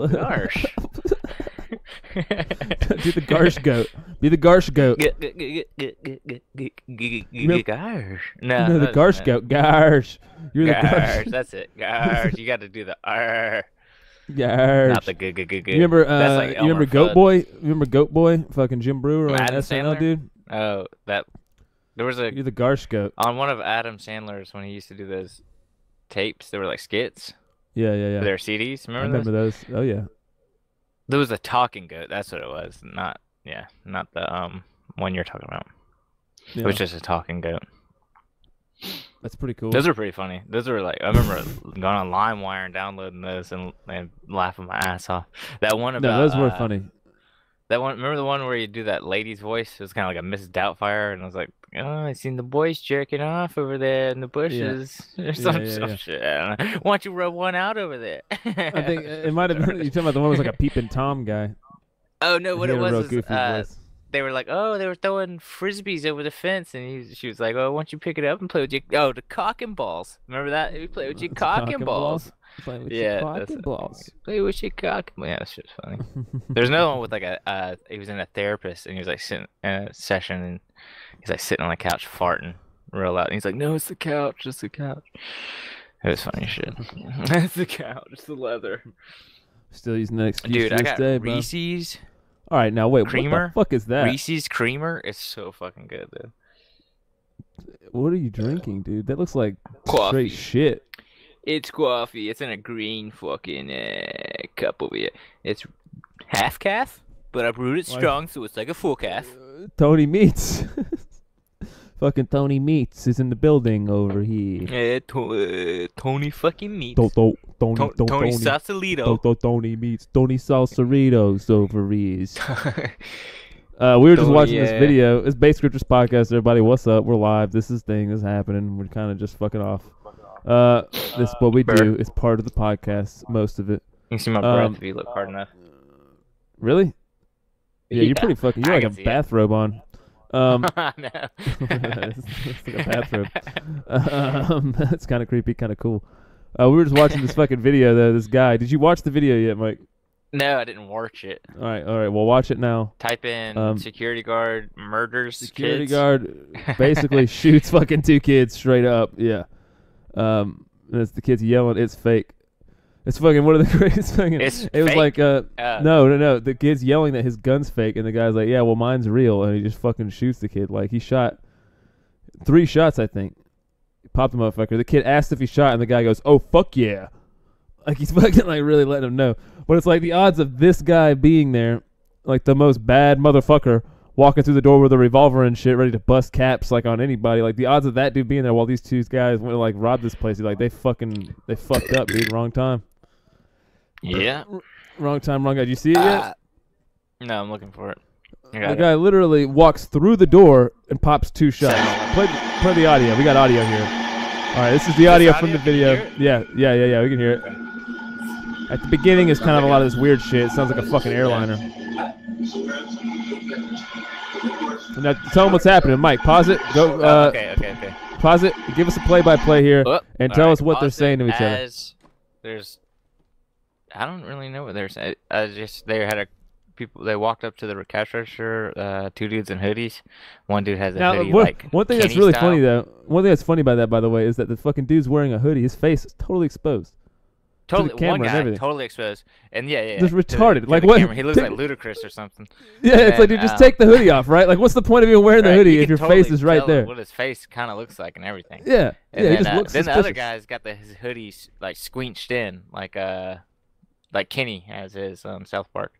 Gosh. Do the Garsh goat. Be the Garsh goat. Garsh. No, the Garsh goat. Garsh. You're the Garsh. That's it. Garsh. You got to do the R. Garsh. Not the g. You remember? That's like you remember Elmer Goat Fudd. Boy? You remember Goat Boy? Fucking Jim Brewer on Adam SNL, Sandler? dude. Oh, that. There was a You're the Garsh goat. on one of Adam Sandler's when he used to do those tapes. They were like skits. Yeah, yeah, yeah. Their CDs. I Remember remember those. Oh yeah. There was a talking goat. That's what it was. Not the one you're talking about. Yeah. It was just a talking goat. That's pretty cool. Those are pretty funny. Those were like I remember going on LimeWire and downloading those and laughing my ass off. That one about No, those were funny. That one. Remember the one where you do that lady's voice? It was kind of like a Mrs. Doubtfire, and I was like, "Oh, I seen the boys jerking off over there in the bushes, or some shit. I don't know. Why don't you rub one out over there?" I think it might have been. You talking about the one was like a peeping Tom guy? Oh no, what He it had a real was goofy voice. they were like, "Oh, they were throwing frisbees over the fence," and she was like, "Oh, why don't you pick it up and play with your the cock and balls? Remember that? You play with your cock and balls." Playing with Yeah, your cock that's and balls. Play with your cock. Yeah, that's just funny. There's another one with like he was in a therapist and he was like sitting in a session and he's like sitting on the couch farting real loud. And he's like, "No, it's the couch, it's the couch." It was funny as shit. It's the couch, it's the leather. Still using that excuse Dude, to I this got day, bro. Reese's All right, now wait, creamer. what the fuck is that? Reese's creamer. It's so fucking good, dude. What are you drinking, dude? That looks like Coffee. straight shit. It's coffee. It's in a green fucking cup over here. It's half calf, but I brewed it strong, so it's like a full calf. Tony Meats. Fucking Tony Meats is in the building over here. Tony fucking Meats. Tony Sausalito. Tony Meats. Tony Salsaritos over here. We were just watching this video. It's Base Grifters podcast. Everybody, what's up? We're live. This is happening. We're kind of just fucking off. This is what we do. It's part of the podcast. Most of it. You can see my breath if you look hard enough. Really? Yeah, you're pretty fucking. You're like a bathrobe on. No. It's like a bathrobe. That's kind of creepy, kind of cool. We were just watching this fucking video though. This guy. Did you watch the video yet, Mike? No, I didn't watch it. All right. Well, watch it now. Type in security guard murders security kids. guard basically shoots fucking two kids straight up. Yeah. And it's the kids yelling, "It's fake." It's fucking one of the greatest fucking. It was like no. The kid's yelling that his gun's fake, and the guy's like, "Yeah, well, mine's real," and he just fucking shoots the kid. Like he shot 3 shots, I think. He popped the motherfucker. The kid asked if he shot, and the guy goes, "Oh fuck yeah!" Like he's fucking like really letting him know. But it's like the odds of this guy being there, like the most bad motherfucker, walking through the door with a revolver and shit, ready to bust caps like on anybody. Like the odds of that dude being there while these two guys went to like rob this place, like they fucked up, dude. Wrong time. Yeah. Wrong time, wrong guy. Did you see it yet? No, I'm looking for it. The guy literally walks through the door and pops 2 shots. Play the audio. We got audio here. All right, this is the audio from the video. Yeah. We can hear it. At the beginning is kind of a lot of this weird shit. It sounds like a fucking airliner. Now tell them what's happening, Mike. Pause it. Go. Okay. Pause it. Give us a play-by-play here, and tell us what they're saying to each other. I don't really know what they're saying. They walked up to the cash register. 2 dudes in hoodies. One dude has a hoodie one thing that's really funny though. One thing that's funny by that, by the way, is that the fucking dude's wearing a hoodie. His face is totally exposed. Totally, one guy totally exposed, and yeah, just retarded. Like what? He looks like Ludacris or something. Yeah, it's like, dude, just take the hoodie off, right? Like, what's the point of even wearing the hoodie if your face is right there? What his face kind of looks like and everything. Yeah, and he just looks then suspicious. the other guy's got his hoodie like squinched in, like Kenny has his South Park,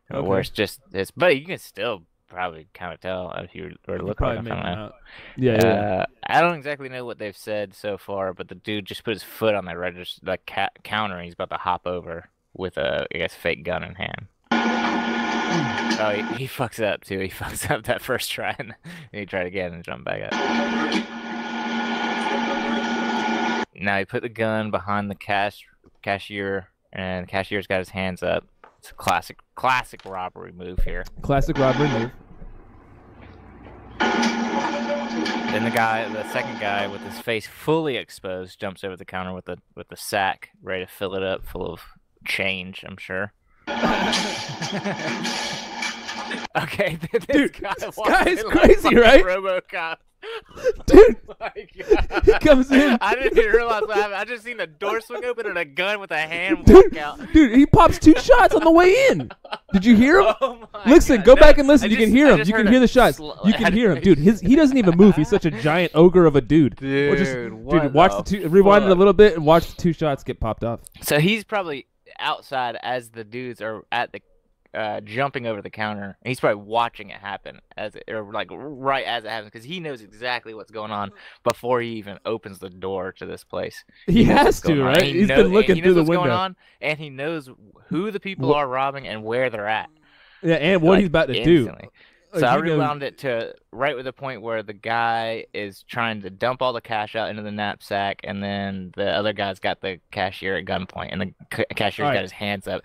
where it's just this. But you can still probably kind of tell if you were looking at him. Yeah. I don't exactly know what they've said so far, but the dude just put his foot on the register, the counter, and he's about to hop over with a, I guess, fake gun in hand. Oh, he fucks up too. He fucks up that first try, and he tried again and jumped back up. Now he put the gun behind the cashier, and the cashier's got his hands up. It's a classic robbery move here. Classic robbery move. Then the second guy with his face fully exposed, jumps over the counter with the sack, ready to fill it up full of change, I'm sure. Okay, dude, this guy is crazy, right? RoboCop. Dude, Oh my God. He comes in. I didn't even realize what happened. I just seen the door swing open and a gun with a hand walk out. Dude, he pops 2 shots on the way in. Did you hear him? Oh listen, God. go back and listen. You can hear him. You can heard hear the shots. You can hear him, dude. He doesn't even move. He's such a giant ogre of a dude. Dude, watch rewind it a little bit and watch the 2 shots get popped off. So he's probably outside as the dudes are at the jumping over the counter. And he's probably watching it happen right as it happens, because he knows exactly what's going on before he even opens the door to this place. He has to, right? He's been looking through the window. Going on, and he knows who the people are robbing and where they're at. Yeah, and what he's about to do. So I rewound it to right with the point where the guy is trying to dump all the cash out into the knapsack, and then the other guy's got the cashier at gunpoint, and the cashier's got his hands up.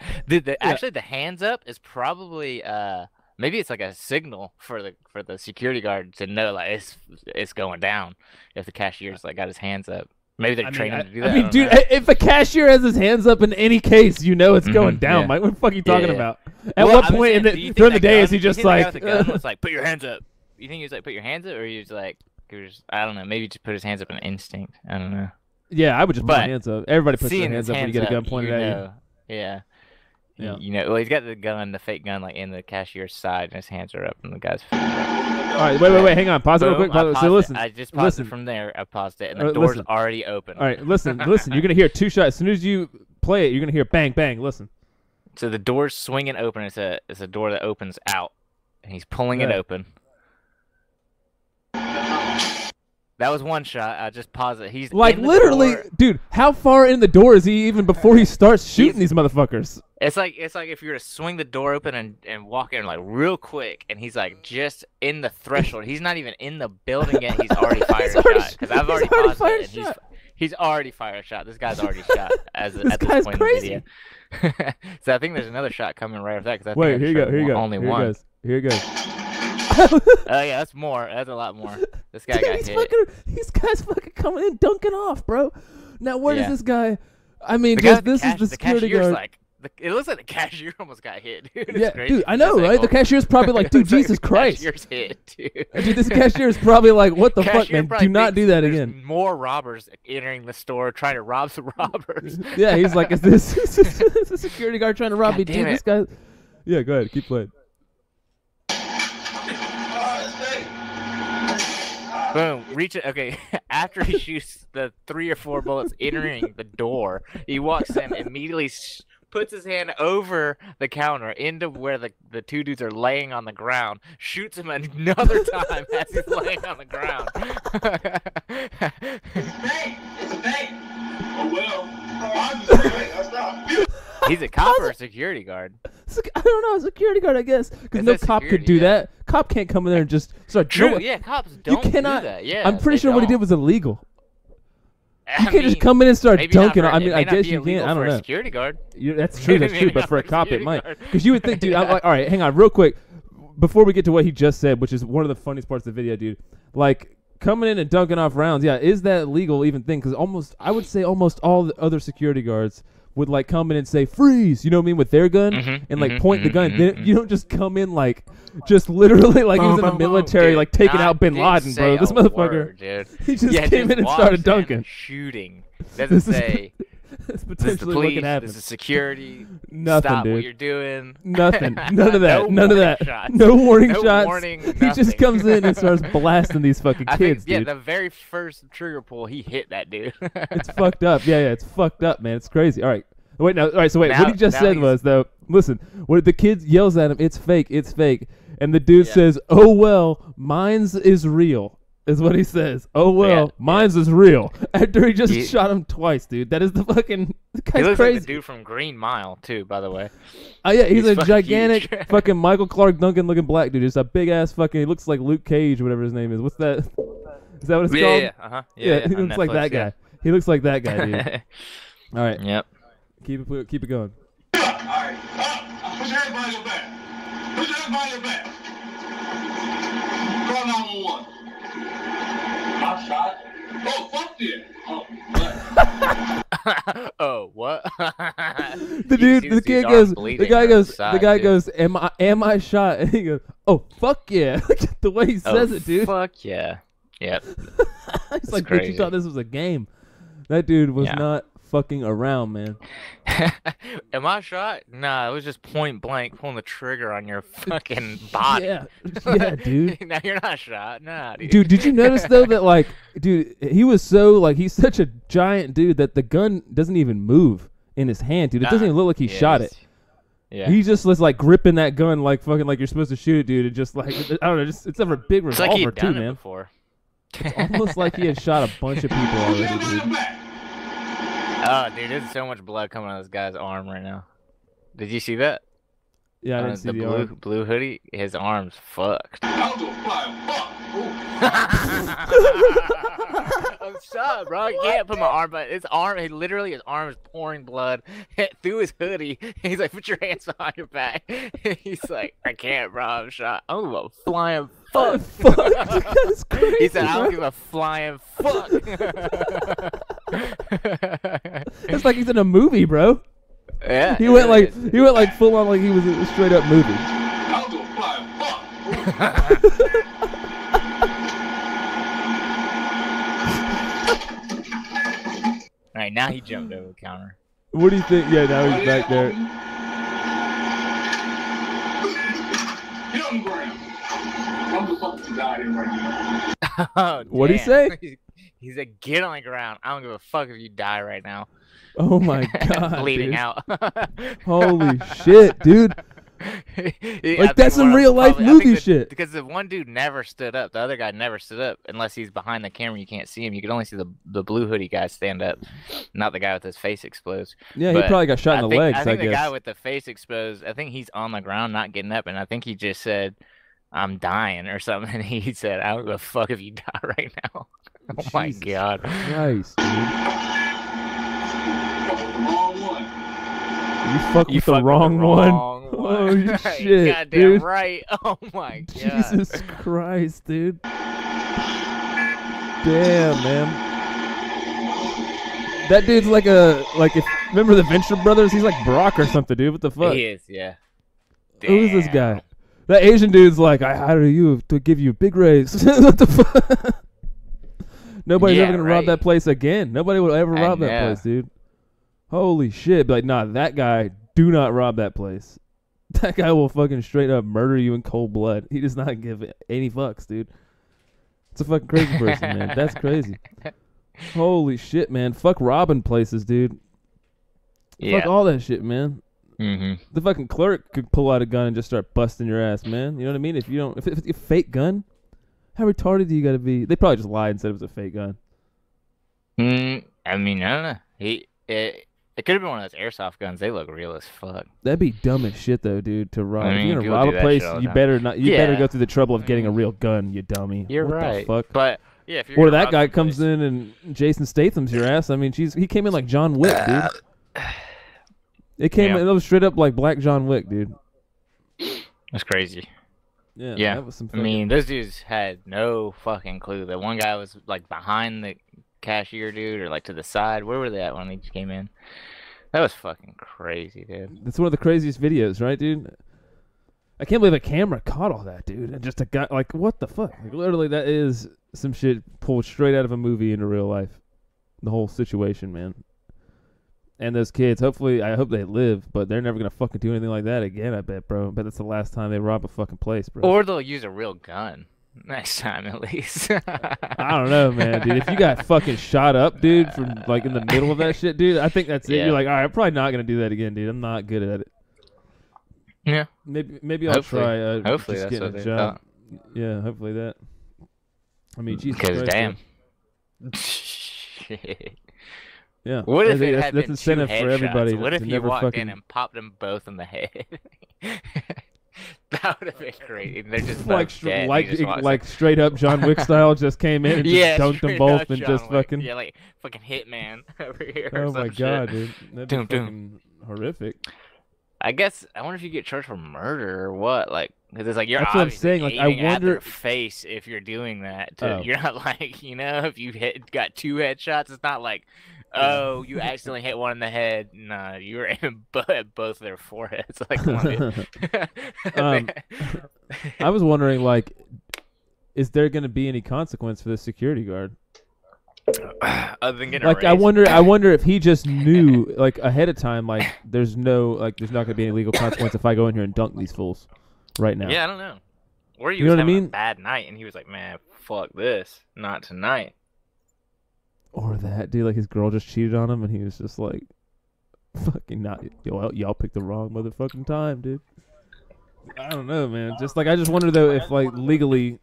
Actually, the hands up is probably maybe it's like a signal for the security guard to know like it's going down if the cashier's like got his hands up. Maybe they're training him to do that. I mean, dude, if a cashier has his hands up in any case, you know it's going down. Yeah. Mike, what the fuck are you talking about? At what point during the day is he just like... the gun was like, put your hands up. You think he was like, put your hands up? Or he was like, I don't know, maybe just put his hands up in instinct. I don't know. Yeah, I would just put my hands up. Everybody puts their hands up when you get a gun pointed at you. Yeah. Yeah. You know, well, he's got the gun, the fake gun, like in the cashier's side, and his hands are up, and the guy's feet are up. All right, wait, hang on. Pause it real quick. So listen. I just paused it from there. I paused it, and the door's already open. All right, listen. You're gonna hear 2 shots. As soon as you play it, you're gonna hear bang, bang. Listen. So the door's swinging open. It's a door that opens out, and he's pulling it open. That was 1 shot. I just paused it. He's like literally, dude. How far in the door is he even before he starts shooting these motherfuckers? It's like if you were to swing the door open and walk in like real quick, and he's like just in the threshold. He's not even in the building yet. He's already fired a shot. Because I've already paused it. And he's already fired a shot. This guy's already shot at this point crazy. in the video. So I think there's another shot coming right after that. Cause I Wait, here you go. Only one. Here it goes. Oh yeah, that's more. That's a lot more. This guy got hit. These guys fucking coming in dunking off, bro. Now where does this guy? I mean, this is the security guard. Like, it looks like the cashier almost got hit, dude. Yeah, dude, I know, right? The cashier's probably like, dude, Jesus Christ. The cashier's hit, dude. Dude, this cashier is probably like, what the fuck, man? Do not do that again. More robbers entering the store trying to rob some robbers. Yeah, he's like, is this a security guard trying to rob me? Dude, this guy. Yeah, go ahead, keep playing. Boom, reach it. Okay, after he shoots the 3 or 4 bullets entering the door, he walks in, immediately puts his hand over the counter into where the 2 dudes are laying on the ground, shoots him another time as he's laying on the ground. It's fake. It's fake. Oh well. I'm just fake. I stopped. He's a cop or a security guard? I don't know, a security guard, I guess. Because no cop could do that. Cop can't come in there and just start. True, yeah, cops don't do that. Yeah, I'm pretty sure what he did was illegal. You can't just come in and start dunking. I mean, I guess you can't. I don't know. Security guard. That's true. That's true. But for a cop, it might. Because you would think, dude. I'm like, all right, hang on, real quick, before we get to what he just said, which is one of the funniest parts of the video, dude. Like coming in and dunking off rounds. Yeah, is that legal even thing? Because I would say almost all the other security guards would like come in and say freeze, you know what I mean, with their gun and like point the gun. You don't just come in like just literally like he was in the military, dude, like taking out Bin Laden, bro. This motherfucker, dude. He just came in and started dunking. Shooting. Doesn't say that's this is the police, this is security. Nothing, Stop dude. what you're doing. Nothing. None of that. None of that. Shots. No warning no shots. Warning, he just comes in and starts blasting these fucking kids, dude. Dude. The very first trigger pull, he hit that dude. It's fucked up. Yeah, it's fucked up, man. It's crazy. All right. Wait, now, all right, so wait, what he just said was, though, listen, when the kid yells at him, it's fake, and the dude says, oh, well, mine's is real, is what he says. Oh, well, mine's is real, after he just shot him twice, dude. That is the fucking, the guy's he looks crazy. Like the dude from Green Mile, too, by the way. Oh, yeah, he's a gigantic fucking Michael Clark Duncan looking black dude, just a big-ass fucking, he looks like Luke Cage, whatever his name is. What's that? Is that what it's called? Yeah, yeah, he looks like that guy. He looks like that guy, dude. All right. Yep. Keep it going. All right. Put your hands behind your back. Put your hands behind your back. Call 911. I shot? Oh, fuck yeah. Oh, what? Oh, what? The guy goes, am I shot? And he goes, oh, fuck yeah. The way he says it, dude. Fuck yeah. Yep. It's like, bitch, you thought this was a game. That dude was not fucking around, man. Am I shot? Nah, it was just point blank pulling the trigger on your fucking body. Yeah, dude. No, you're not shot. Nah, dude. Dude, did you notice though that like, dude, he was so like, he's such a giant dude that the gun doesn't even move in his hand, dude. It doesn't even look like he shot it. Yeah. He just was like gripping that gun like fucking like you're supposed to shoot it, dude. It just like, I don't know, it's a big revolver like he'd too, done it man. Before. It's almost like he had shot a bunch of people already, dude. Oh, dude, there's so much blood coming out of this guy's arm right now. Did you see that? Yeah, I didn't see the blue hoodie. His arm's fucked. I'll go fly. Fuck. I'm shot, bro. I can't put my arm, but his arm, his arm is pouring blood through his hoodie. He's like, put your hands behind your back. He's like, I can't, bro. I'm shot. I'm a flying fuck. That's crazy, he said, I don't give a flying fuck. It's like he's in a movie, bro. Yeah. He went like full on like he was a straight up movie. I'll go fly. Fuck. All right, now he jumped over the counter. What do you think? Yeah, now he's back there. Get on the ground. I'm the fucking die here right now. Oh, what'd he say? He said, get on the ground. I don't give a fuck if you die right now. Oh my god, bleeding dude. out. Holy shit, dude. Like that's some real life movie shit. Because the one dude never stood up. The other guy never stood up unless he's behind the camera. You can't see him. You can only see the blue hoodie guy stand up, not the guy with his face exposed. Yeah, he probably got shot in the legs. I think the guess. guy with the face exposed. I think he's on the ground, not getting up, and I think he just said, "I'm dying" or something. And he said, "I don't give a fuck if you die right now." Oh my god. Christ, dude. Wrong one. You fucked with the wrong one. Oh shit, goddamn dude. right. Oh my god. Jesus Christ, dude. Damn, man. That dude's like if remember the Venture Brothers? He's like Brock or something, dude. What the fuck? He is, yeah. Who is this guy? That Asian dude's like, I hired you to give you a big raise. What the fuck? Nobody's ever gonna rob that place again. Nobody will ever rob that place, dude. Holy shit. But like, nah, that guy, do not rob that place. That guy will fucking straight up murder you in cold blood. He does not give any fucks, dude. It's a fucking crazy person, man. That's crazy. Holy shit, man. Fuck robbing places, dude. Yeah. Fuck all that shit, man. Mm-hmm. The fucking clerk could pull out a gun and just start busting your ass, man. You know what I mean? If it's a fake gun, how retarded do you gotta be? They probably just lied and said it was a fake gun. I mean, I don't know. It could have been one of those airsoft guns. They look real as fuck. That'd be dumb as shit, though, dude. To rob. I mean, if you're gonna rob a place, you better not. You better go through the trouble of getting a real gun, you dummy. You're what right. The fuck? But yeah, if you're or that guy comes in and Jason Statham's your ass. I mean, he came in like John Wick, dude. It came. It was straight up like Black John Wick, dude. That's crazy. Yeah. That was some I mean, those dudes had no fucking clue. The one guy was like behind the cashier dude, or like to the side. Where were they at when they came in? That was fucking crazy, dude. That's one of the craziest videos, right, dude? I can't believe a camera caught all that, dude. And just a guy, like, what the fuck? Like, literally, that is some shit pulled straight out of a movie into real life. The whole situation, man. And those kids, hopefully, I hope they live, but they're never going to fucking do anything like that again, I bet, bro. I bet that's the last time they rob a fucking place, bro. Or they'll use a real gun. Next time, at least. I don't know, man, dude. If you got fucking shot up, dude, from like in the middle of that shit, dude, I think that's it. You're like, all right, I'm probably not gonna do that again, dude. I'm not good at it. Yeah. Maybe I'll try. Hopefully just that's what a they job. Yeah, hopefully that. I mean, Jesus Christ. Because damn. Yeah. What if it that's had been incentive two for everybody. What if you walked fucking... in and popped them both in the head? That would have been great. They're just dead. like straight up John Wick style, just came in and just dunked them both and just fucking. Yeah, like fucking Hitman over here. Oh my god, shit. dude, that'd be fucking horrific. I guess I wonder if you get charged for murder or what. Like, Because it's like you're That's what I'm obviously saying. Like, I aiming at wonder. their face if you're doing that. Oh. You're not like, if you got 2 headshots, it's not like, Yeah. oh, you accidentally hit one in the head. Nah, you were aiming at both their foreheads. Like, come on, dude. I was wondering, like, is there going to be any consequence for the security guard? Other than getting like, erased. I wonder if he just knew, like, ahead of time, like, there's not going to be any legal consequence if I go in here and dunk these fools right now. Yeah, I don't know. Or he You was know what I having mean? a bad night, and he was like, man, fuck this. Not tonight. Or that, dude, like, his girl just cheated on him, and he was just like, fucking not. Y'all picked the wrong motherfucking time, dude. I don't know, man. Just, like, I just wonder, though, if, like, legally...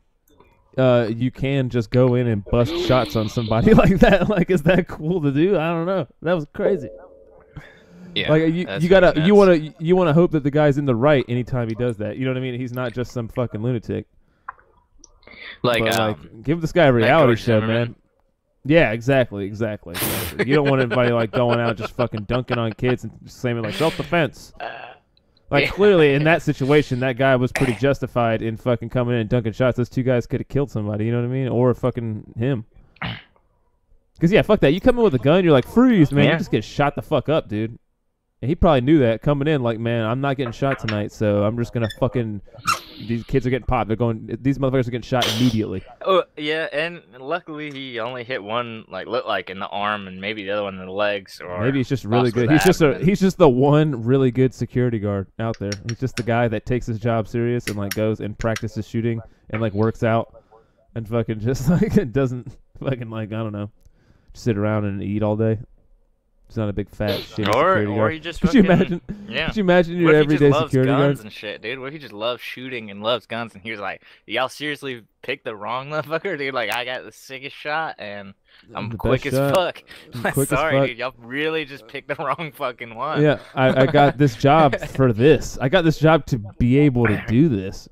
you can just go in and bust shots on somebody like that. Like, is that cool to do? I don't know. That was crazy. Yeah. Like, you want to hope that the guy's in the right anytime he does that. You know what I mean? He's not just some fucking lunatic. Like, give this guy a reality show, Zimmerman. man. Yeah, exactly. You don't want anybody like going out just fucking dunking on kids and slamming like self-defense. Like, clearly, in that situation, that guy was pretty justified in fucking coming in and dunking shots. Those 2 guys could have killed somebody, you know what I mean? Or fucking him. Because, yeah, fuck that. You come in with a gun, you're like, freeze, man. Yeah. You just get shot the fuck up, dude. And he probably knew that coming in, like, man, I'm not getting shot tonight, so I'm just going to fucking... These kids are getting popped. These motherfuckers are getting shot immediately. Oh, yeah, and luckily he only hit one, looked like in the arm, and maybe the other one in the legs. Or maybe he's just really good. He's just the one really good security guard out there. He's just the guy that takes his job serious and, like, goes and practices shooting and, like, works out and fucking just, like, doesn't fucking, like, I don't know, sit around and eat all day. He's not a big fat shitty security guard. Or he just Could you imagine? Yeah. Could you imagine your everyday security guard? What if he just loves guns and shit, dude? What if he just loves shooting and loves guns, and he was like, "Y'all seriously picked the wrong motherfucker, dude? Like, I got the sickest shot, and I'm quick as fuck. Sorry, dude. Y'all really just picked the wrong fucking one." Yeah, I got this job for this. I got this job to be able to do this.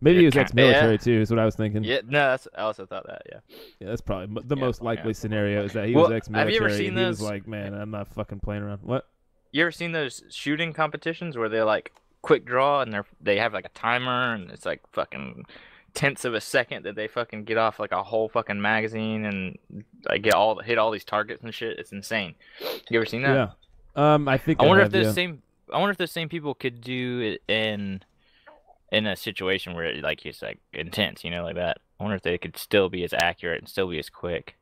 Maybe he was ex-military too. Is what I was thinking. Yeah, no, I also thought that. Yeah. Yeah, that's probably the most likely scenario. Is that he was ex-military. Have you ever seen those? He was like, man, I'm not fucking playing around. What? You ever seen those shooting competitions where they're like quick draw and they have like a timer and it's like fucking tenths of a second that they fucking get off like a whole fucking magazine and like hit all these targets and shit. It's insane. You ever seen that? Yeah. I think. I wonder if those same people could do it in a situation where like it's like intense, like that. I wonder if they could still be as accurate and still be as quick.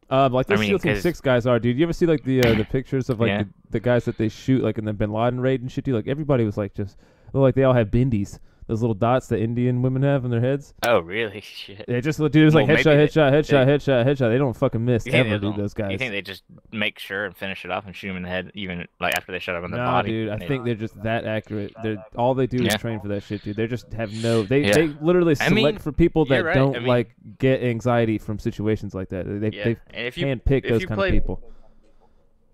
Like those SEAL Team 6 guys are, dude. You ever see like the pictures of like the guys that they shoot like in the Bin Laden raid and shit? Dude, like everybody was like just like they all have bindies. Those little dots that Indian women have on their heads. Oh, really? Shit. Yeah, just dude, it was like headshot. They don't fucking miss ever, dude. Those guys. You think they just make sure and finish it off and shoot them in the head, even like after they shot them in the nah, body? Dude. I think they're just that accurate. All they do is train for that shit, dude. They just have no. They literally select for people that don't like get anxiety from situations like that. They hand pick those kind of people.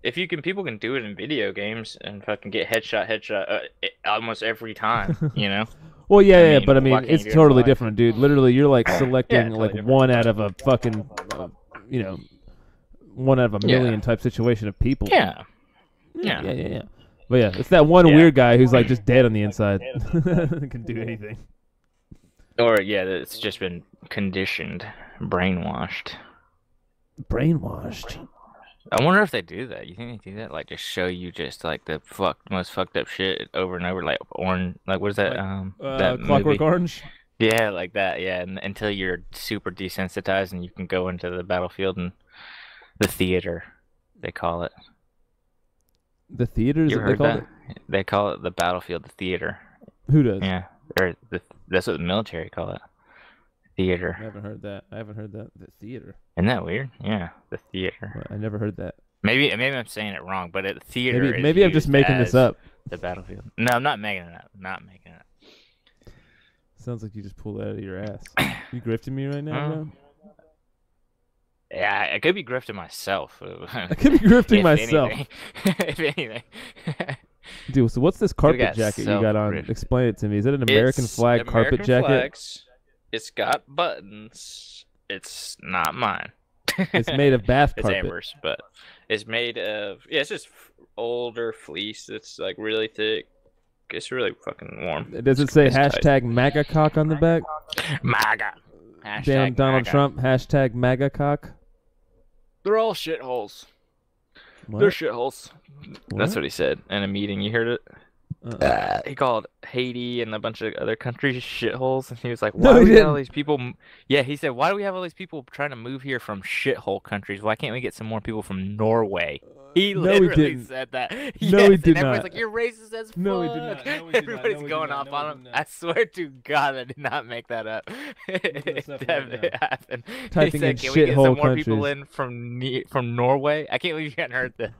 If people can do it in video games and fucking get headshot almost every time, Well, yeah, but I mean, it's totally different, dude. Literally, you're like selecting like one out of a fucking, 1 out of a million type situation of people. Yeah. But yeah, it's that one weird guy who's like just dead on the inside. Can do anything. Or it's just been conditioned, brainwashed. I wonder if they do that. You think they do that? Like, just show you just like the most fucked up shit over and over, like orange. Like, what is that? That Clockwork movie? Orange. Yeah, like that. Yeah, and until you're super desensitized and you can go into the battlefield and the theater, they call it. The theater? You heard that? They call it the battlefield, the theater. Who does? Yeah, or that's what the military call it. Theater. I haven't heard that. The theater. Isn't that weird? Yeah, the theater. Well, I never heard that. Maybe I'm saying it wrong, but the theater. Maybe I'm just making this up. The battlefield. No, I'm not making it up. Sounds like you just pulled that out of your ass. You grifting me right now, bro? Yeah, I could be grifting myself. I could be grifting myself. If anything. Dude, so what's this carpet jacket you got on? Explain it to me. Is it an American flag carpet jacket? Flags. It's got buttons. It's not mine. It's made of bath carpet. It's Amber's, but it's made of it's just older fleece. It's like really thick. It's really fucking warm. Does it say It's hashtag tight. MAGA cock on the back? MAGA. Hashtag Damn Donald MAGA. Trump. Hashtag MAGA cock. They're all shitholes. What? They're shitholes. What? That's what he said in a meeting. You heard it? He called Haiti and a bunch of other countries shitholes, and he was like, "Why No, do he we have all didn't. these people?" Yeah, he said, "Why do we have all these people trying to move here from shithole countries? Why can't we get some more people from Norway?" He No, he literally didn't. said that. No, Yes, he did and everybody's not. like, "You're racist as fuck." No, he did not. No, he did not. Everybody's No, he going did not. off No, he on him. did not. I swear to God, I did not make that up. this up It right now. happened. Typing He said, in "Can we get some shithole more people countries. in from Norway?" I can't believe you hadn't heard this.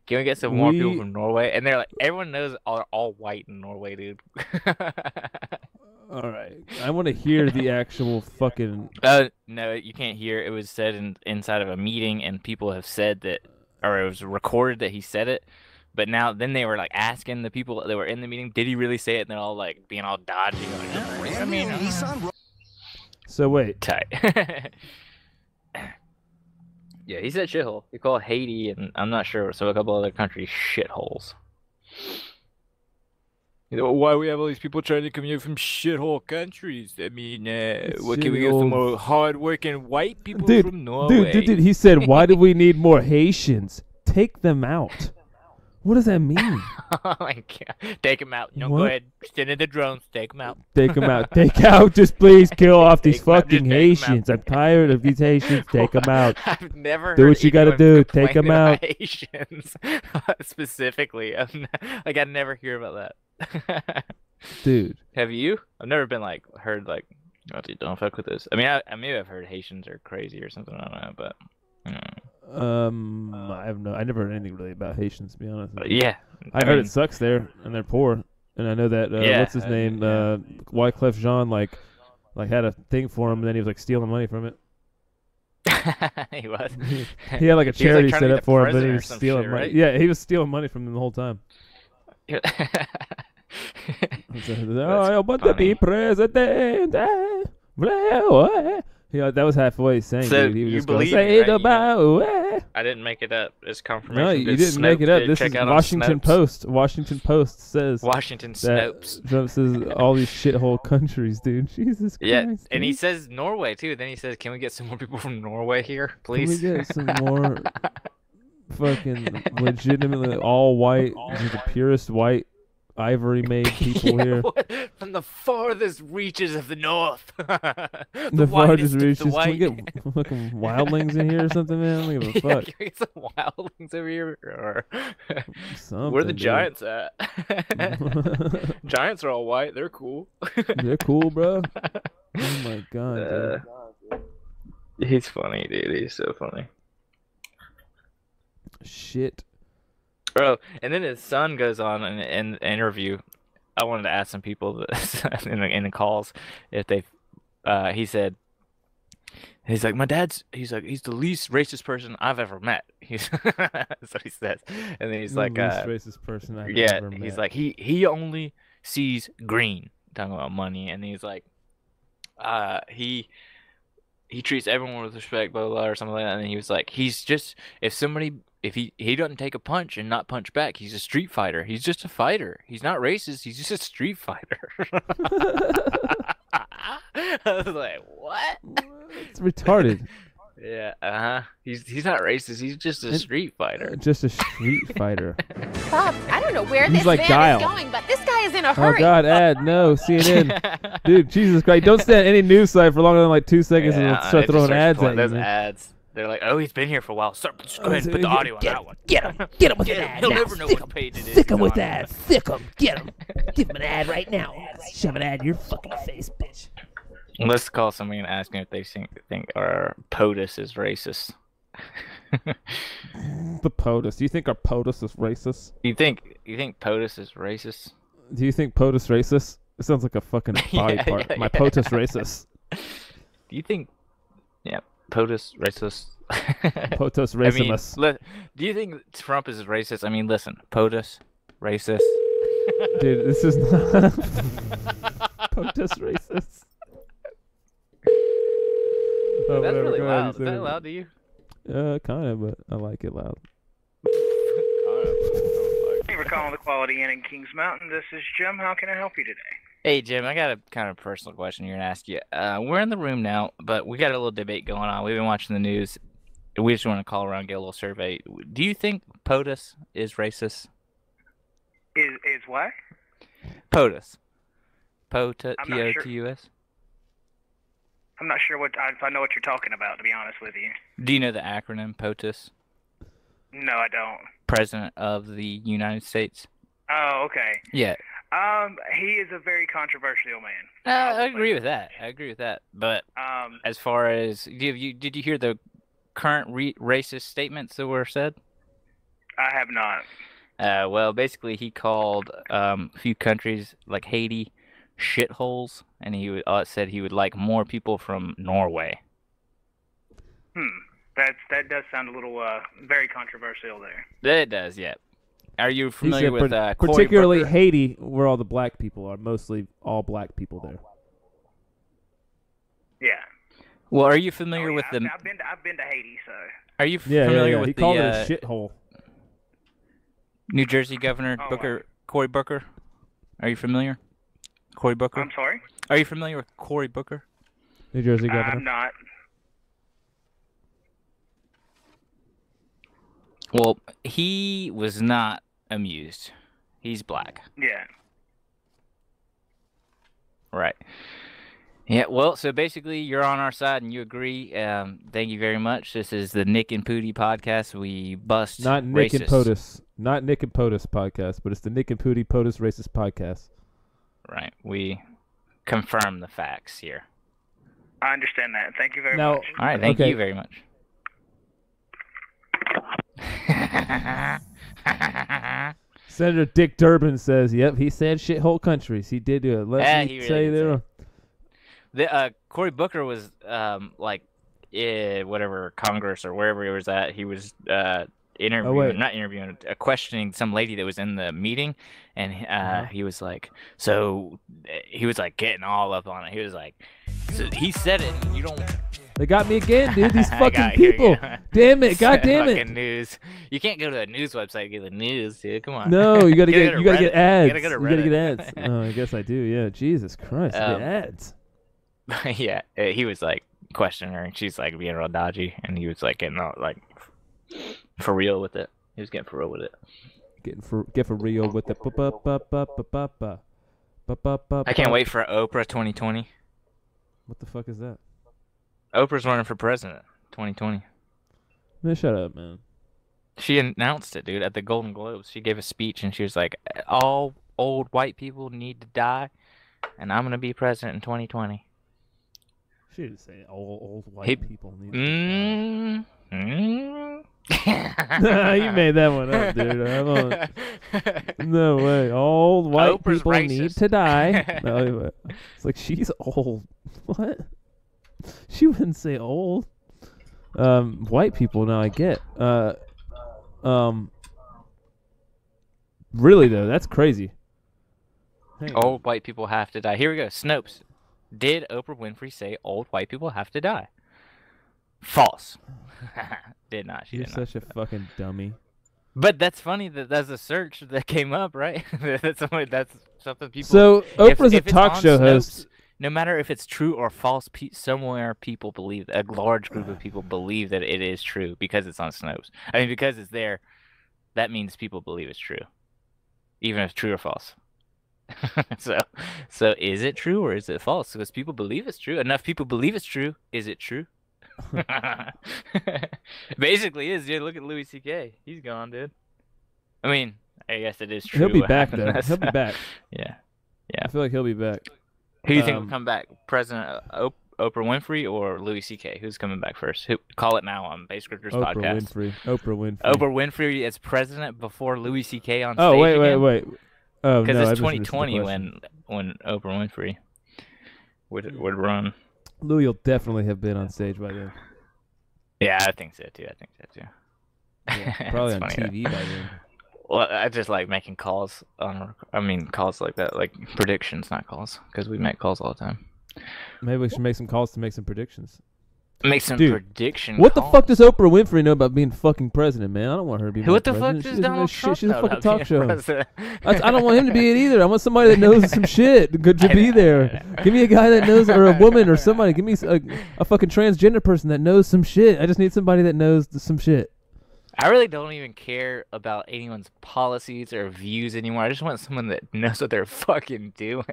Can we get some more people from Norway? And they're like, everyone knows are all white in Norway, dude. All right. I want to hear the actual fucking. No, you can't hear. It was said inside of a meeting, and people have said that, or it was recorded that he said it. But now, then they were like asking the people that were in the meeting, did he really say it? And they're all like being all dodgy. Like, I mean, So wait. tight. Yeah, he said shithole. He called Haiti, and I'm not sure, so a couple other countries shitholes. You know, why we have all these people trying to come here from shithole countries? I mean, what can we get some more hard-working white people from Norway? Dude, he said, why do we need more Haitians? Take them out. What does that mean? Oh my God. Take them out. No, What? go ahead. Send in the drones. Take them out. Take them out. Take out. Just please kill off these Take 'em out. fucking Just take 'em out. Haitians. I'm tired of these Haitians. Take them out. I've never Do heard what you gotta anyone do. Take 'em complain about out. Haitians specifically. Like, I never hear about that. Dude. Have you? I've never been like heard like, oh, dude, don't fuck with this. I mean, I maybe I've heard Haitians are crazy or something. I don't know, but I never heard anything really about Haitians, to be honest. yeah, I heard it sucks there, and they're poor, and I know that. What's his name? Wyclef Jean like had a thing for him, and then he was like stealing money from it. He was. He had like a charity trying to set be up the for him, but he president or was some stealing shit, money. right? Yeah, he was stealing money from them the whole time. I want to be president. Yeah, that was halfway saying. So dude. He was you just going, believe say me, right? the I didn't make it up. It's confirmation. No, you Good didn't make it Snopes up. did. This Check is out on Washington Snopes. Post. Washington Post says Washington that Snopes. Trump says all these shithole countries, dude. Jesus Christ. Yeah, and he dude. says Norway too. Then he says, "Can we get some more people from Norway here, Can please?" we get some more fucking legitimately all white, just the purest white, ivory-made people Yeah, here? what? From the farthest reaches of the north. The farthest whitest of the reaches. Can we white. get fucking wildlings in here or something, man? I don't give a Yeah, fuck. can we get some wildlings over here? Or Something, where are the dude. giants at? Giants are all white. They're cool. They're cool, bro. Oh my god, dude. He's funny, dude. He's so funny. Shit. Bro, and then his son goes on in the interview. I wanted to ask some people that, in the calls if they. He said, he's like, he's the least racist person I've ever met. That's what he says. And then he's like, least racist person I've yeah, ever met. he's like, he only sees green, talking about money, and he's like, he treats everyone with respect, blah, blah, blah, or something like that. And he was like, if he doesn't take a punch and not punch back, he's a street fighter. He's just a fighter. He's not racist. He's just a street fighter. I was like, what? It's retarded. Yeah, He's not racist. He's just a street fighter. Just a street fighter. Bob, I don't know where He's this like van Guile. is going, but this guy is in a Oh hurry. god, ad, no, CNN. Dude, Jesus Christ. Don't stay on any news site for longer than like 2 seconds and it'll start it just throwing starts ads pulling at you. those man. ads. They're like, oh, he's been here for a while. Start, just go ahead and so put the you- audio on that one. Get him with Get an him. ad He'll now. never know Sick what page it is. Sick him he's with on. that. Sick him. Get him. Give him an ad right now. Shove an ad in your fucking face, bitch. Let's call somebody and ask them if they think our POTUS is racist. The POTUS. Do you think our POTUS is racist? You think POTUS is racist? Do you think POTUS racist? It sounds like a fucking body Yeah, part. yeah, My yeah. POTUS racist. Do you think, POTUS racist? POTUS I mean, racimus. do you think Trump is racist? I mean, listen, POTUS racist. Dude, this is not POTUS racist. Oh, That's whatever, really go ahead, loud. you Is say that it. loud to you? Kind of, but I like it loud. Alright. for calling the Quality Inn in Kings Mountain. This is Jim. How can I help you today? Hey, Jim, I got a kind of personal question here to ask you. We're in the room now, but we got a little debate going on. We've been watching the news. We just want to call around, get a little survey. Do you think POTUS is racist? Is what? POTUS. P-O-T-U-S? I'm not sure if I know what you're talking about, to be honest with you. Do you know the acronym POTUS? No, I don't. President of the United States. Oh, okay. Yeah. He is a very controversial man. I agree with that. But as far as did you hear the current racist statements that were said? I have not. Well, basically, he called a few countries like Haiti shitholes, and he said he would like more people from Norway. That does sound a little very controversial there. It does, yeah. Are you familiar with particularly Haiti, where all the black people are? Mostly all black people there. Yeah. Well, are you familiar with the? I've been to Haiti, so. Are you familiar with he called it a shithole. New Jersey Governor Cory Booker? Are you familiar? Cory Booker? I'm sorry? Are you familiar with Cory Booker? New Jersey Governor? I'm not. Well, he was not amused. He's black. Yeah. Right. Yeah, well, so basically you're on our side and you agree. Thank you very much. This is the Nick and Pooty podcast. We bust Not Nick racists. and POTUS. Not Nick and POTUS podcast, but it's the Nick and Pooty POTUS Racist podcast. Right. We confirm the facts here. I understand that. Thank you very much. All right, thank you very much. Senator Dick Durbin says, "Yep, he said shithole countries. He did do it. Let me say there." Cory Booker was whatever Congress or wherever he was at. He was questioning some lady that was in the meeting, and he was like, getting all up on it. He was like, so he said it. You don't. They got me again, dude. These fucking people. Damn it. God damn it. News. You can't go to a news website and get the news, dude. Come on. No, you gotta get ads. You gotta get ads. Oh, I guess I do. Yeah. Jesus Christ. Get ads. Yeah. He was like questioning her, and she's like being real dodgy, and he was like getting all like for real with it. He was getting for real with it. Get for real with it. I can't wait for Oprah 2020. What the fuck is that? Oprah's running for president 2020. Man, shut up, man. She announced it, dude, at the Golden Globes. She gave a speech, and she was like, all old white people need to die, and I'm going to be president in 2020. She didn't say all old white people need to die. You made that one up, dude. No way. All white Oprah's people racist. need to die. No, it's like, she's old. What? She wouldn't say old. White people, now I get. Really though, that's crazy. Old white people have to die. Here we go. Snopes. Did Oprah Winfrey say old white people have to die? False. Did not. She You're did not. such a fucking dummy. But that's funny that that's a search that came up, right? That's something people. So Oprah's a talk show Snopes, host. No matter if it's true or false, somewhere people believe, a large group of people believe that it is true because it's on Snopes. I mean, because it's there, that means people believe it's true, even if it's true or false. So is it true or is it false? Because people believe it's true. Enough people believe it's true. Is it true? Basically is, dude. Look at Louis C.K. He's gone, dude. I mean, I guess it is true. He'll be back though. He'll be back. Yeah. I feel like he'll be back. Who do you think will come back? President Oprah Winfrey or Louis C.K.? Who's coming back first? Call it now on Base Grifters podcast. Oprah Winfrey. Oprah Winfrey as president before Louis C.K. on stage. Oh, wait. Oh, because no, it's 2020 when Oprah Winfrey would run. Louis will definitely have been on stage by then. Yeah, I think so too. Yeah, probably on TV by then. Well, I just like making calls calls like that, like predictions, not calls, because we make calls all the time. Maybe we should make some calls to make some predictions. Make some Dude, prediction. What the fuck does Oprah Winfrey know about being fucking president, man? I don't want her to be. What the president. fuck does Donald Trump She's know a fucking about talk being show. president? I don't want him to be it either. I want somebody that knows some shit to be there. Give me a guy that knows, or a woman, or somebody. Give me a fucking transgender person that knows some shit. I just need somebody that knows some shit. I really don't even care about anyone's policies or views anymore. I just want someone that knows what they're fucking doing.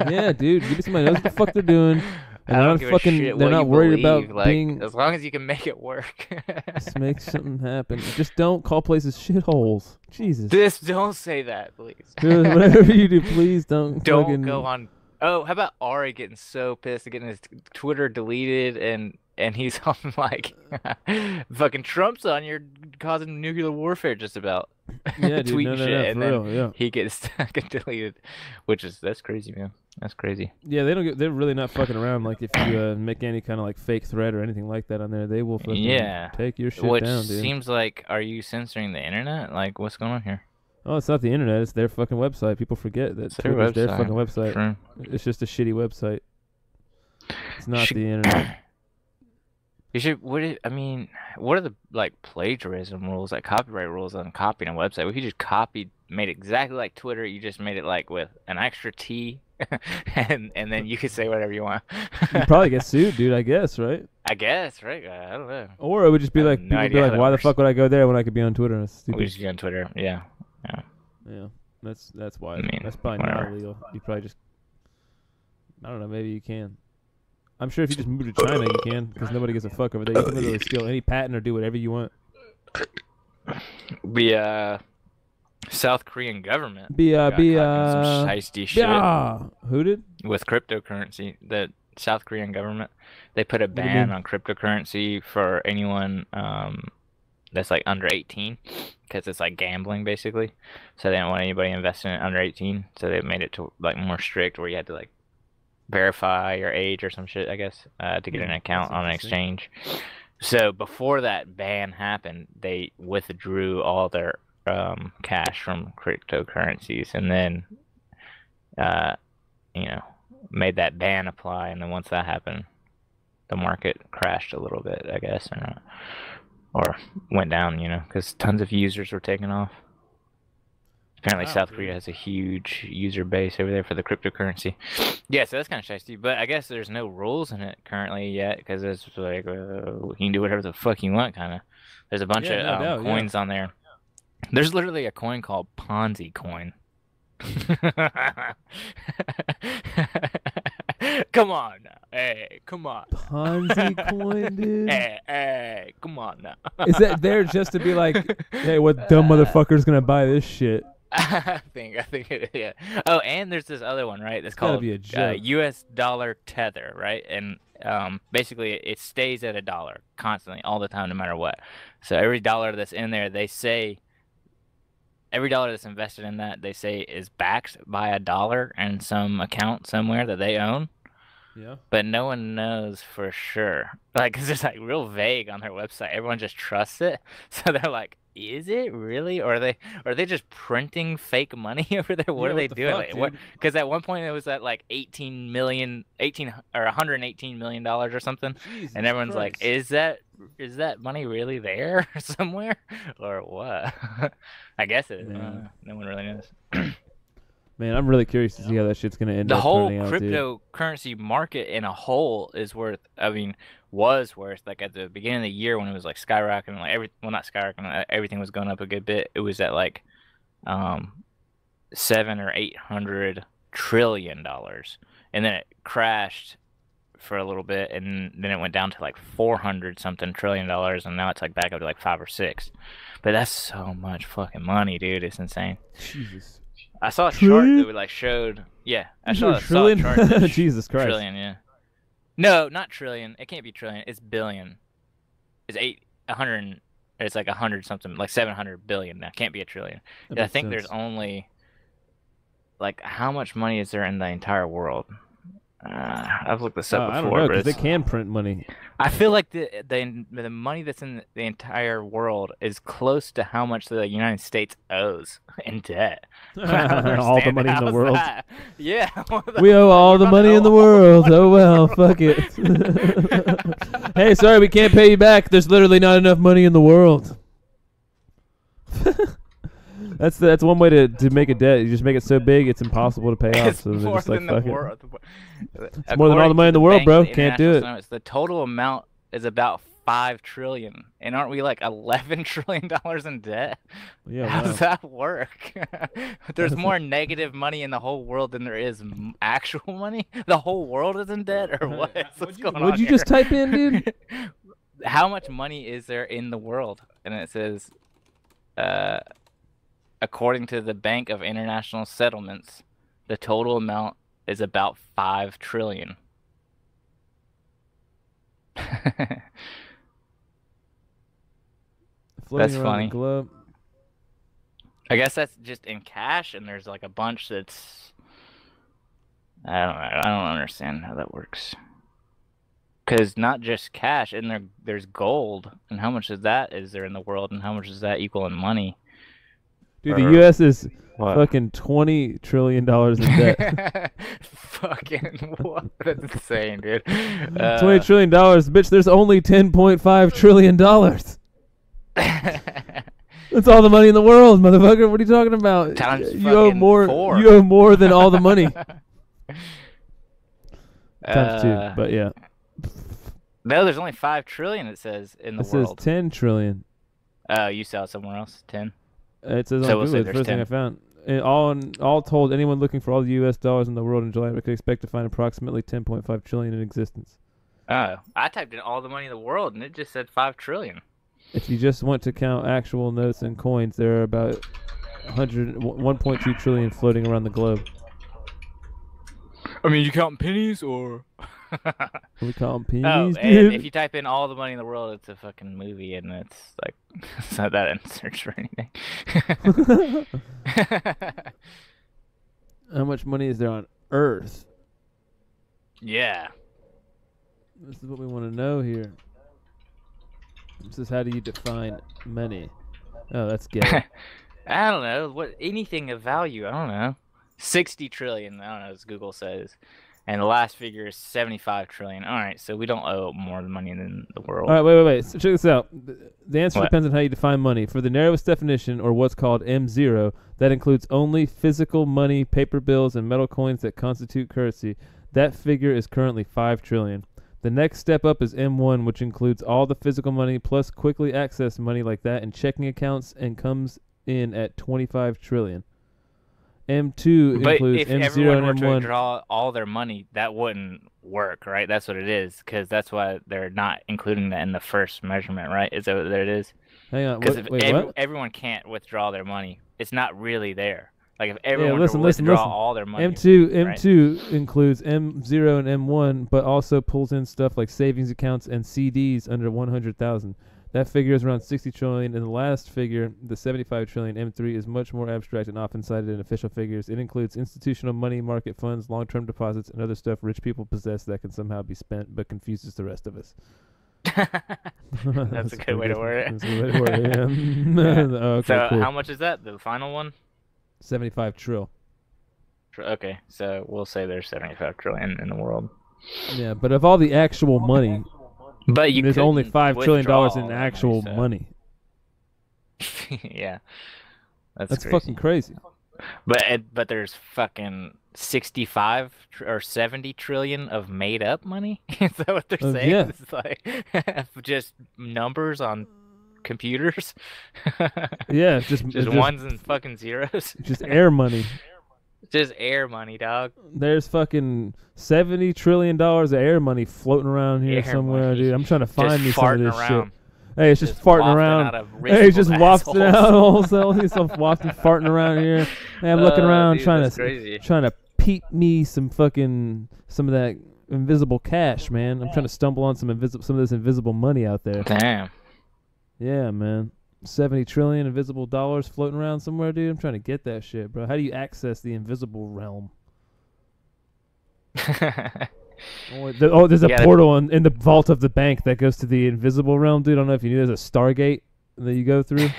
Yeah, dude. Give me somebody that knows what the fuck they're doing. And I don't give a shit they're what not you worried believe. about being. As long as you can make it work. Just make something happen. Just don't call places shitholes. Jesus. Just don't say that, please. Dude, whatever you do, please don't. Don't go on. Oh, how about Ari getting so pissed and getting his Twitter deleted and he's on like fucking Trump's on, you're causing nuclear warfare just about. Yeah, dude, tweeting shit and for then real, yeah. he gets deleted, that's crazy, man. That's crazy. Yeah, they're really not fucking around. Like if you make any kind of like fake thread or anything like that on there, they will fucking take your shit down, dude. Which seems like, are you censoring the internet? Like, what's going on here? Oh, it's not the internet. It's their fucking website. People forget that Twitter's their fucking website. Sure. It's just a shitty website. It's not the internet. You should. What are the like plagiarism rules, like copyright rules on copying a website? We could just made exactly like Twitter. You just made it like with an extra T, and then you could say whatever you want. You'd probably get sued, dude. I guess, right? I guess, right? I don't know. Or it would just be like, no people would be idea like, why the fuck would I go there when I could be on Twitter? We just go on Twitter. Yeah. That's why. I mean, that's probably not illegal. You probably just, I don't know. Maybe you can. I'm sure if you just move to China, you can, because nobody gives a fuck over there. You can literally steal any patent or do whatever you want. The South Korean government some shiesty shit. Who did? With cryptocurrency. The South Korean government, they put a ban on cryptocurrency for anyone that's like under 18, because it's like gambling basically. So they don't want anybody investing in under 18. So they made it to like more strict, where you had to like verify your age or some shit, I guess, to get an account on an exchange. So before that ban happened, they withdrew all their cash from cryptocurrencies, and then made that ban apply. And then once that happened, the market crashed a little bit, I guess, or went down, because tons of users were taken off. Apparently, South Korea has a huge user base over there for the cryptocurrency. Yeah, so that's kind of shitty. But I guess there's no rules in it currently yet, because it's like you can do whatever the fuck you want, kind of. There's a bunch of coins on there. There's literally a coin called Ponzi coin. Come on now. Hey, come on. Ponzi coin, dude? Hey, come on now. Is that there just to be like, hey, what dumb motherfucker's going to buy this shit? I think it, yeah. Oh, and there's this other one, right? It's called US dollar tether, right? And basically it stays at $1 constantly, all the time, no matter what. So every dollar that's in there, every dollar that's invested in that, they say is backed by $1 in some account somewhere that they own. Yeah. But no one knows for sure. Like, 'cause it's like real vague on their website. Everyone just trusts it. So they're like, is it really? Or are they just printing fake money over there? What are they doing? Because at one point it was at like $118 million or something. Jesus and everyone's Christ. Like, is that money really there somewhere? Or what? I guess it is. No one really knows. Man, I'm really curious to see how that shit's going to end up. The whole cryptocurrency market in a whole was worth, like at the beginning of the year when it was like skyrocketing, like not skyrocketing, everything was going up a good bit. It was at like $700 or $800 trillion, and then it crashed for a little bit, and then it went down to like 400 something $trillion, and now it's like back up to like 5 or 6. But that's so much fucking money, dude. It's insane. Jesus. I saw a chart that would like showed. Yeah, I saw a chart. Jesus Christ. Trillion, yeah. No, not trillion. It can't be trillion. It's billion. It's 800. It's like 100 something, like 700 billion. That can't be a trillion. I think there's only like, how much money is there in the entire world? I've looked this up I don't before, know, but because they can print money. I feel like the money that's in the entire world is close to how much the United States owes in debt. All the money in the world. That? Yeah. We owe all the money in the world. Oh well, fuck it. Hey, sorry, we can't pay you back. There's literally not enough money in the world. That's one way to make a debt. You just make it so big it's impossible to pay off. So they're just like, fuck it. It's more than all the money in the world, bro. Can't do it. The total amount is about $5 trillion, and aren't we like $11 trillion in debt? Yeah, how does that work? There's That's more negative money in the whole world than there is actual money. The whole world is in debt, or what? What's going on? What'd you just type in, dude? How much money is there in the world? And it says, according to the Bank of International Settlements, the total amount is about $5 trillion. That's funny. I guess that's just in cash, and there's like a bunch that's I don't understand how that works. Because not just cash, and there's gold, and how much of that is there in the world, and how much does that equal in money? Dude, the U.S. is fucking $20 trillion in debt. Fucking what? That's insane, dude. $20 trillion, bitch. There's only $10.5 trillion. That's all the money in the world, motherfucker. What are you talking about? Times you owe more. 4. You owe more than all the money. Times 2, but yeah. No, there's only $5 trillion. It says in the world. It says 10 trillion. You saw it somewhere else. 10. It says on Google. It's the first thing I found. And all told, anyone looking for all the U.S. dollars in the world in July could expect to find approximately 10.5 trillion in existence. Oh, I typed in all the money in the world, and it just said 5 trillion. If you just want to count actual notes and coins, there are about 1.2 trillion floating around the globe. I mean, you counting pennies or? Are we counting pennies, oh, dude? and if you type in all the money in the world, it's a fucking movie, and it's like it's not that in search or anything. How much money is there on Earth? Yeah. This is what we want to know here. This is how do you define money? Oh, that's gay. I don't know. Anything of value, I don't know. 60 trillion, I don't know, as Google says. And the last figure is 75 trillion. All right, so we don't owe more money than the world. All right, wait. So check this out. The answer depends on how you define money. For the narrowest definition, or what's called M0, that includes only physical money, paper bills, and metal coins that constitute currency. That figure is currently 5 trillion. The next step up is M1, which includes all the physical money plus quickly accessed money like that in checking accounts and comes in at 25 trillion. M2 includes if M0 everyone and were M1. to draw all their money, that wouldn't work, right? That's what it is, because that's why they're not including that in the first measurement, right? Is that what it is? Hang on. Because what? everyone can't withdraw their money, it's not really there. Like if everyone listen. withdraw all their money, M2 includes M0 and M1, but also pulls in stuff like savings accounts and CDs under 100,000. That figure is around 60 trillion, and the last figure, the 75 trillion M3, is much more abstract and often cited in official figures. It includes institutional money market funds, long-term deposits, and other stuff rich people possess that can somehow be spent, but confuses the rest of us. That's a good way to word it. That's a good way to word it, yeah. Okay, so cool. how much is that, the final one? 75 trill. Okay, so we'll say there's 75 trillion in the world. Yeah, but of all the actual money... But there's only $5 trillion in actual money. Yeah, that's fucking crazy. But there's fucking 65 or 70 trillion of made up money. Is that what they're saying? Yeah. It's like just numbers on computers. Yeah, just ones and fucking zeros. Just air money. Just air money, dog. There's fucking $70 trillion of air money floating around here somewhere, dude. I'm trying to find me some of this shit. Hey, it's just farting around. Hey, it's just wafting out wholesale. He's wafting, farting around here. Hey, I'm looking around trying to peep me some of that invisible cash, man. I'm trying to stumble on some of this invisible money out there. Damn. Yeah, man. 70 trillion invisible dollars floating around somewhere, dude. I'm trying to get that shit, bro. How do you access the invisible realm? There's a portal in the vault of the bank that goes to the invisible realm, dude. I don't know if you knew there's a Stargate that you go through.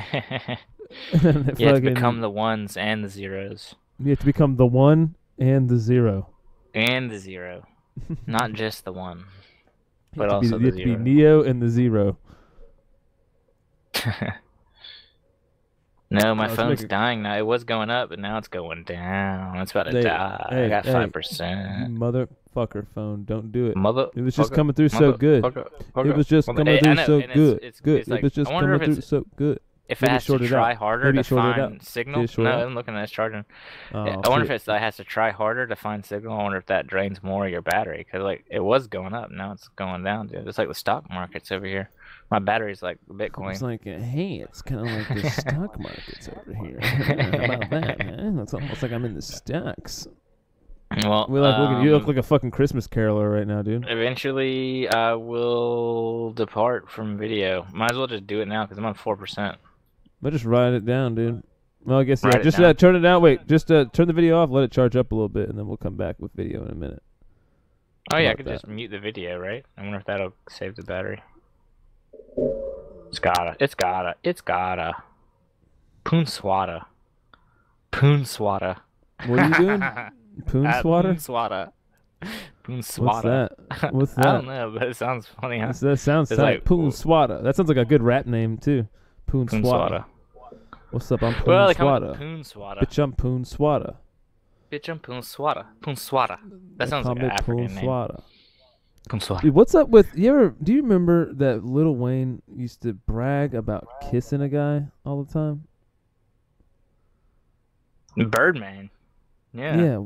You have to become the ones and the zeros. You have to become the 1 and the 0. And the 0. Not just the 1. But also the 0. You have to be Neo and the 0. No, my phone's dying now. It was going up, but now it's going down. It's about to die. I got 5%. Motherfucker phone, don't do it. It was just coming through so good. It was just coming through so good. It was just coming through so good. If it has to try harder to find signal. No, I'm looking at it charging. I wonder if it has to try harder to find signal. I wonder if that drains more of your battery. Because like, it was going up. Now it's going down, dude. It's like the stock markets over here. My battery's like Bitcoin. It's like, hey, it's kind of like the stock markets over here. How about that, man? It's almost like I'm in the stocks. Well, you look like a fucking Christmas caroler right now, dude. Eventually, I will depart from video. Might as well just do it now because I'm on 4%. But just write it down, dude. Well, I guess just turn it down. Wait, just turn the video off, let it charge up a little bit, and then we'll come back with video in a minute. Oh yeah, I could just mute the video, right? I wonder if that'll save the battery. It's gotta. Poonswatta. Poonswatta. What are you doing? Poonswatta. Poonswatta. What's that? I don't know, but it sounds funny. Huh? That sounds like Poonswatta. That sounds like a good rap name too. Poonswatta. What's up? I'm Poonswatta. Well, they call it Poonswatta. Bitch, I'm Poonswatta. Bitch, I'm Poonswatta. Poonswatta. That sounds like an African name. Dude, what's up with do you remember that Lil Wayne used to brag about kissing a guy all the time? Birdman. Yeah. Yeah.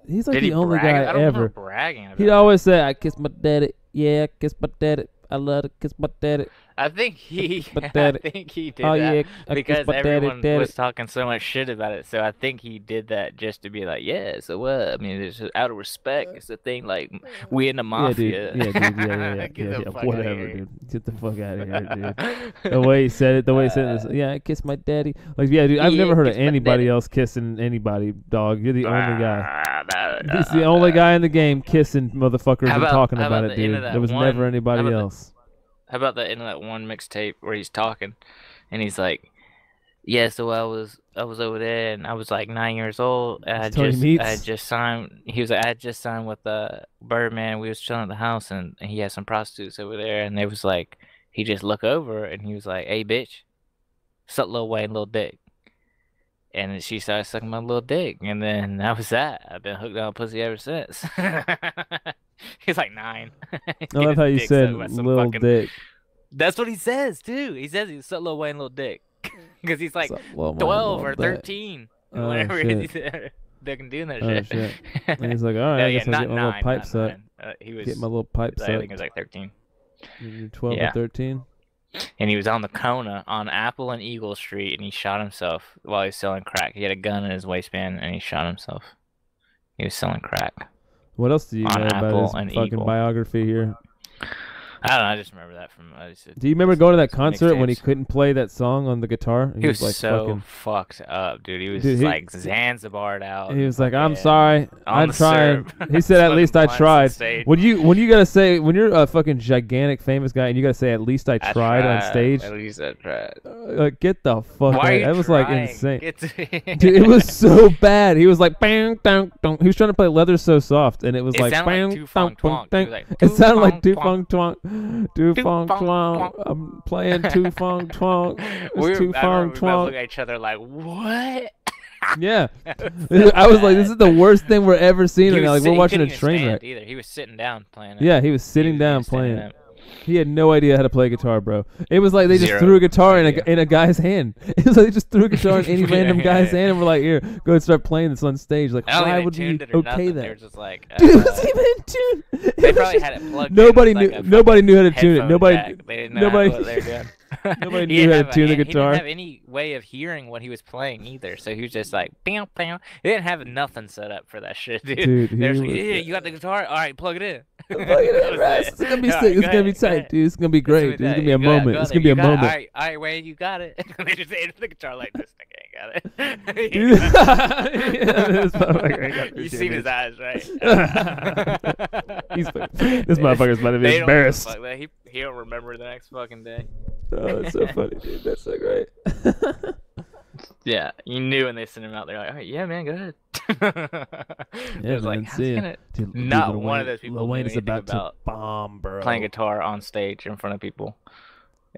He's like the only guy I don't ever. Bragging about He'd always say, I kiss my daddy. Yeah, I kiss my daddy. I love to kiss my daddy. I think he did Oh, that yeah, because everyone was talking so much shit about it. So I think he did that just to be like, yeah, so what? I mean, it's out of respect. It's the thing, like, we in the mafia. Yeah, dude. Whatever, dude. Get the fuck out of here, dude. The way he said it, yeah, I kiss my daddy. Like, yeah, dude, I've never heard of anybody else kissing anybody, dog. You're the only guy. He's the only guy in the game kissing motherfuckers and talking about it, dude. There was never anybody else. How about the end of that one mixtape where he's talking, and he's like, "Yeah, so I was over there, and I was like 9 years old. And I just signed. He was like, I just signed with Birdman. We was chilling at the house, and he had some prostitutes over there, and they was like, he just looked over, and he was like, hey, bitch, suck Lil Wayne, little dick. And she started sucking my little dick, and then that was that. I've been hooked on pussy ever since." He's like 9. I love how you said little dick. That's what he says too. He says he sucked Lil Wayne little dick because he's like 12 or 13. Whenever they can do that shit. And he's like, all right, I guess I'll get my little pipe set. He was get my little pipe set. I think he was like 13. You're 12 or 13. And he was on the Kona on Apple and Eagle Street, and he shot himself while he was selling crack. He had a gun in his waistband, and he shot himself. He was selling crack. What else do you know about his fucking biography here? I don't know. I just remember that from. Do you remember going to that concert when he couldn't play that song on the guitar? He was like so fucked up, dude. He was like Zanzibar'd out. He was like, "I'm sorry, I tried." He said, "At least I tried." When you gotta say, when you're a fucking gigantic famous guy and you gotta say, "At least I tried" on stage. At least I tried. Like, get the fuck out. That was like insane. Dude, it was so bad. He was like, bang, dong, dong. He was trying to play Leather So Soft, and it was like, bang, dong, dong, dong. It sounded like Tu Fong Twonk. Tu Fong Twonk. I'm playing Tu Fong Twonk. Tu Fong Twonk. We look at each other like, what? Yeah. I was like, this is the worst thing we're ever seeing right now. Like, we're watching a train wreck. He was sitting down playing it. Yeah, he was sitting down playing it. He had no idea how to play guitar, bro. It was like they just threw a guitar in a guy's hand. It was like they just threw a guitar in any random guy's hand and were like, here, go and start playing this on stage. Like, why would we okay that? They were just like, dude, it wasn't even in tune. They probably had it plugged nobody in. Nobody knew how to tune it. Nobody they didn't know what they were doing. Nobody knew how to tune the guitar. He didn't have any way of hearing what he was playing either, so he was just like, bam, bam. He didn't have nothing set up for that shit, dude. They were like, yeah, you got the guitar? All right, plug it in. Plug it in, right? It's gonna be sick. It's gonna be tight, dude. It's gonna be great. It's gonna be a moment. It's gonna be a moment. All right, Wayne, you got it. They just hit the guitar like this. at it. Dude. Yeah, You've seen his eyes, right? This motherfucker's about to be embarrassed. He don't remember the next fucking day. Oh, that's so funny, dude. That's so great. Yeah, you knew when they sent him out there, like, oh, yeah, man, go ahead. Yeah, it was like, how's he gonna... Not one of those people Lil Wayne knew is about about to bomb, bro. playing guitar on stage in front of people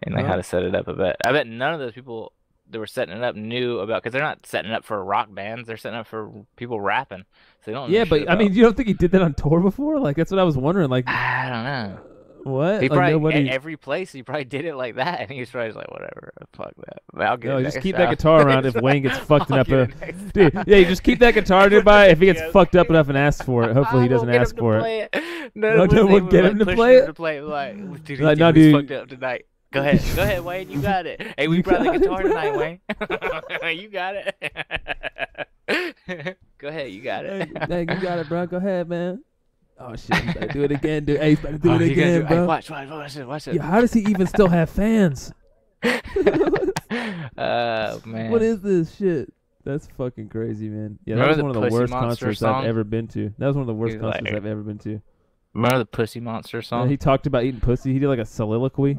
and like how to set it up. I bet none of those people that were setting it up knew about, because they're not setting it up for rock bands. They're setting up for people rapping. So they don't. Yeah, but I mean, you don't think he did that on tour before? Like that's what I was wondering. Like I don't know. What? He like, probably at every place he probably did it like that, and he was probably like, whatever, fuck that. I'll get it just keep time. that guitar around if Wayne gets fucked up. Dude, yeah, you just keep that guitar nearby. If he gets fucked up enough and asks for it, hopefully he doesn't ask for it. No one get him to play it. Like, dude, no, dude, fucked up tonight. Go ahead, Wayne, you got it. Hey, we brought the guitar tonight, Wayne. You got it. Go ahead, you got it. Hey, you got it, bro. Go ahead, man. Oh shit, he's about to do it again, dude. Hey, he's about to do it again, bro. Hey, watch it. Yeah, how does he even still have fans? Man. What is this shit? That's fucking crazy, man. Yeah, that was one of the worst concerts I've ever been to. That was one of the worst concerts I've ever been to. Remember the Pussy Monster song? Yeah, he talked about eating pussy. He did like a soliloquy.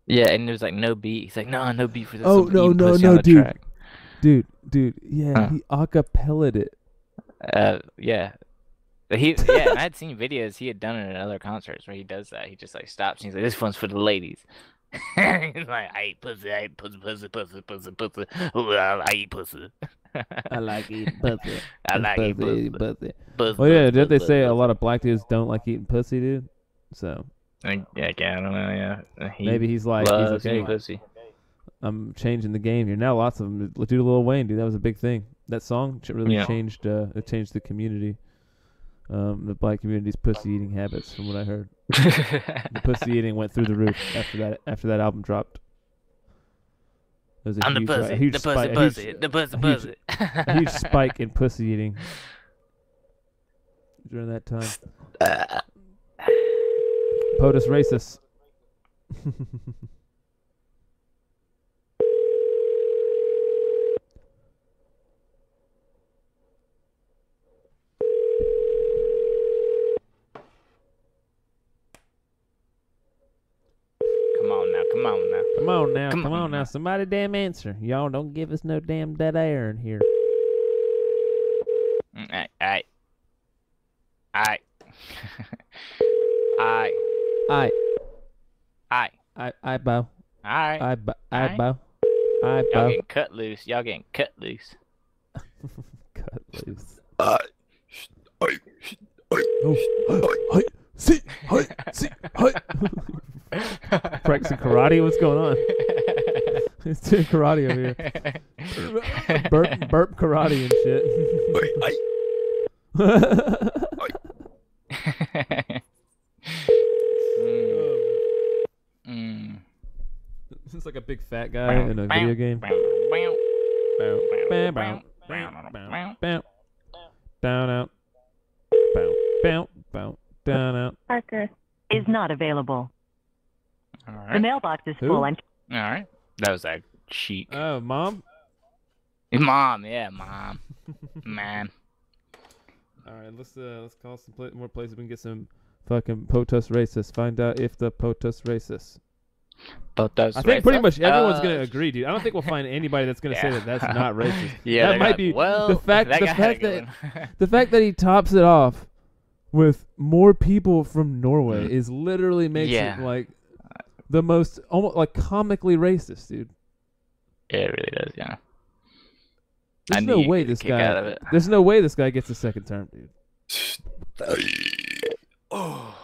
Yeah, and there was like no beat. He's like, no beat for this. Oh, no, dude. Dude, yeah, he acapella'd it. Yeah. And I had seen videos he had done it at other concerts where he does that. He just like stops and he's like, this one's for the ladies. He's like, I eat pussy. Ooh, I eat pussy. I like eating pussy. I like eating pussy. Oh yeah, didn't they say a lot of black dudes don't like eating pussy, dude? So. I don't know. Yeah. Maybe he's like, he's okay. Pussy. I'm changing the game here. Now lots of them do Lil Wayne, dude. That was a big thing. That song really changed. It changed the community. The black community's pussy eating habits, from what I heard. The pussy eating went through the roof after that album dropped. I'm the pussy. The pussy. A huge spike in pussy eating during that time. POTUS RACUS. Come on now. Somebody damn answer. Y'all don't give us no damn dead air in here. Aye. Bow. Alright. I bow. Y'all getting cut loose. Cut loose. See. Practicing karate? What's going on? He's doing karate over here. Burp karate and shit. It's like a big fat guy in a video game. Down out. Down out. Parker is not available. All right. The mailbox is full. All right. That was a cheek. Oh, Mom? Mom, yeah, Mom. Man. All right, let's call some more places. We can get some fucking POTUS RACUS. Find out if the POTUS RACUS. I think pretty much everyone's gonna agree, dude. I don't think we'll find anybody that's gonna say that that's not racist. Yeah, that might be. Well, the fact that he tops it off with more people from Norway is literally makes it like the most almost like comically racist, dude. Yeah, it really does. Yeah. There's no way this guy. There's no way this guy gets a second term, dude.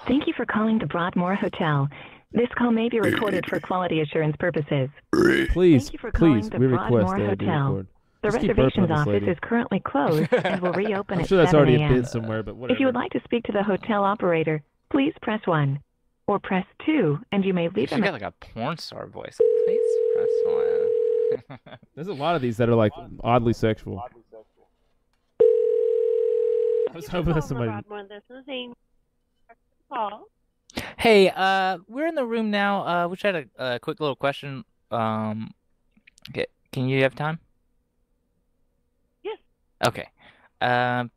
Thank you for calling the Broadmoor Hotel. This call may be recorded for quality assurance purposes. Please, Thank you for calling the we Broadmoor request Hotel. The reservations office is currently closed and will reopen I'm at sure that's 7 already a.m. a bid somewhere, but whatever. If you would like to speak to the hotel operator, please press 1 or press 2, and you may leave She got like a porn star voice. Please press 1. There's a lot of these that are like oddly sexual. I was hoping that somebody. This is Amy. Call. Hey, we're in the room now. We just had a quick little question. Okay, can you have time? Okay.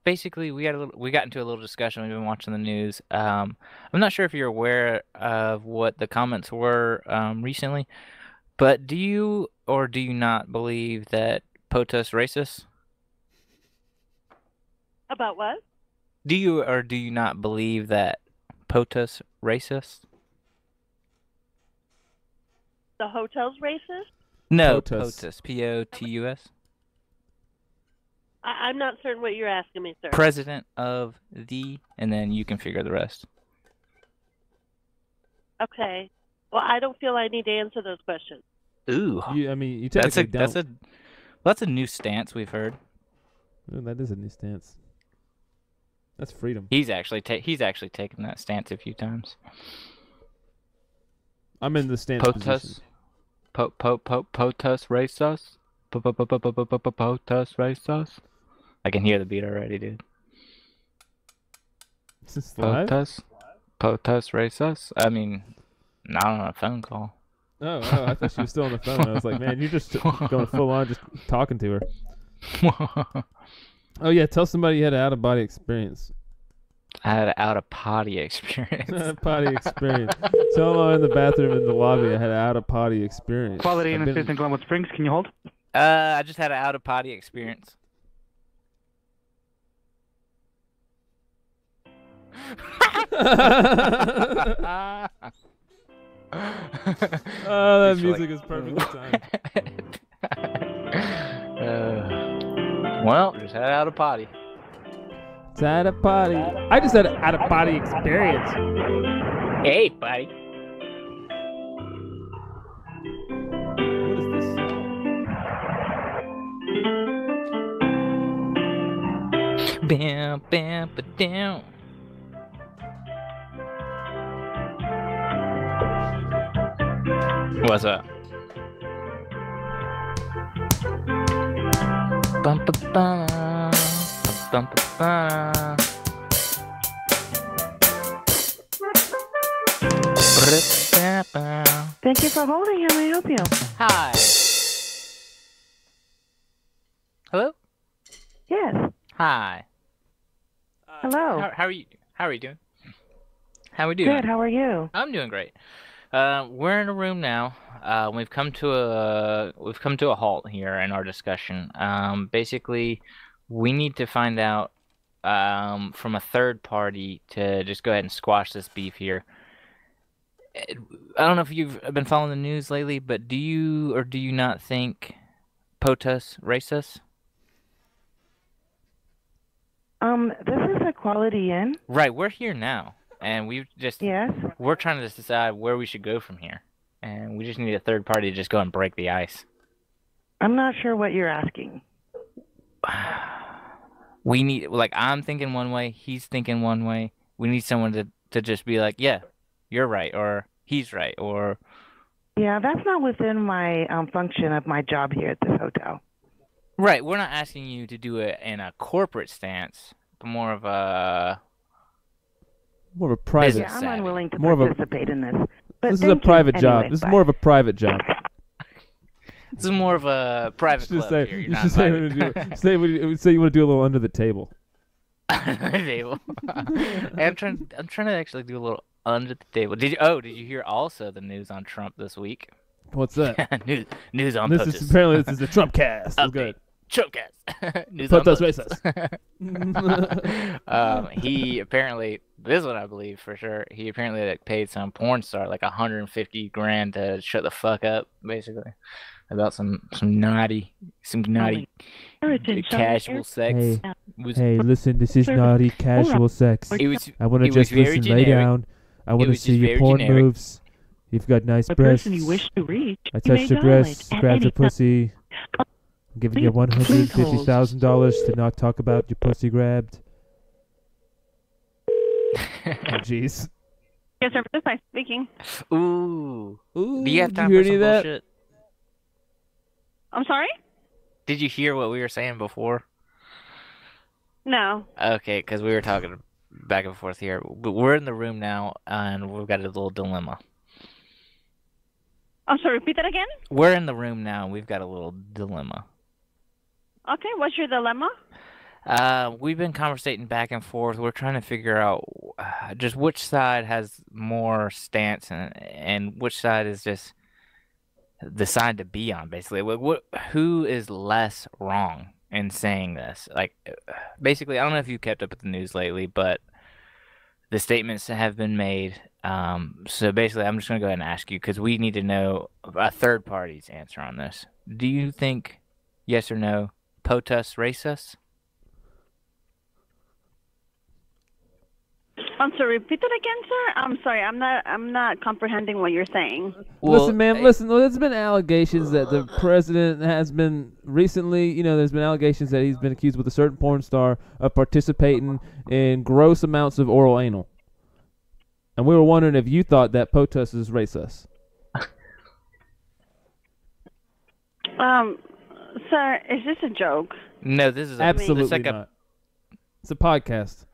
Basically, we got into a little discussion. We've been watching the news. I'm not sure if you're aware of what the comments were recently, but do you or do you not believe that POTUS racist? About what? Do you or do you not believe that POTUS racist? The hotel's racist? No, POTUS. POTUS. P-O-T-U-S. I'm not certain what you're asking me, sir. President of the, and then you can figure the rest. Okay. Well, I don't feel I need to answer those questions. Ooh. You technically don't. That's a new stance we've heard. Ooh, that is a new stance. That's freedom. He's actually taken that stance a few times. I'm in the stance position. POTUS racist. POTUS racist. I can hear the beat already, dude. Is this live? POTUS racist. I mean, not on a phone call. Oh, I thought she was still on the phone. I was like, man, you're just going full on, just talking to her. Oh yeah, tell somebody you had an out of body experience. I had an out of potty experience. Potty experience. Tell them I'm in the bathroom in the lobby. I had an out of potty experience. Quality and Assist in Glenwood Springs, can you hold? I just had an out of potty experience. Oh, that music is perfectly timed. Well, just had out of potty. It's out of potty. I just had an out of potty experience. Hey, buddy. What is this? Bam, bam, ba down. What's up? Bum, ba, bum, bum, ba, bum. Thank you for holding. How may I help you? Hi. Hello? Yes. Hi. Hello. How are you? How are you doing? How are we doing? Good. How are you? I'm doing great. We're in a room now. We've come to a halt here in our discussion. Basically, we need to find out from a third party to just go ahead and squash this beef here. I don't know if you've been following the news lately, but do you or do you not think POTUS racist? This is a Quality Inn. Right, we're here now, and we're trying to decide where we should go from here, and we just need a third party to just go and break the ice. I'm not sure what you're asking. We need, like, I'm thinking one way, he's thinking one way. We need someone to just be like, yeah, you're right, or he's right, or... Yeah, that's not within my function of my job here at this hotel. Right, we're not asking you to do it in a corporate stance, but more of a private. Yeah, I'm unwilling to participate in this. But this is a private job. This is more of a private job. This is more of a private club here. You should say you want to do a little under the table. Under the table. I'm trying to actually do a little under the table. Did you hear also the news on Trump this week? What's that? news on this POTUS. Apparently this is the Trump cast. Good. Trump cast. News POTUS on POTUS. He apparently, this one I believe for sure, he apparently like paid some porn star like $150 grand to shut the fuck up, basically, about some naughty casual sex. Hey, listen, this is naughty casual sex. I want to just listen, lay down. I want to see your porn moves. You've got nice breasts. You wish to reach, I touched your breasts, grabbed your pussy. I'm giving you $150,000 to not talk about your pussy grabbed. Oh, jeez. Yes, sir. This is speaking. Ooh. Do you have did time you hear for any some of that? bullshit? I'm sorry? Did you hear what we were saying before? No. Okay, because we were talking back and forth here. But we're in the room now, and we've got a little dilemma. I'm sorry, repeat that again? We're in the room now, and we've got a little dilemma. Okay, what's your dilemma? We've been conversating back and forth. We're trying to figure out just which side has more stance and which side is just the side to be on, basically. Who is less wrong in saying this? Like, basically, I don't know if you kept up with the news lately, but the statements have been made. So basically, I'm just going to go ahead and ask you because we need to know a third party's answer on this. Do you think, yes or no, POTUS racist? I'm sorry, repeat that again, sir. I'm sorry, I'm not comprehending what you're saying. Well, listen, man, listen. There's been allegations that the president has been recently, there's been allegations that he's been accused with a certain porn star of participating in gross amounts of oral anal. And we were wondering if you thought that POTUS is racist. Sir, is this a joke? No, this is absolutely not. It's a podcast.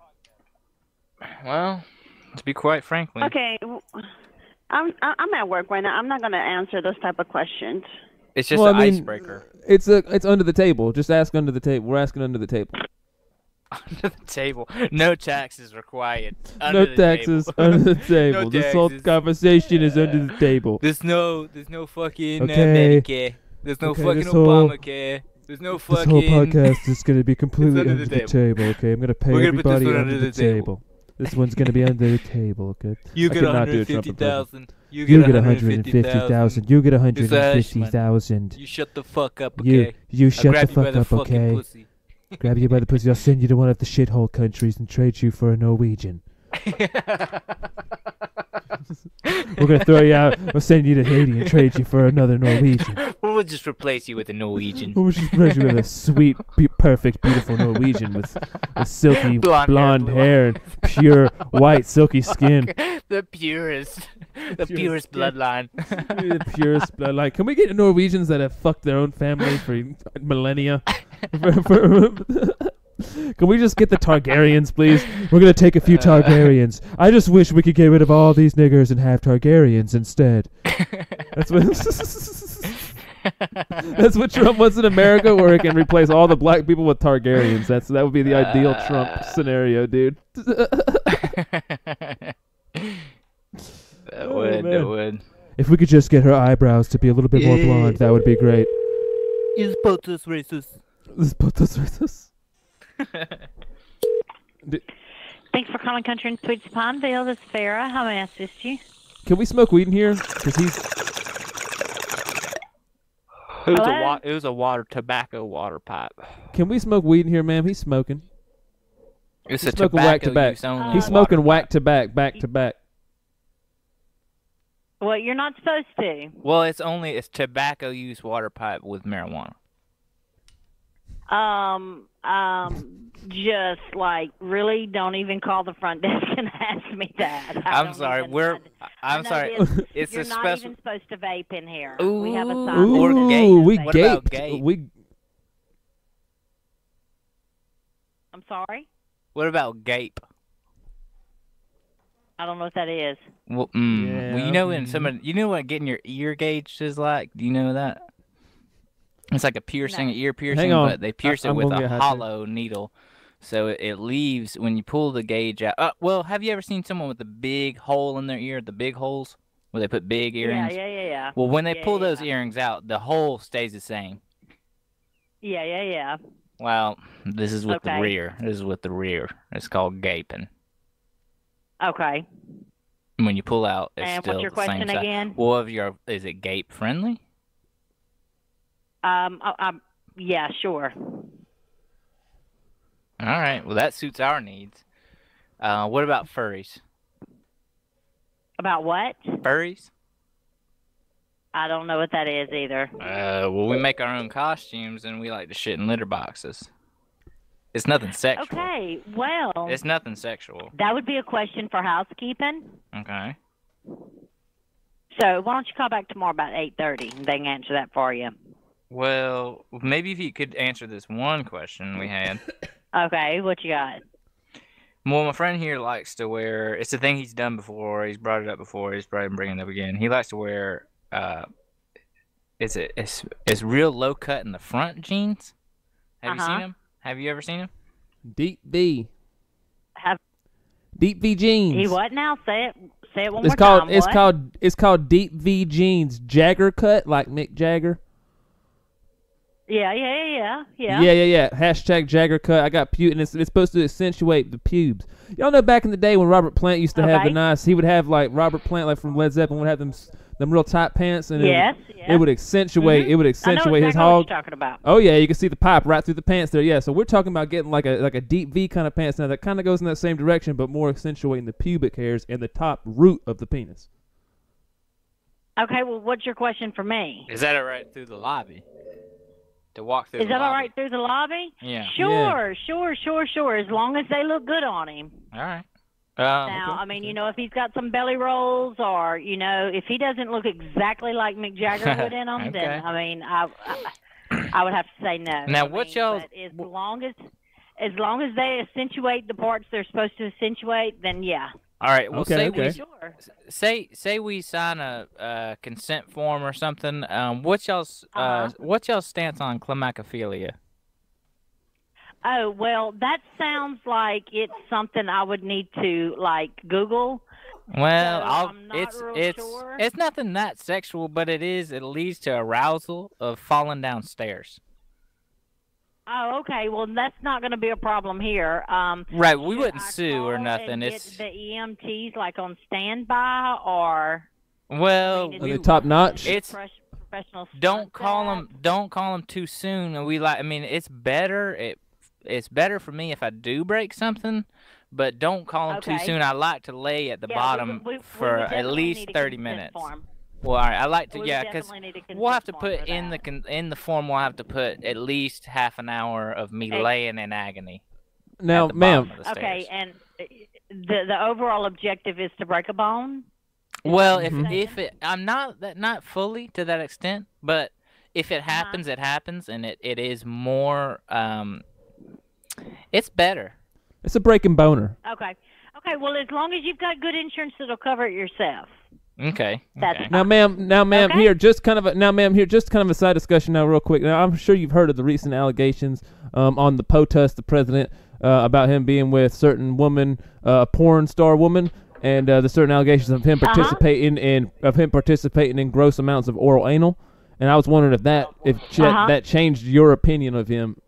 Well, to be quite frankly. Okay, I'm at work right now. I'm not gonna answer those type of questions. It's just an icebreaker. It's under the table. Just ask under the table. We're asking under the table. Under the table. No taxes required. No taxes under the table. No this whole conversation is under the table. There's no fucking Medicare. There's no fucking Obamacare. There's no fucking. This whole podcast is gonna be completely under the table. Okay, I'm gonna pay everybody under the table. This one's gonna be under the table, okay? You get 150,000. You get 150,000. You get 150,000. You shut the fuck up, okay? You shut the fuck up, okay? Grab you by the pussy. I'll send you to one of the shithole countries and trade you for a Norwegian. We're gonna throw you out. We'll send you to Haiti and trade you for another Norwegian. We'll just replace you with a Norwegian. We'll just replace you with a sweet, perfect, beautiful Norwegian with silky blonde hair and pure white, silky skin. The purest bloodline. The purest bloodline. Can we get Norwegians that have fucked their own family for millennia? Can we just get the Targaryens, please? We're going to take a few Targaryens. I just wish we could get rid of all these niggers and have Targaryens instead. That's what Trump wants in America, where he can replace all the black people with Targaryens. That would be the ideal Trump scenario, dude. That would. If we could just get her eyebrows to be a little bit more blonde, that would be great. Is POTUS racist? Is POTUS racist? Thanks for calling Country and Sweets Pineville. This is Farrah. How may I assist you? Can we smoke weed in here? Because it was a tobacco water pipe. Can we smoke weed in here, ma'am? He's smoking. He's smoking whack to back. He's smoking whack to back to back. Well, you're not supposed to. Well, it's tobacco use water pipe with marijuana. Just like really, don't even call the front desk and ask me that. I'm sorry. I'm sorry. It's you're a not special. even supposed to vape in here. Ooh, we have a sign. Ooh, we What gaped. about gape? I'm sorry. What about gape? I don't know what that is. Yeah. Well, well, you know what getting your ear gauged is like. Do you know that? It's like a piercing, ear piercing, but they pierce it with a hollow needle, so it leaves when you pull the gauge out. Well, have you ever seen someone with a big hole in their ear, the big holes, where they put big earrings? Yeah. Well, when they pull those earrings out, the hole stays the same. Yeah. Well, this is with the rear. This is with the rear. It's called gaping. Okay. When you pull out, it's and still what's your the question same size. again? Well, is it gape friendly? Yeah, sure. All right. Well, that suits our needs. What about furries? About what? Furries? I don't know what that is either. Well, we make our own costumes, and we like to shit in litter boxes. It's nothing sexual. Okay, well. It's nothing sexual. That would be a question for housekeeping. Okay. So why don't you call back tomorrow about 8:30, and they can answer that for you. Well, maybe if you could answer this one question we had. Okay, what you got? Well, my friend here likes to wear. It's a thing he's done before. He's brought it up before. He's probably bringing it up again. He likes to wear. It's real low cut in the front jeans. Have you seen them? Have you ever seen them? Deep V. Have Deep V jeans. he what now? Say it. Say it one It's more called. time. It's What? called. It's called Deep V jeans. Jagger cut, like Mick Jagger. Yeah. Yeah. Hashtag Jagger cut. I got and it's supposed to accentuate the pubes. Y'all know back in the day when Robert Plant used to have the nice. He would have like Robert Plant, like from Led Zeppelin, would have them real tight pants, and it would accentuate. Mm-hmm. It would accentuate his I know hog. what you're talking about. Oh yeah, you can see the pipe right through the pants there. Yeah, so we're talking about getting like a deep V kind of pants now that kind of goes in that same direction, but more accentuating the pubic hairs and the top root of the penis. Okay, well, what's your question for me? Is that all right through the lobby? To walk through Is the that lobby? all right through the lobby? Yeah. Sure. As long as they look good on him. All right. Now, I mean, if he's got some belly rolls, or if he doesn't look exactly like Mick Jagger would in them, then I mean, I would have to say no. Now, what y'all? But as long as they accentuate the parts they're supposed to accentuate, then yeah. All right. Well, say we sign a consent form or something. What's y'all's stance on climacophilia? Oh, well, that sounds like it's something I would need to Google. Well, so it's nothing that sexual, but it leads to arousal of falling down stairs. Oh, okay. Well, that's not going to be a problem here. Right, we wouldn't sue or nothing. It's the EMTs on standby, or the top notch. It's professional. Don't call them too soon. And it's better for me if I do break something, but don't call them too soon. I like to lay at the bottom for at least 30 minutes. Well, all right. I like to, because we'll have to put in the form. We'll have to put at least half an hour of me laying in agony. Now, ma'am. Okay, and the overall objective is to break a bone. Well, I'm not fully to that extent, but if it happens, it happens, and it is more. It's better. It's a breaking boner. Okay. Well, as long as you've got good insurance, it'll cover it yourself. Okay. Now, ma'am, here, just kind of a side discussion now, real quick. Now, I'm sure you've heard of the recent allegations on the POTUS, the president, about him being with certain woman, a porn star woman, and the certain allegations of him participating in gross amounts of oral anal. And I was wondering if that changed your opinion of him,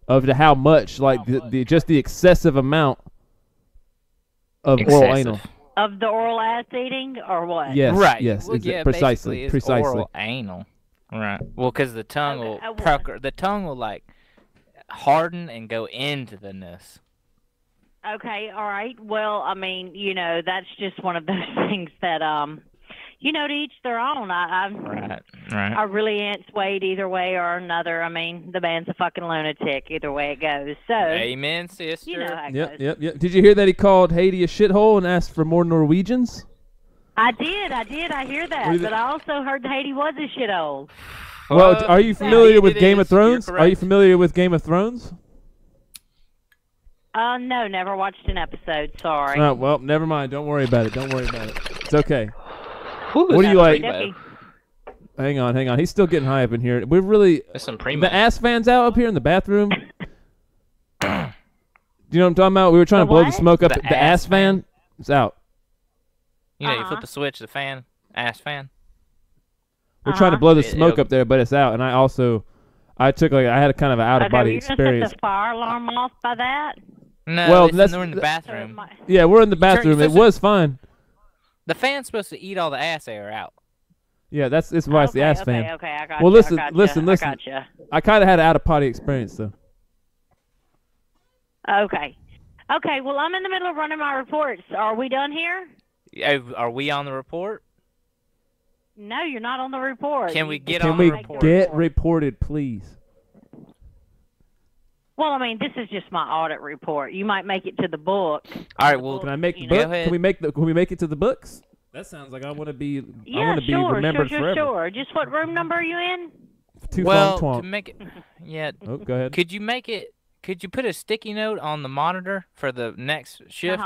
of how much, just the excessive amount of oral anal. Of the oral ass eating, or what? Yes. Right. Yes. Well, precisely. It's oral anal. Right. Well, because the tongue will pucker. The tongue will harden and go into the nose. Okay. All right. Well, I mean, that's just one of those things that to each their own. Right. I really ain't swayed either way or another. I mean, the man's a fucking lunatic either way it goes. So. Amen, sister. Yep. Did you hear that he called Haiti a shithole and asked for more Norwegians? I did. I hear that. But I also heard that Haiti was a shithole. Well, are you familiar with Game of Thrones? Are you familiar with Game of Thrones? No, never watched an episode. Sorry. Oh, well, never mind. Don't worry about it. It's okay. What do you like? Hang on. He's still getting high up in here. We're really... The ass fan's out up here in the bathroom. Do you know what I'm talking about? We were trying to blow the smoke up. The ass fan is out. You flip the switch, the fan, ass fan. We're trying to blow the smoke up there, but it's out. And I took I had a kind of an out-of-body experience. Set the fire alarm off by that? No, well, we're in the bathroom. Yeah, we're in the bathroom. It was fine. The fan's supposed to eat all the ass air out. Yeah, it's why it's the ass fan. Okay, I got well, you. Listen. I kind of had an out-of-potty experience, though. Okay, well, I'm in the middle of running my reports. Are we done here? Are we on the report? No, you're not on the report. Can we get on the report? Can we get reported, please? Well, I mean, this is just my audit report. You might make it to the book. All right. Well, can I make the book? Can we make it to the books? That sounds like I want to be. Yeah, I want to be remembered forever. Sure. Just what room number are you in? To make it. Yeah. Oh, go ahead. Could you make it? Could you put a sticky note on the monitor for the next shift?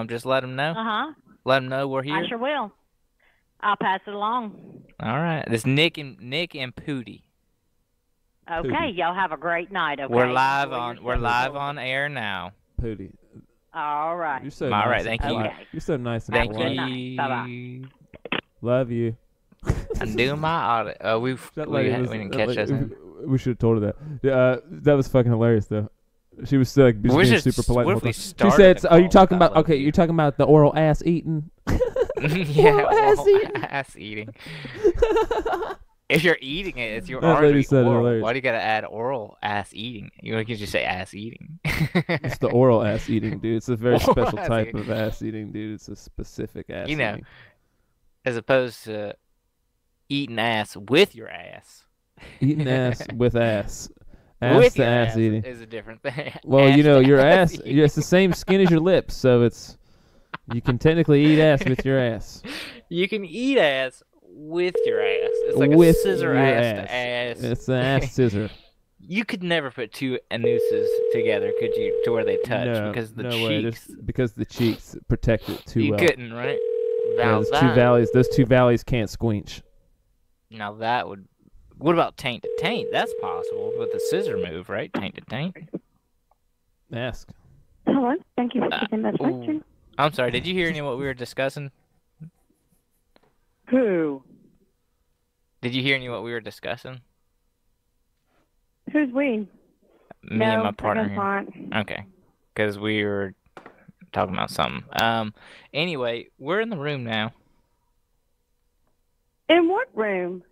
Just let them know. Let them know we're here. I sure will. I'll pass it along. All right. This Nick and Pooty. Okay, y'all have a great night. Okay. We're live on air now. Pootie. All right. You're so All nice. right, thank you. Okay. You're so nice and Thank polite. you. Bye-bye. Love you. I'm doing my audit. We didn't catch that. We should have told her that. That was fucking hilarious, though. She was still like being super polite. What if we She started said, "Are you talking about? Okay, you're talking about the oral ass eating." Yeah, oral ass eating. If you're eating it, it's your That lady already said oral. hilarious. Why do you gotta add oral ass eating? You can just say ass eating. It's the oral ass eating, dude. It's a very Oral special ass type eating. of ass eating, dude. It's a specific ass eating. As opposed to eating ass with your ass. Eating ass with ass. Ass with to your ass eating. is a different thing. Well, Ass you know, to your ass, eating. it's the same skin as your lips, so you can technically eat ass with your ass. You can eat ass with your ass. It's like With a scissor your ass to ass. It's an ass scissor. You could never put two anuses together, could you? To where they touch because the cheeks. Way. Because the cheeks protect it too You well. couldn't, right? Yeah, those two valleys can't squinch. Now that would. What about taint to taint? That's possible with the scissor move, right? Taint to taint. Ask. Hello. Thank you for taking that question. I'm sorry. Did you hear any of what we were discussing? Who? Did you hear any of what we were discussing? Who's we? Me and my partner here. Fine. Okay. Because we were talking about something. Anyway, we're in the room now. In what room?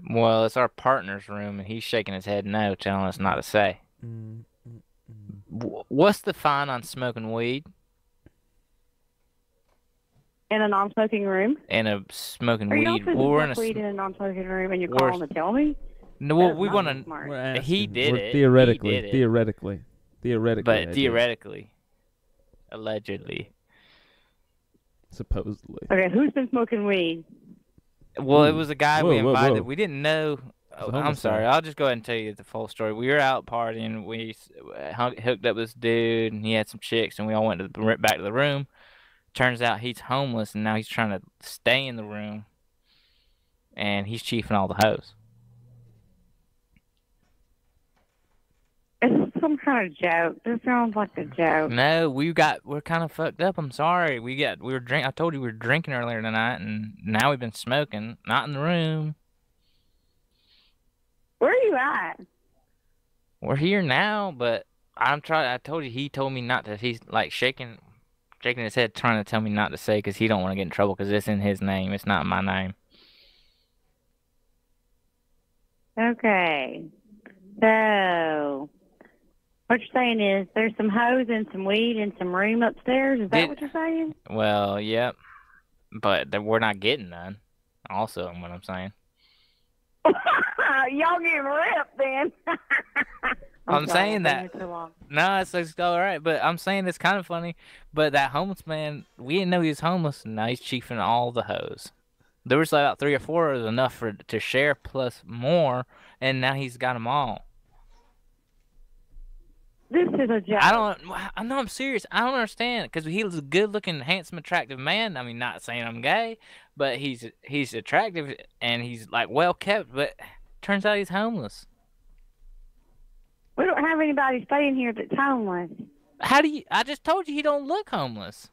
Well, it's our partner's room, and he's shaking his head no, telling us not to say. What's the fine on smoking weed? In a non-smoking room? In a smoking Are you weed. supposed Well, we're to in smoke weed in a non-smoking room, and you're we're- calling to tell me? No, well, That's we not want smart. to. He did it. Theoretically. He did it. Theoretically. But theoretically, allegedly. Supposedly. Okay, who's been smoking weed? Well, it was a guy we Whoa, invited. whoa. We didn't know. Oh, I'm sorry. I'll just go ahead and tell you the full story. We were out partying. We hooked up with this dude, and he had some chicks, and we all went back to the room. Turns out he's homeless, and now he's trying to stay in the room, and he's chiefing all the hoes. It's some kind of joke. This sounds like a joke. No, we're kind of fucked up. I'm sorry. I told you we were drinking earlier tonight, and now we've been smoking. Not in the room. Where are you at? We're here now, but I told you he told me not to. He's like shaking his head, trying to tell me not to say because he don't want to get in trouble because it's in his name. It's not my name. Okay. So, what you're saying is there's some hoes and some weed and some room upstairs? Is that what you're saying? Well, yep. But we're not getting none. Also, what I'm saying. Y'all get ripped then. I'm saying that. No, it's all right. But I'm saying it's kind of funny. But that homeless man, we didn't know he was homeless, and now he's chiefing all the hoes. There was about 3 or 4 of enough to share plus more, and now he's got them all. This is a joke. I know I'm serious. I don't understand because he was a good-looking, handsome, attractive man. I mean, not saying I'm gay, but he's attractive and he's like well kept. But turns out he's homeless. We don't have anybody staying here that's homeless. I just told you he don't look homeless.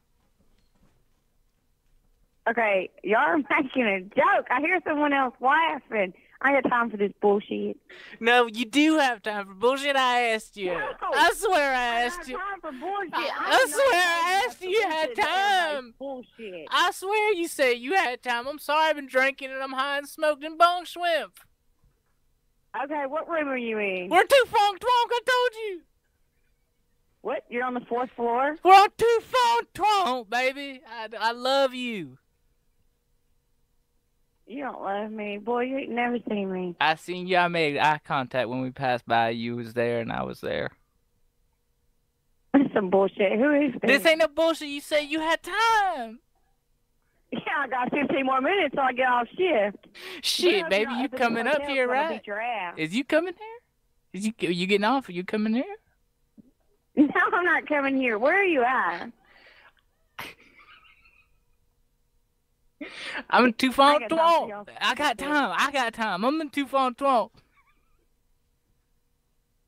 Okay, y'all are making a joke. I hear someone else laughing. I got time for this bullshit. No, you do have time for bullshit. I asked you. No, I swear I asked you. Time for bullshit. I swear I asked you. You had time. Bullshit. I swear you said you had time. I'm sorry. I've been drinking and I'm high and smoked and bong shrimp. Okay, what room are you in? We're too funk twonk. I told you. What? You're on the 4th floor? We're on too funk twonk, baby. I love you. You don't love me. Boy, you ain't never seen me. I seen you. I made eye contact when we passed by. You was there and I was there. That's some bullshit. Who is this? This ain't no bullshit. You said you had time. Yeah, I got 15 more minutes till I get off shift. Shit, baby, you coming up here, right? Beat your ass. Is you coming here? Are you getting off? Are you coming here? No, I'm not coming here. Where are you at? I'm in too far I got time for y'all. I got time. I'm in too far.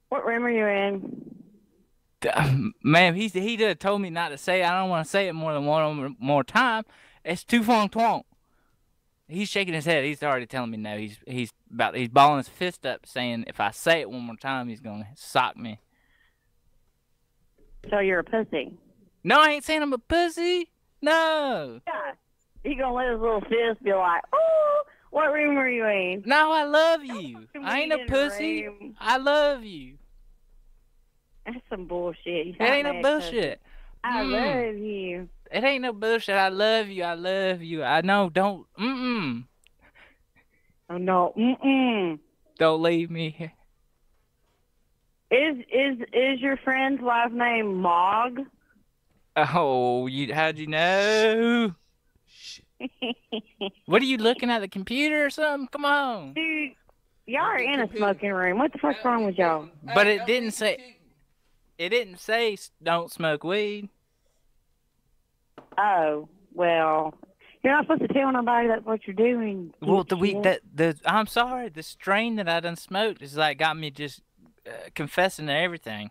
What room are you in? Ma'am, he just told me not to say it. I don't want to say it more than one more time. It's too far. He's shaking his head. He's already telling me no. He's balling his fist up, saying if I say it one more time, he's gonna sock me. So you're a pussy? No, I ain't saying I'm a pussy. No. Yeah. He gonna let his little fist be like, oh, what room are you in? No, I love you. I ain't a pussy. I love you. That's some bullshit. It ain't no bullshit. I love you. It ain't no bullshit. I love you. I love you. I know. Don't. Oh no. Don't leave me here. Is your friend's last name Mog? Oh, how'd you know? What are you looking at, the computer or something? Come on. Dude, y'all are in a smoking room. What the fuck's wrong with y'all? But it didn't say. It didn't say don't smoke weed. Oh, well, you're not supposed to tell nobody that's what you're doing. Well, I'm sorry. The strain that I done smoked is like got me just confessing to everything.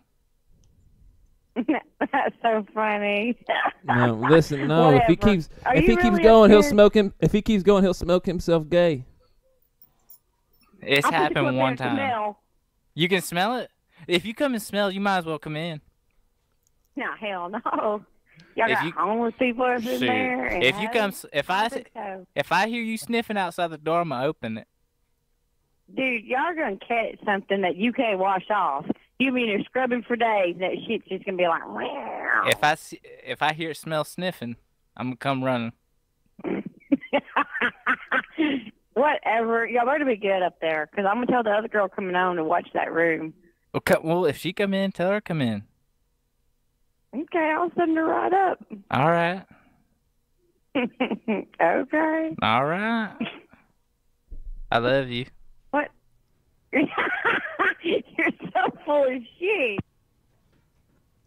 That's so funny. No, listen, no. Whatever. If he keeps really going, he'll upstairs? smoke him. If he keeps going, he'll smoke himself gay. It's I'll put the happened clip one there to time. smell. You can smell it. If you come and smell, you might as well come in. No, hell no. Y'all If got you- homeless people up in there. And If you come, if I so. hear you sniffing outside the door, I'm gonna open it. Dude, y'all gonna catch something that you can't wash off. You mean you're scrubbing for days, and that shit's just gonna be like, wow. If I hear it smell sniffing, I'm gonna come running. Whatever. Y'all better be good up there, because I'm gonna tell the other girl coming on to watch that room. Well, if she come in, tell her come in. Okay, I'll send her right up. All right. Okay. All right. I love you. What? You're so full of shit.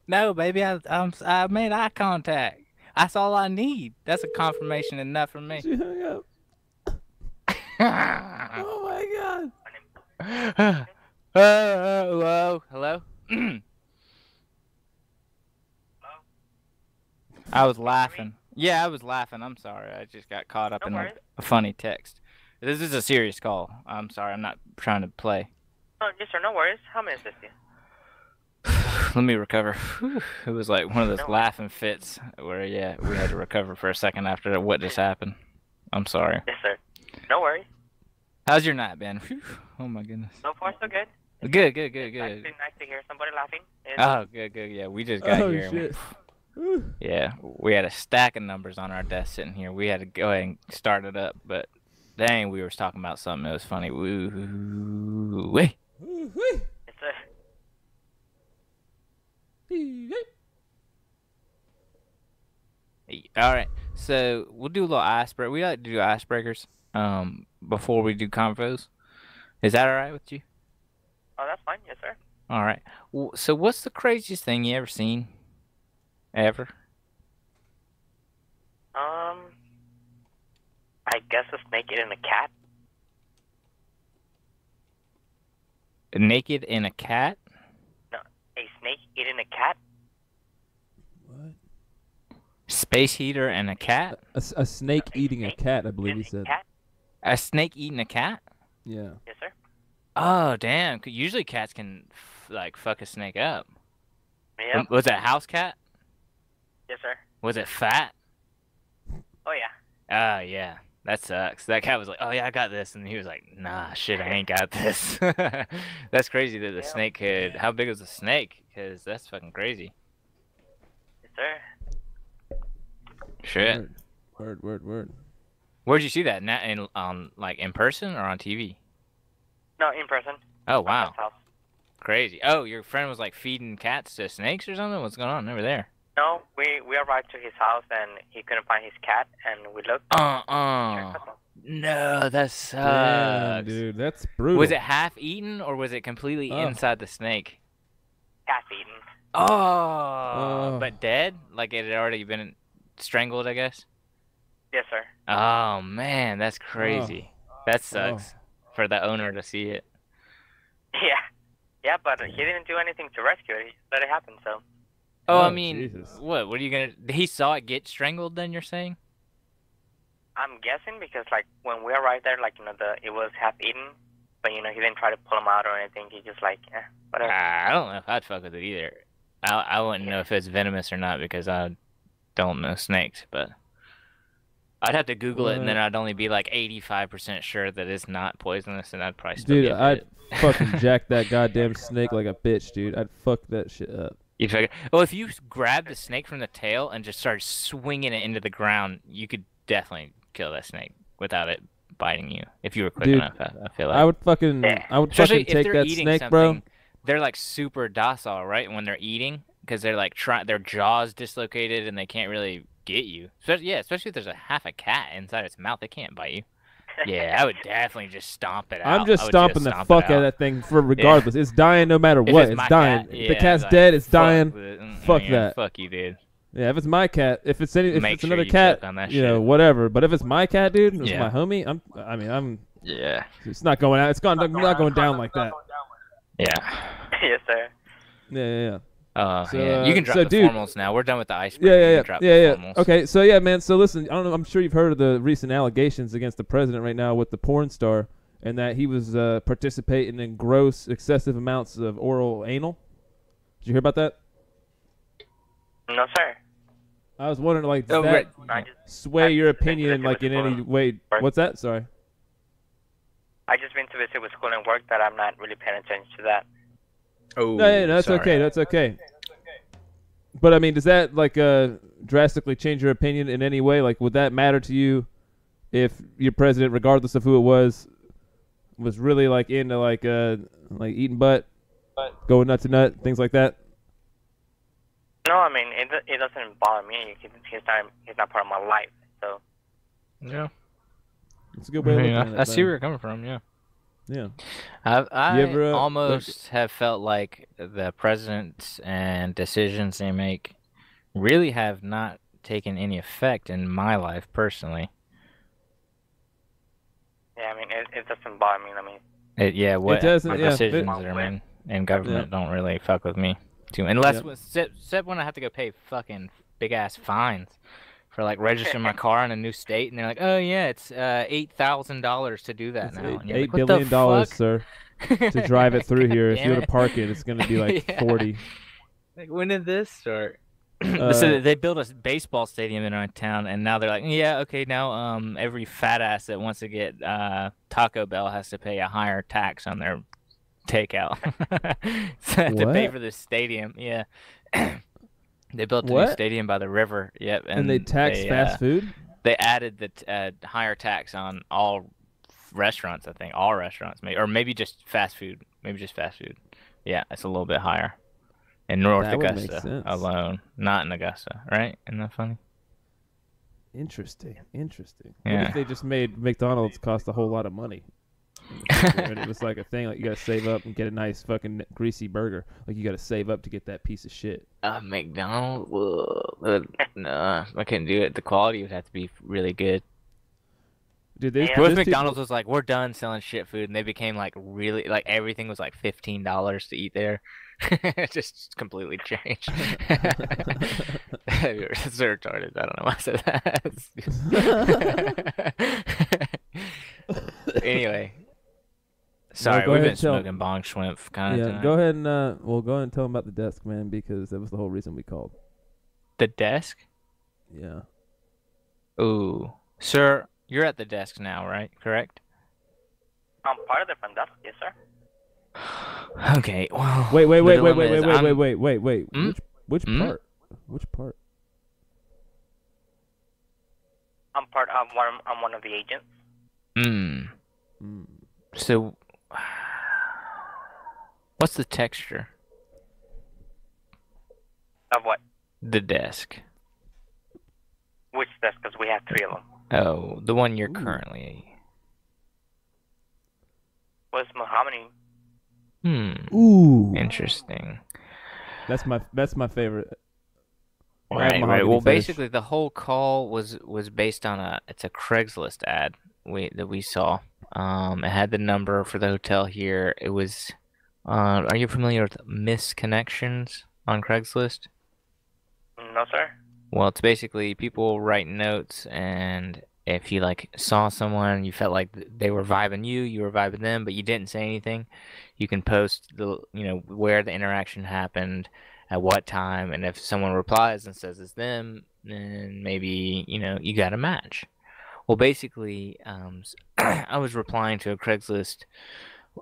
No, baby, I made eye contact. That's all I need. That's a confirmation enough for me. She hung up. Oh my god. Hello? I was laughing. Yeah, I was laughing. I'm sorry. I just got caught up in a funny text. This is a serious call. I'm sorry. I'm not trying to play. Oh, yes, sir. No worries. How may I assist you? Let me recover. It was like one of those laughing fits where, yeah, we had to recover for a second after what just happened. I'm sorry. Yes, sir. No worries. How's your night been? Whew. Oh, my goodness. So far, so good. Good. It's nice to hear somebody laughing. Oh, good. Yeah, we just got here. Shit. Yeah, we had a stack of numbers on our desk sitting here. We had to go ahead and start it up, but dang, we were talking about something that was funny. Woo. Yes, sir. All right, so we'll do a little icebreaker. We like to do icebreakers before we do convos. Is that all right with you? Oh, that's fine. Yes, sir. All right. Well, so what's the craziest thing you ever seen? Ever? I guess a snake eating a cat. Naked in a cat? No, a snake eating a cat. What? Space heater and a cat? A snake eating a cat, I believe he said. A snake eating a cat? Yeah. Yes, sir. Oh, damn. Usually cats can, like, fuck a snake up. Yeah. Was it a house cat? Yes, sir. Was it fat? Oh, yeah. Oh, yeah. That sucks. That cat was like, oh, yeah, I got this. And he was like, nah, shit, I ain't got this. That's crazy that the snake could... How big was the snake? Because that's fucking crazy. Yes, sir. Shit. Word. Where'd you see that? Like, in person or on TV? No, in person. Oh, wow. Friend's house. Crazy. Oh, your friend was, like, feeding cats to snakes or something? What's going on over there? No, we arrived to his house and he couldn't find his cat, and we looked. No, that sucks. Damn, dude, that's brutal. Was it half eaten or was it completely inside the snake? Half eaten. Oh, but dead? Like it had already been strangled, I guess? Yes, sir. Oh man, that's crazy. That sucks for the owner to see it. Yeah. Yeah, but he didn't do anything to rescue it. He let it happen, so. Oh, I mean, Jesus. what are you gonna? He saw it get strangled. Then you're saying? I'm guessing because, like, when we arrived there, like, it was half eaten, but he didn't try to pull him out or anything. He just like, whatever. I don't know if I'd fuck with it either. I wouldn't know if it's venomous or not because I don't know snakes, but I'd have to Google it and then I'd only be like 85% sure that it's not poisonous, and I'd probably still Dude, I'd fucking jack that goddamn snake like a bitch, dude. I'd fuck that shit up. If you grabbed the snake from the tail and just started swinging it into the ground, you could definitely kill that snake without it biting you if you were quick enough. I feel like I would fucking take that snake, bro. They're like super docile, right? When they're eating, because they're like their jaws dislocated and they can't really get you. Especially if there's half a cat inside its mouth, they can't bite you. Yeah, I would definitely just stomp it out. I'm just stomping the fuck out of that thing for regardless. It's dying no matter what. It's dying. If the cat's dead, it's dying. Fuck that. Fuck you, dude. Yeah, if it's my cat, if it's another cat, whatever. But if it's my cat, dude, it's my homie. I'm. Yeah. It's not going out. It's not going down like that. Yeah. Yes, sir. Yeah. You can drop the formals now. We're done with the iceberg. Yeah. Okay, so yeah, man. So listen, I don't know. I'm sure you've heard of the recent allegations against the president right now with the porn star, and that he was participating in gross, excessive amounts of oral anal. Did you hear about that? No, sir. I was wondering, like, does that sway your opinion, like, in any way? What's that? Sorry. I just been to visit with school and work, that I'm not really paying attention to that. Oh, no, that's okay. That's okay. But I mean, does that like drastically change your opinion in any way? Like, would that matter to you if your president, regardless of who it was really like into like eating butt, going nut to nut, things like that? No, I mean it doesn't bother me. He's not part of my life, so. Yeah. It's a good way of looking at it. I see where you're coming from. Yeah. Yeah. I almost have felt like the presidents and decisions they make really have not taken any effect in my life personally. Yeah, I mean, it doesn't bother me. I mean, decisions that are made in government don't really fuck with me too, unless except when I have to go pay fucking big ass fines for like registering my car in a new state, and they're like, "Oh yeah, it's $8,000 to do that now." $8 billion, sir, to drive it through here. If you were to park it, it's gonna be like 40. Like, when did this start? So they built a baseball stadium in our town, and now they're like, "Yeah, okay, now every fat ass that wants to get Taco Bell has to pay a higher tax on their takeout to pay for this stadium." Yeah. They built a new stadium by the river. Yep, and they tax fast food. They added the higher tax on all restaurants. I think all restaurants, or maybe just fast food. Maybe just fast food. Yeah, it's a little bit higher in North Augusta alone, not in Augusta, right? Isn't that funny? Interesting. Yeah. What if they just made McDonald's cost a whole lot of money? And it was like a thing, like you gotta save up and get a nice fucking greasy burger. Like you gotta save up to get that piece of shit. McDonald's? No, I couldn't do it. The quality would have to be really good. Dude, what if McDonald's was like, we're done selling shit food, and they became like really, like everything was like $15 to eat there? It just completely changed. It's so retarded. I don't know why I said that. Anyway. Sorry, we've been smoking bong schwimp kind of tonight. Go ahead and go ahead and tell them about the desk, man, because that was the whole reason we called. The desk? Yeah. Ooh. Sir, you're at the desk now, right? Correct? I'm part of the front desk, yes, sir. Okay, well. Wait. Which part? Which part? I'm one of the agents. So, what's the texture? Of what? The desk. Which desk? Because we have 3 of them. Oh, the one you're currently. What's mahogany? Ooh. Interesting. That's my favorite. Right, right. Well, basically, the whole call was based on it's a Craigslist ad that we saw. It had the number for the hotel here. It was. Are you familiar with misconnections on Craigslist? No, sir. Well, it's basically people write notes, and if you like saw someone, you felt like they were vibing you, you were vibing them, but you didn't say anything, you can post where the interaction happened, at what time, and if someone replies and says it's them, then maybe you got a match. Well, basically, I was replying to a Craigslist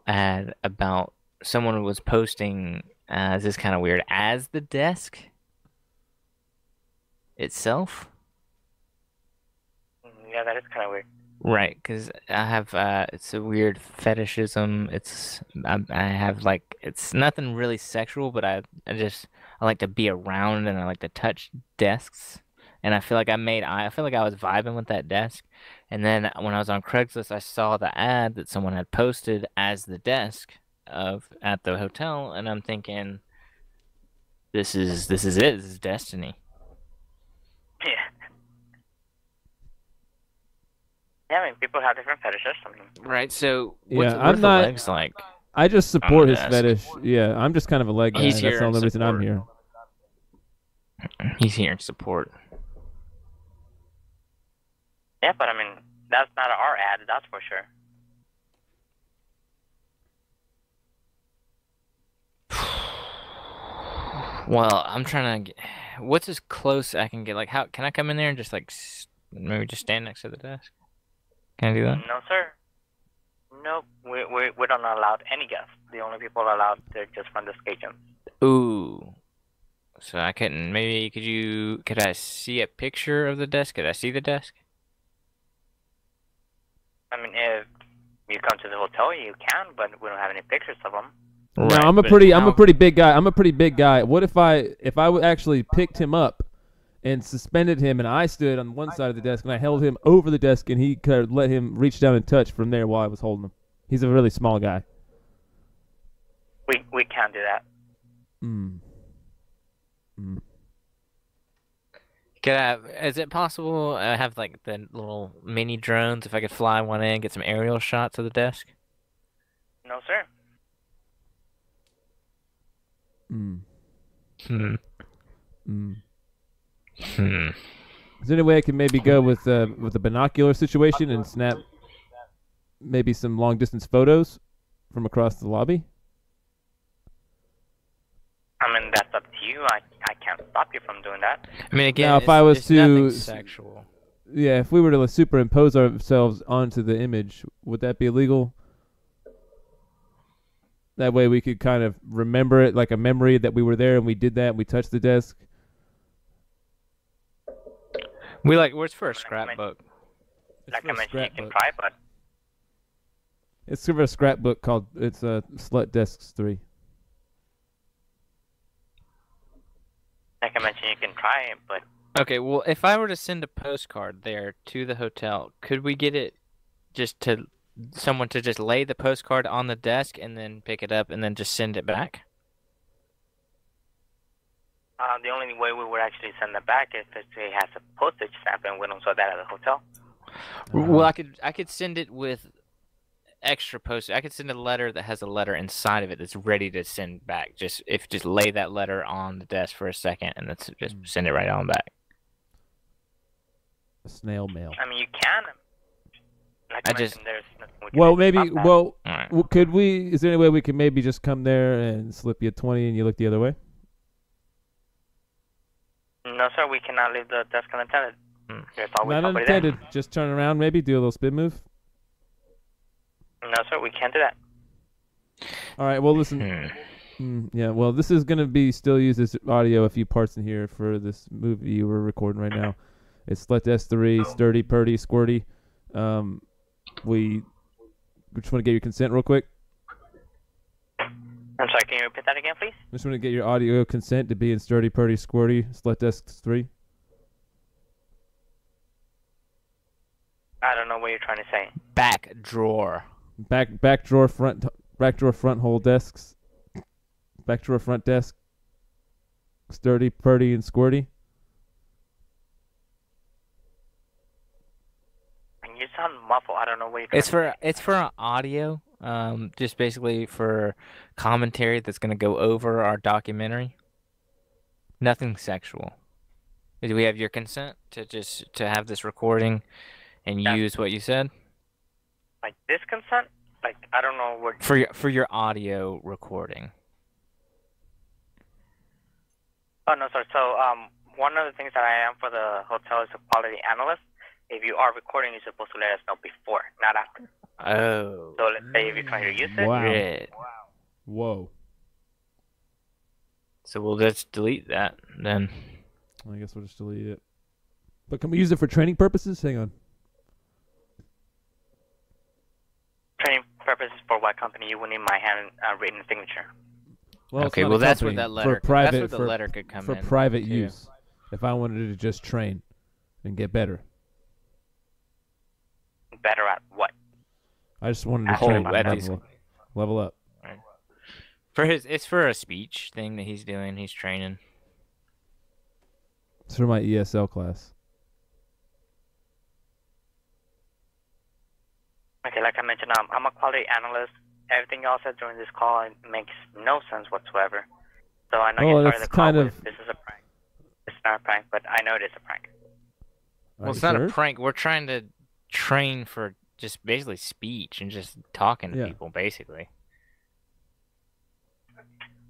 ad about someone was posting this is kind of weird as the desk itself. Yeah, that is kind of weird. Right, because I have it's a weird fetishism. I have like it's nothing really sexual, but I like to be around and I like to touch desks. And I feel like I feel like I was vibing with that desk. And then when I was on Craigslist, I saw the ad that someone had posted as the desk at the hotel, and I'm thinking, this is it. This is destiny. Yeah. Yeah, I mean, people have different fetishes. Right. So yeah, what are the legs like? I just support his fetish. Yeah, I'm just kind of a leg guy. He's here. That's the only reason I'm here. He's here in support. Yeah, but I mean, that's not our ad, that's for sure. Well, I'm trying to get... What's as close I can get? Like, how can I come in there and just, like, maybe just stand next to the desk? Can I do that? No, sir. Nope. We don't allow any guests. The only people allowed are just front desk agents. Ooh. So I couldn't... Maybe could I see a picture of the desk? Could I see the desk? I mean, if you come to the hotel, you can, but we don't have any pictures of them. No, I'm a pretty big guy. I'm a pretty big guy. What if I actually picked him up and suspended him, and I stood on one side of the desk, and I held him over the desk, and he could let him reach down and touch from there while I was holding him. He's a really small guy. We can't do that. Is it possible I have like the little mini drones, if I could fly one in, get some aerial shots of the desk? No, sir. Is there any way I can maybe go with a binocular situation and snap maybe some long distance photos from across the lobby? I mean, that's up to you. I can't stop you from doing that. I mean, again, now, if I was to sexual. Yeah, if we were to superimpose ourselves onto the image, would that be illegal? That way we could kind of remember it like a memory that we were there and we did that and we touched the desk. Where's for a scrapbook? Like I mentioned, you can try, but... It's for a scrapbook called, it's Slut Desks 3. Like I mentioned, you can try it, but... Okay, well, if I were to send a postcard there to the hotel, could we get it just to... someone to just lay the postcard on the desk and then pick it up and then just send it back? The only way we would actually send it back is if it has a postage stamp, and we don't sell that at the hotel. Well, I could send it with extra postage. I could send a letter that has a letter inside of it that's ready to send back. Just lay that letter on the desk for a second and let's just send it right on back. A snail mail. I mean, you can. Like could we? Is there any way we could maybe just come there and slip you a 20 and you look the other way? No, sir. We cannot leave the desk unattended. There's always Not somebody unattended. there. Just turn around, maybe do a little spin move. No, sir. We can't do that. All right. Well, listen. Yeah. Well, this is gonna be still used as audio. A few parts in here for this movie we're recording right now. It's Slut Desk 3, Sturdy, Purdy, Squirty. We just want to get your consent real quick. I'm sorry, can you repeat that again, please? Just want to get your audio consent to be in Sturdy, Purdy, Squirty, Slut Desk 3. I don't know what you're trying to say. Back drawer. Back drawer front hole desks. Back drawer front desk. Sturdy, Purdy, and Squirty. sound muffled. I don't know what you're trying It's for audio. Just basically for commentary that's gonna go over our documentary. Nothing sexual. Do we have your consent to have this recording and use what you said? Like this consent? Like I don't know what for your audio recording. Oh no, sorry. So one of the things that I am for the hotel is a quality analyst. If you are recording, you're supposed to let us know before, not after. Oh. So let's say if you're trying to use it. Wow. Yeah. Whoa. So we'll just delete that then. I guess we'll just delete it. But can we use it for training purposes? Hang on. Training purposes for what company? You will need my handwritten signature. Well, okay, well that's where that letter. That's where the letter could come for in. For private too. use. If I wanted to just train and get better. Better at what? I just wanted to train, level up. Right. It's for a speech thing that he's doing. He's training. It's for my ESL class. Okay, like I mentioned, I'm a quality analyst. Everything y'all said during this call makes no sense whatsoever. So I know you started the call with, this is a prank. It's not a prank, but I know it is a prank. Well, it's not a prank. We're trying to train for just basically speech and just talking to people, basically.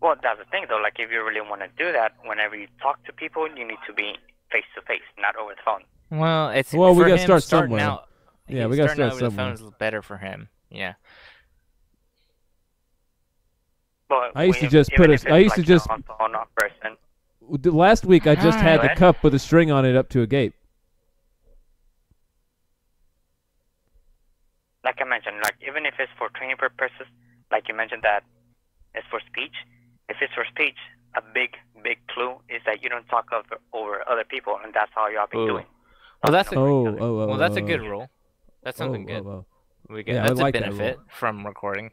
Well, that's the thing, though. Like, if you really want to do that, whenever you talk to people, you need to be face-to-face, not over the phone. Well, it's we got to start somewhere. Out, yeah, we got to start over somewhere. The phone is better for him. Yeah. But I used to just put a. I used to just. Last week, I just had the cup with a string on it up to a gate. Like I mentioned, like even if it's for training purposes, like you mentioned that it's for speech. If it's for speech, a big clue is that you don't talk over other people, and that's how y'all been doing. Well, that's that's a good rule. That's something good. We get that's a benefit from recording.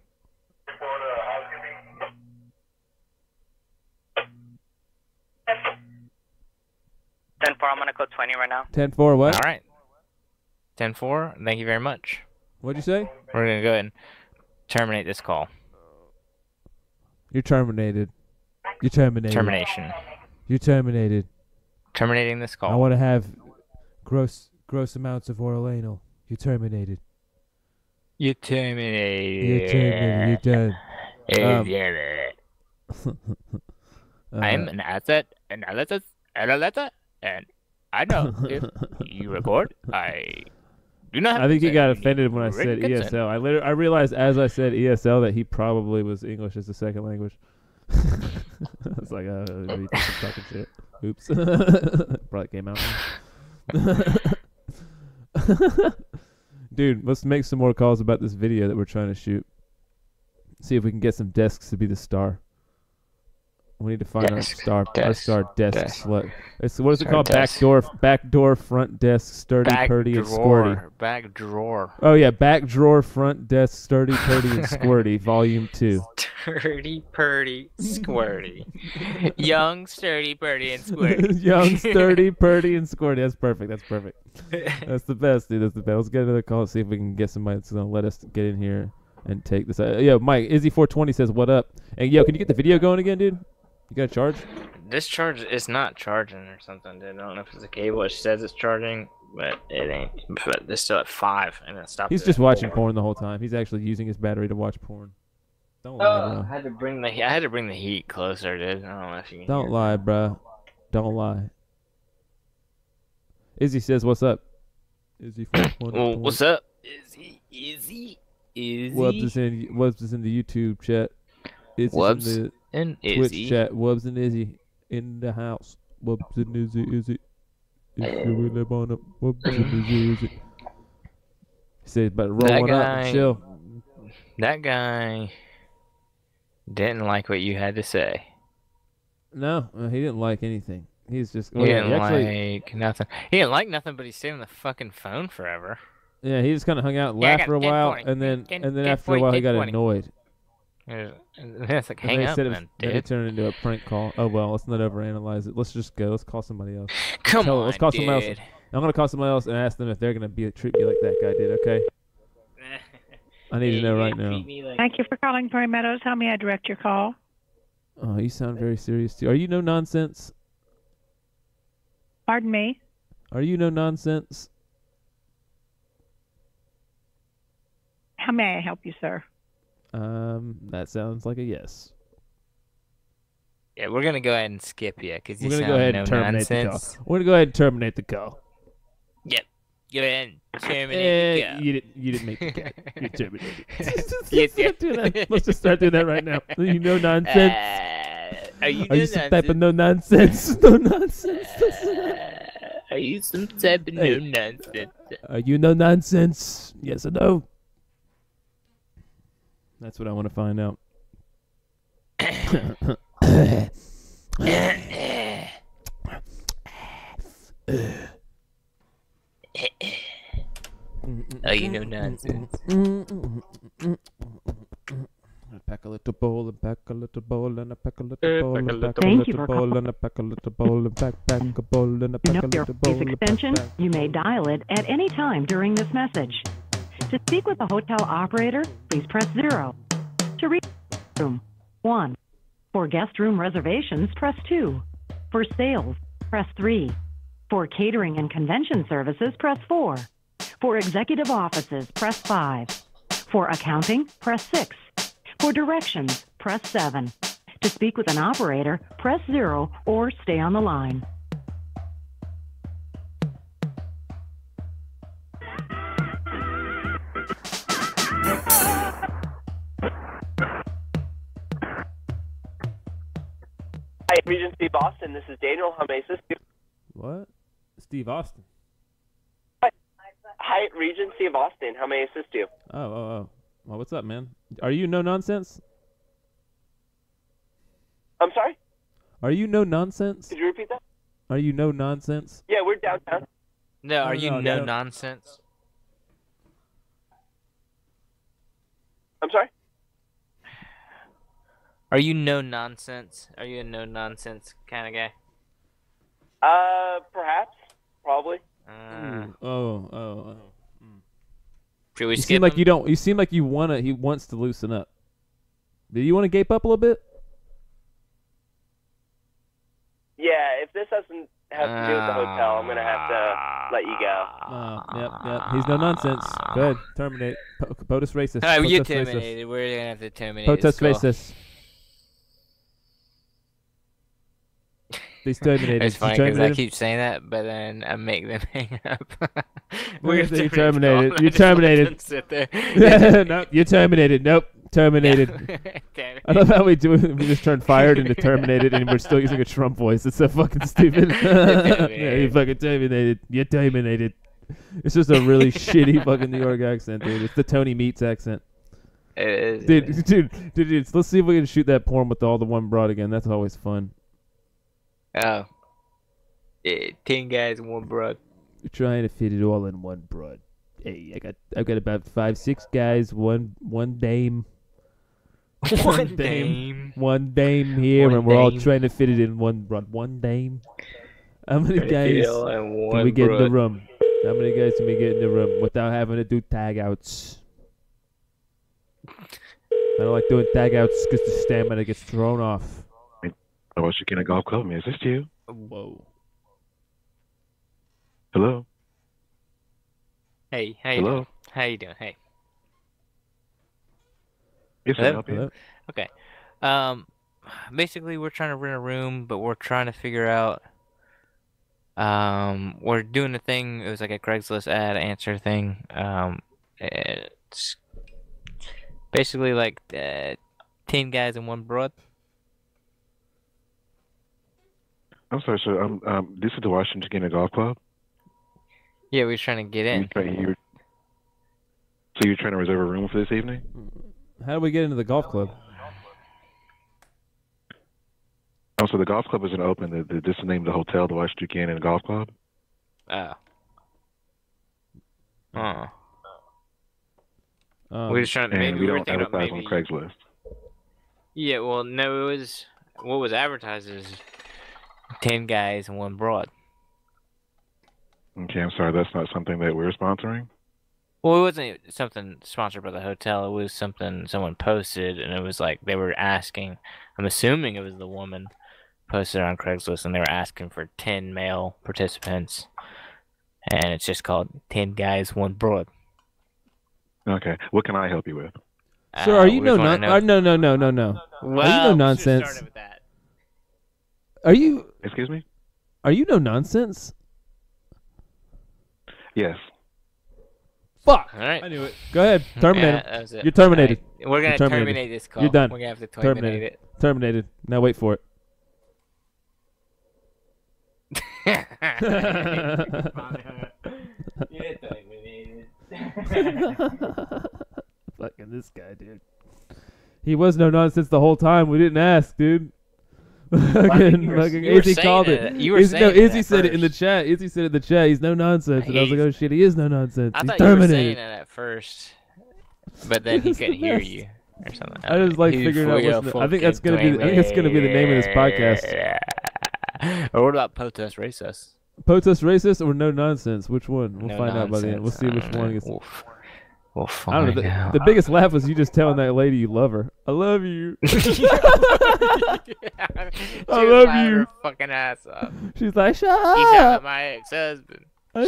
10-4, I'm gonna go 20 right now. 10-4, what? All right. 10-4. Thank you very much. What'd you say? We're gonna go ahead and terminate this call. You're terminated. You're terminated. Termination. You're terminated. Terminating this call. I want to have gross amounts of oral anal. You're terminated. You're terminated. You're terminated. You're done. I'm an asset analysis, and I know if you record, I do not. I think he got offended when I said ESL. I realized as I said ESL that he probably was English as a second language. I was like, you think I'm talking shit? Oops. Probably came out. Dude, let's make some more calls about this video that we're trying to shoot. See if we can get some desks to be the star. We need to find our star desk slut. What is it called? Backdoor, front desk, sturdy, purdy, and squirty. Back drawer. Oh yeah, back drawer, front desk, sturdy, purdy, and squirty, volume 2. Sturdy, purdy, squirty. Young, sturdy, purdy, and squirty. Young, sturdy, purdy, and squirty. That's perfect. That's the best, dude. That's the best. Let's get another call and see if we can get somebody that's gonna let us get in here and take this. Yo, Mike, Izzy420 says, "What up?" And yo, can you get the video going again, dude? You got a charge? This charge is not charging or something, dude. I don't know if it's a cable. It says it's charging, but it ain't. But it's still at 5, and it stopped. He's just watching porn the whole time. He's actually using his battery to watch porn. Don't lie, bro. I had to bring the heat closer, dude. I don't know if you can. Don't lie, bro. Don't lie. Izzy says, "What's up?" Izzy. What's up? Izzy. Wubs is in the YouTube chat. Wubs and Twitch Izzy. chat. Wubs and Izzy in the house. Wubs and Izzy. Wubs and Izzy. He said, "But roll one up and chill." That guy didn't like what you had to say. No, he didn't like anything. He's just. He didn't like nothing. He didn't like nothing, but he stayed on the fucking phone forever. Yeah, he just kind of hung out and laughed for a while, and then after a while he got annoyed. It's like, hang up, then, dude. It turned into a prank call. Oh well, let's not overanalyze it. Let's just go. Let's call somebody else. Let's call somebody else. I'm gonna call somebody else and ask them if they're gonna treat me like that guy did. Okay. I need to know right now. Thank you for calling Prairie Meadows. How may I direct your call? Oh, you sound very serious too. Are you no nonsense? Pardon me? Are you no nonsense? How may I help you, sir? That sounds like a yes. Yeah, we're gonna go ahead and skip you because you We're gonna sound go ahead no and terminate the nonsense. call. We're gonna go ahead and terminate the call. Yep. Go ahead and terminate the call. You didn't make the call. You terminated. Yes. Let's just start doing that right now. You know nonsense. Are you Are you some type of no nonsense? No nonsense. Are you some type of no nonsense? Are you no nonsense? Yes or no? That's what I want to find out. Oh, you know nonsense. Pack a little bowl and pack a little bowl and a pack a little bowl and pack a Thank you little for bowl and a pack a little bowl and pack a bowl and a pack a know your little bowl. voice extension? You may dial it at any time during this message. To speak with the hotel operator, please press 0. To reach room, 1. For guest room reservations, press 2. For sales, press 3. For catering and convention services, press 4. For executive offices, press 5. For accounting, press 6. For directions, press 7. To speak with an operator, press 0 or stay on the line. Hi, Regency Boston. This is Daniel. How may I assist you? What? Steve Austin. Hi, Regency of Austin. How may I assist you? Oh. Well, what's up, man? Are you no nonsense? I'm sorry? Are you no nonsense? Could you repeat that? Are you no nonsense? Yeah, we're downtown. No, are you no no. nonsense? I'm sorry? Are you no nonsense? Are you a no nonsense kind of guy? Perhaps. Probably. Should we You skip seem like him? you don't. You seem like you wanna. He wants to loosen up. Do you want to gape up a little bit? Yeah, if this doesn't have to do with the hotel, I'm going to have to let you go. Yep. He's no nonsense. Go ahead. Terminate. POTUS racist. All right, you're POTUS racist. terminated. We're going to have to terminate POTUS this call. racist. He's terminated. It's funny because I keep saying that, but then I make them hang up. You're terminated. You're terminated. Sit there. Nope. You're terminated. Nope. Terminated. Damn it. I love how we just turned fired into terminated, and we're still using a Trump voice. It's so fucking stupid. Yeah, you fucking terminated. You're terminated. It's just a really shitty fucking New York accent, dude. It's the Tony Meats accent. It is. Dude, let's see if we can shoot that porn with all the one broad again. That's always fun. Oh. Yeah, 10 guys and one broad. We're trying to fit it all in one broad. Hey, I've got about 5-6 guys, one dame. One dame. One dame here, One and we're all dame. trying to fit it in one broad. One dame. How many Trying to fit guys it all in can one we get in the broad. room? How many guys can we get in the room without having to do tag outs? I don't like doing tag outs because the stamina gets thrown off. I was you in a golf club. May I assist you? Whoa. Hello? Hey, how you Hello? doing? How you doing? Hey. Yes, Hello? I help you. Okay. Basically, we're trying to rent a room, but we're trying to figure out. We're doing a thing. It was like a Craigslist ad answer thing. It's basically like 10 guys and one broad. I'm sorry, sir. This is the Washington County Golf Club. Yeah, we were trying to get in. So you're trying to reserve a room for this evening? How do we get into the golf club? Oh, so the golf club isn't open. This is the name of the hotel, the Washington County Golf Club. Oh. Oh. Um, We're just trying to. And Maybe we were don't thinking advertise maybe. on Craigslist. Yeah, well, no, it was what was advertised as 10 guys and one broad. Okay, I'm sorry. That's not something that we're sponsoring. Well, it wasn't something sponsored by the hotel. It was something someone posted, and it was like they were asking. I'm assuming it was the woman posted on Craigslist, and they were asking for 10 male participants, and it's just called 10 guys, 1 broad. Okay, what can I help you with? Sir, are you no no. Well, are you no nonsense? Are you? Excuse me? Are you no nonsense? Yes. Fuck! All right. I knew it. Go ahead. Terminate that was it. You're terminated. Right. We're going to terminate this call. You're done. We're going to have to terminate it. Terminated. Now wait for it. Fucking this guy, dude. He was no nonsense the whole time. We didn't ask, dude. Fucking Izzy called it. You were saying it. Izzy said it in the chat. Izzy said it in the chat. He's no nonsense. And I was like, oh shit, he is no nonsense. I He's thought terminated. you were saying it at first, but then he couldn't hear you or something. I just like figuring out. I think that's gonna be. I think that's gonna be the name of this podcast. Or what about POTUS RACUS? POTUS RACUS or no nonsense? Which one? We'll No find out by the end. We'll see which one gets. We'll I don't know. The biggest laugh was you just telling that lady you love her. I love you. I love you. Her fucking ass up. She's like, shut He's up. my ex-husband. I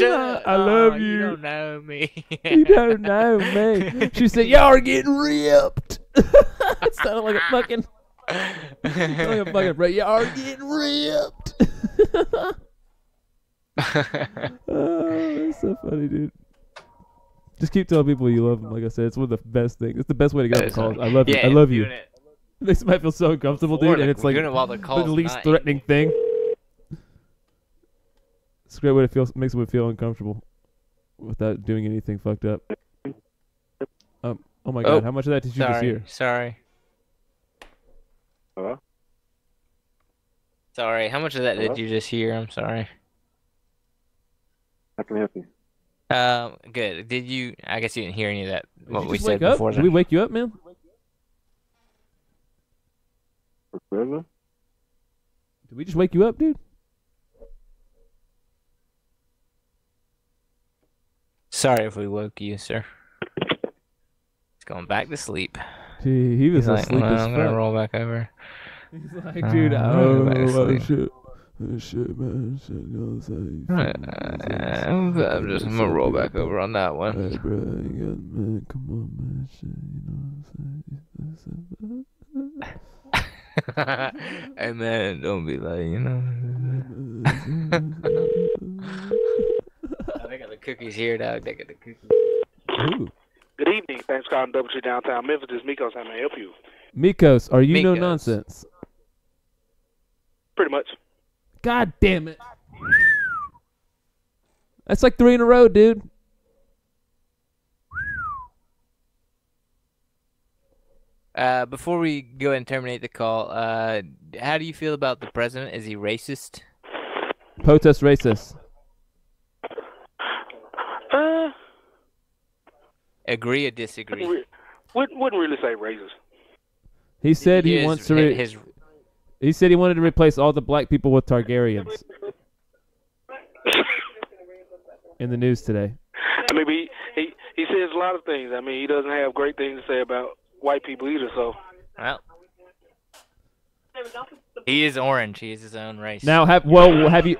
love you. You don't know me. You don't know me. She said, y'all are getting ripped. It sounded like a fucking. Y'all are getting ripped. Oh, that's so funny, dude. Just keep telling people you love them. Like I said, it's one of the best things. It's the best way to get the calls. I love you. I love you. It makes me feel so uncomfortable, dude. And it's like the least threatening thing. It's a great way to feel. Makes me feel uncomfortable without doing anything fucked up. Oh my god! How much of that did you just hear? Sorry. Hello? Sorry. How much of that did you just hear? I'm sorry. How can I help you? Good. Did you? I guess you didn't hear any of that. What we said before. Did we wake you up, man? Did we just wake you up, dude? Sorry if we woke you, sir. He's going back to sleep. Gee, he was asleep as I'm gonna roll back over. He's like, dude, oh shit. Shit, man. Shit, you know what I'm saying? I'm gonna roll back over on that one. Hey, bro, man, come on, man. Shit, you know what I'm saying? Hey, man, don't be like, you know. They got the cookies here, dog. They got the cookies. Ooh. Good evening. Thanks for calling Double Tree Downtown Memphis. This is Mikos. How may I help you? Mikos, are you no nonsense? Pretty much. God damn it. That's like 3 in a row, dude. Before we go ahead and terminate the call, how do you feel about the president? Is he racist? POTUS RACUS. Agree or disagree? Wouldn't really say racist. He said he wants to. He said he wanted to replace all the black people with Targaryens. In the news today. I mean, he says a lot of things. I mean, he doesn't have great things to say about white people either. So. Well. He is orange. He is his own race. Now, have you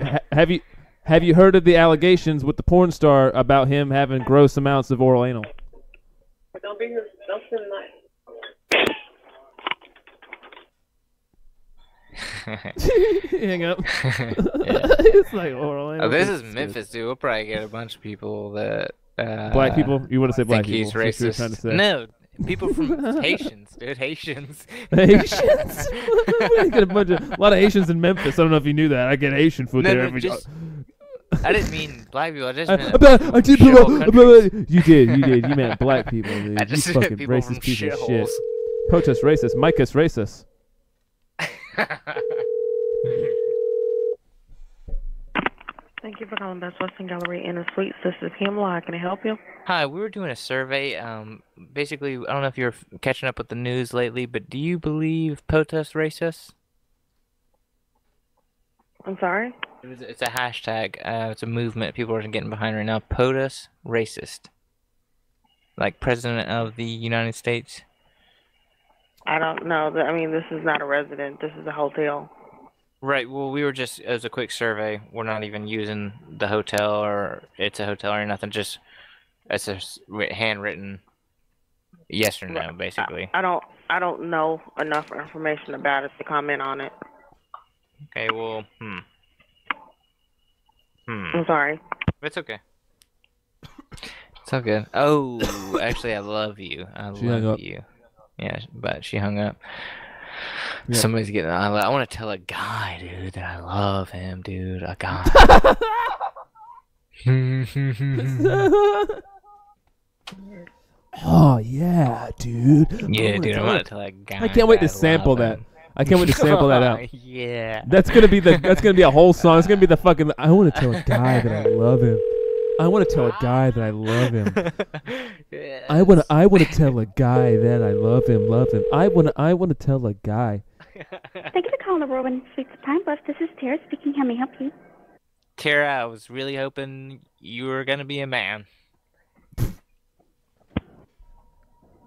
heard of the allegations with the porn star about him having gross amounts of oral anal? Don't be here. Don't spend the night. Hang up. It's like oral anal. Oh, this is Memphis, dude. We'll probably get a bunch of people that black people. You want to say black think people? He's racist. Trying to say. No, people from Haitians, dude. Haitians. Haitians. We get a lot of Haitians in Memphis. I don't know if you knew that. I get Haitian food there every day. I didn't mean black people. I just meant You did. You meant black people, dude. I just you meant fucking people racist from piece of shit. shitholes. POTUS racist. Micus racist. Thank you for calling Best Western Gallery Inn and Suites. This is Hemlock. Can I help you? Hi, we were doing a survey. Basically, I don't know if you're catching up with the news lately, but do you believe POTUS RACUS? I'm sorry? It's a hashtag. It's a movement people are getting behind right now. POTUS racist. Like President of the United States. I don't know. I mean, this is not a resident. This is a hotel. Right. Well, we were just as a quick survey. We're not even using the hotel or it's a hotel or nothing. Just it's a handwritten yes or no, basically. I don't know enough information about it to comment on it. Okay. Well. I'm sorry. It's okay. It's all good. Oh, actually, I love you. She hung love up. you. Yeah, but she hung up. Yeah. Somebody's getting. I want to tell a guy, dude, that I love him, dude. A guy. Oh yeah, dude. Yeah, dude. I want to tell a guy. I can't wait to sample that. I can't wait to sample that out. Yeah. That's gonna be a whole song. It's gonna be the fucking. I want to tell a guy that I love him. I want to tell a guy that I love him. Yes. I want to tell a guy that I love him. I want to tell a guy. Thank you for calling the Robin Suites Pine Bluff. This is Tara speaking. How may I help you? Tara, I was really hoping you were gonna be a man.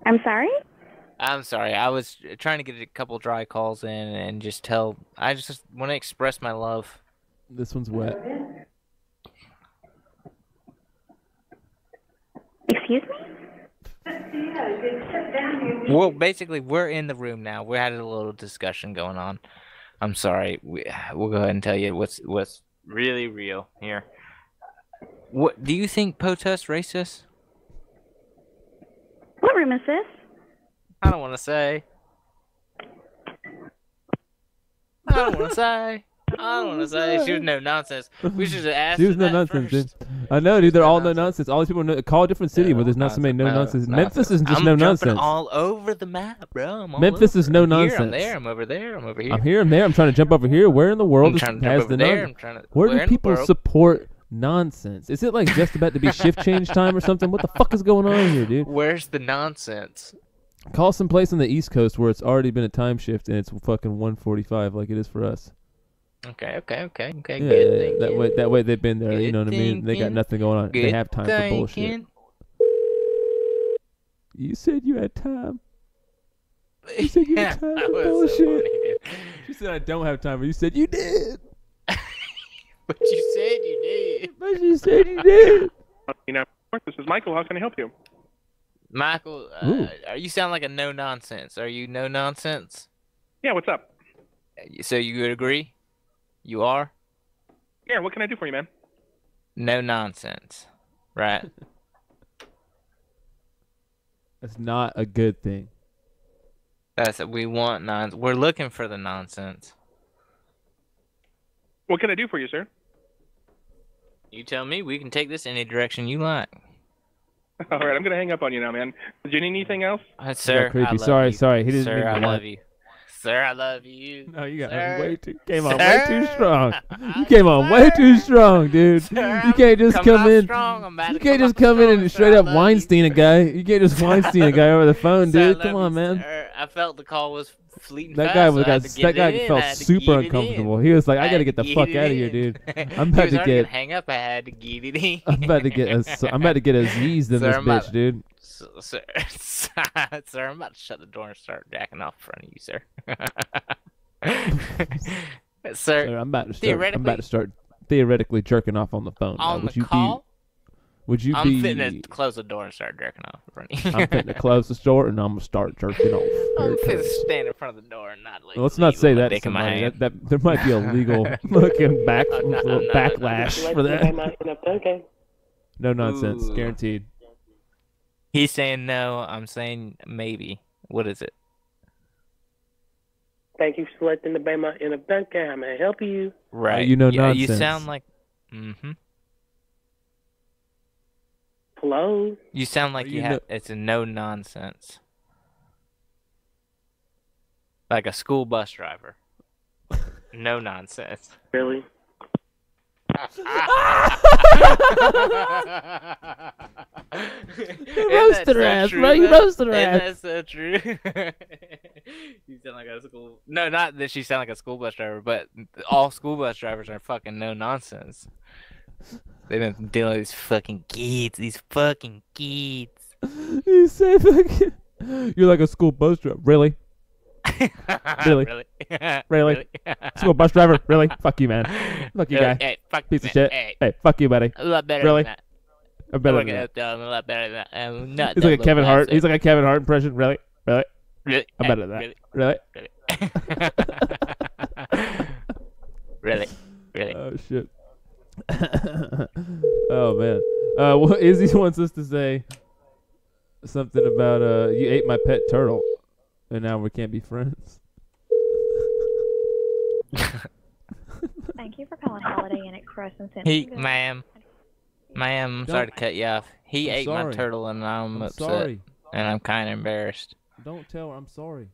I'm sorry? I'm sorry. I was trying to get a couple dry calls in and just tell. I just want to express my love. This one's wet. Excuse me? Well, basically, we're in the room now. We had a little discussion going on. I'm sorry. We'll go ahead and tell you what's really real here. What do you think POTUS racist? What room is this? I don't want to say. I don't want to say. She was no nonsense. We should have asked. She was her no that nonsense, first. dude. I know, dude. They're all no nonsense. All these people know, call a different city where there's not so many no nonsense. Memphis isn't just no nonsense. I'm all over the map, bro. Memphis is no nonsense. I'm there. I'm over there. I'm over here. I'm here. I'm there. I'm trying to jump over here. Where in the world has the nonsense? Where do people support nonsense? Is it like just about to be shift change time or something? What the fuck is going on here, dude? Where's the nonsense? Call some place on the East Coast where it's already been a time shift and it's fucking 1:45 like it is for us. Okay. Yeah, Good thinking. that way they've been there. Good you know what I mean? They got nothing going on. Good They have time for bullshit. thinking. You said you had time. You said you had time That for was so bullshit. funny, dude. She said I don't have time, but you said you did. But you said you did. But you said you did. This is Michael. How can I help you? Michael, you sound like a no nonsense. Are you no nonsense? Yeah, what's up? So you would agree? You are? Yeah, what can I do for you, man? No nonsense. Right? That's not a good thing. We want nonsense. We're looking for the nonsense. What can I do for you, sir? You tell me. We can take this any direction you like. All right, I'm going to hang up on you now, man. Did you need anything else? Sir, creepy. I love Sorry, you. sorry. He didn't Sir, mean I to love you. Sir, I love you. No, you got Sir. way too way too strong. You came on way too strong, dude. Sir, you can't just come in. You can't just come in and straight up Weinstein a guy. You can't just Weinstein a guy over the phone, dude. Come on, man. Sir, I felt the call was fleeting That fast. guy felt super uncomfortable. He was like, I gotta get the fuck out of here, dude. I'm about to get. Hang up. I had to get it in. I'm about to get a Z's in this bitch, dude. Sir, I'm about to shut the door and start jacking off in front of you, sir. Sir, I'm about to start theoretically jerking off on the phone. On Would the you call? Would you I'm be? finna close the door and start jerking off in front of you. I'm finna close the door and I'm gonna start jerking off. I'm finna stand in front of the door and not. Let's not say that to somebody. That there might be a legal fucking backlash for that. No nonsense, guaranteed. He's saying no. I'm saying maybe. What is it? Thank you for selecting the Bama in a bunker. How may I help you? Right. You know yeah, nonsense. You sound like. Hello? You sound like it's a no nonsense. Like a school bus driver. No nonsense. Really? You roasted her ass, bro. You roasted her ass. That's so true. You sound like a school. No, not that she sound like a school bus driver, but all school bus drivers are fucking no nonsense. They've been dealing with these fucking kids. These fucking kids. You say fucking. You're like a school bus driver. Really? Really? Really? Really? School bus driver? Really? Fuck you, man. Fuck you, guy. Hey, fuck Piece you, of man. shit. Hey. Hey, fuck you, buddy. A lot better Really? than that. I'm better I'm than that. a lot better than that. Not He's that like a Kevin little Hart. bastard. He's like a Kevin Hart impression. Really? Really? Really? I'm better than that. Really? Really? Really? Oh shit. Oh man. Well, Izzy wants us to say something about you ate my pet turtle, and now we can't be friends. Thank you for calling Holiday Inn Express and Ma'am, I'm sorry to cut you off. He I'm ate my sorry. turtle, and I'm upset, sorry. and I'm kind of embarrassed. Don't tell her I'm sorry.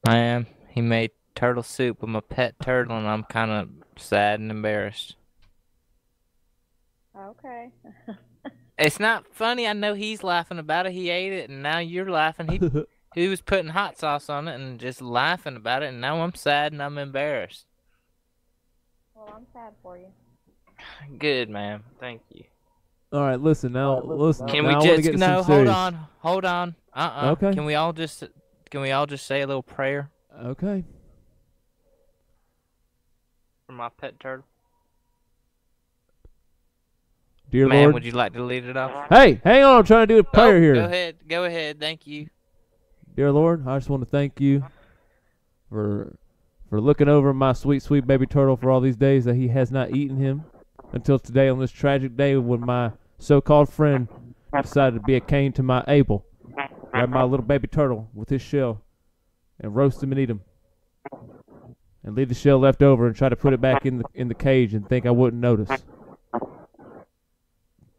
Ma'am, he made turtle soup with my pet turtle, and I'm kind of sad and embarrassed. Okay. It's not funny. I know he's laughing about it. He ate it, and now you're laughing. He was putting hot sauce on it and just laughing about it, and now I'm sad and I'm embarrassed. Well, I'm sad for you. Good, ma'am. Thank you. All right, listen now. Listen. Can now we I wanna just get no? some serious. Hold on. Okay. Can we all just say a little prayer Okay. for my pet turtle? Dear Ma'am, Lord. would you like to lead it off? Hey, hang on. I'm trying to do a prayer here. Go ahead. Thank you. Dear Lord, I just want to thank you for looking over my sweet, sweet baby turtle for all these days that he has not eaten him until today on this tragic day when my so-called friend decided to be a Cain to my Abel. Grab my little baby turtle with his shell and roast him and eat him. And leave the shell left over and try to put it back in the cage and think I wouldn't notice.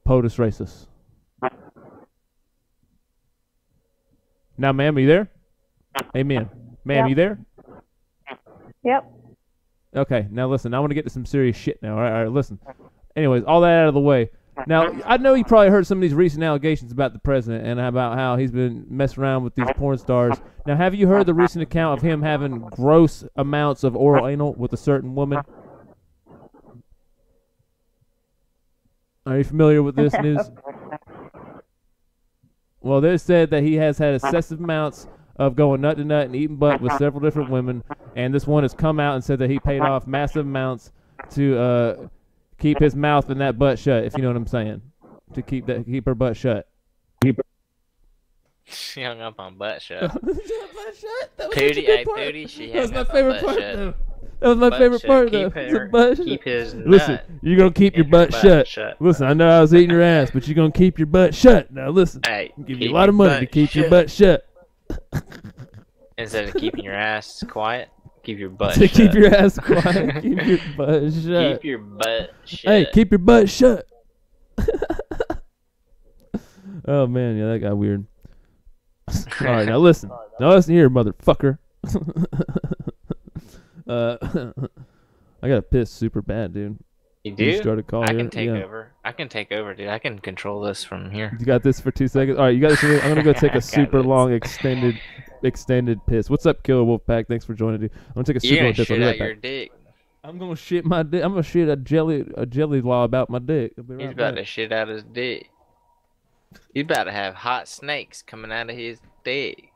POTUS RACUS. Now, ma'am, are you there? Amen. Ma'am, Yep. you there? Yep. Okay, now listen, I want to get to some serious shit now. All right, listen. Anyways, all that out of the way. Now, I know you probably heard some of these recent allegations about the president and about how he's been messing around with these porn stars. Now, have you heard the recent account of him having gross amounts of oral anal with a certain woman? Are you familiar with this news? Well, they said that he has had excessive amounts of going nut to nut and eating butt with several different women, and this one has come out and said that he paid off massive amounts to keep his mouth and that butt shut, if you know what I'm saying, to keep her butt shut. She hung up on butt shut. Pootie, hey, Pootie, she That was hung my up on favorite butt part, shut. though. That was my Butt favorite shut. part, Keep though. her- Butt shut. keep his Listen, nut you're going to keep your butt shut. Listen, I know I was eating your ass, but you're going to keep your butt shut. Now, listen, Hey, I'll give keep you a lot of your money to butt keep your shut. butt shut. Instead of keeping your ass quiet, keep your butt To shut. keep your ass quiet, keep your butt shut. Keep your butt shut. Hey, keep your butt shut. Oh, man, yeah, that got weird. All right, now listen. Now listen here, motherfucker. I got to piss super bad, dude. You You do? started calling I can it, take yeah. over. I can take over, dude. I can control this from here. You got this for 2 seconds? All right, you got this for me. I'm going to go take I a got super this. long, extended piss. What's up, Killer Wolfpack? Thanks for joining, dude. I'm going to take a You're super gonna long piss. I'll shit be out right your back. dick. I'm going to shit my dick. I'm going to shit a jelly law about my dick. I'll be He's right about back. to shit out his dick. He's about to have hot snakes coming out of his dick.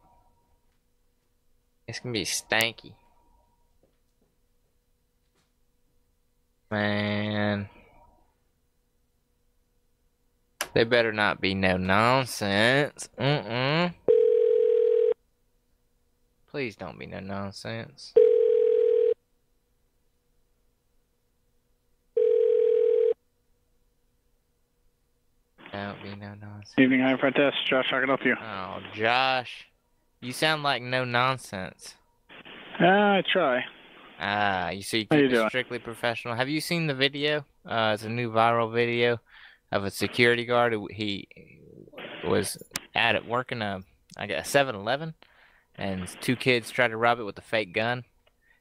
It's gonna be stanky. Man. There better not be no nonsense. Please don't be no nonsense. Don't be no nonsense. Evening, high front desk. Josh, how can I help you? Oh, Josh. You sound like no nonsense. I try. You see, How you keep it doing? strictly professional. Have you seen the video? It's a new viral video of a security guard. He was at it working I guess 7-Eleven, and 2 kids tried to rob it with a fake gun.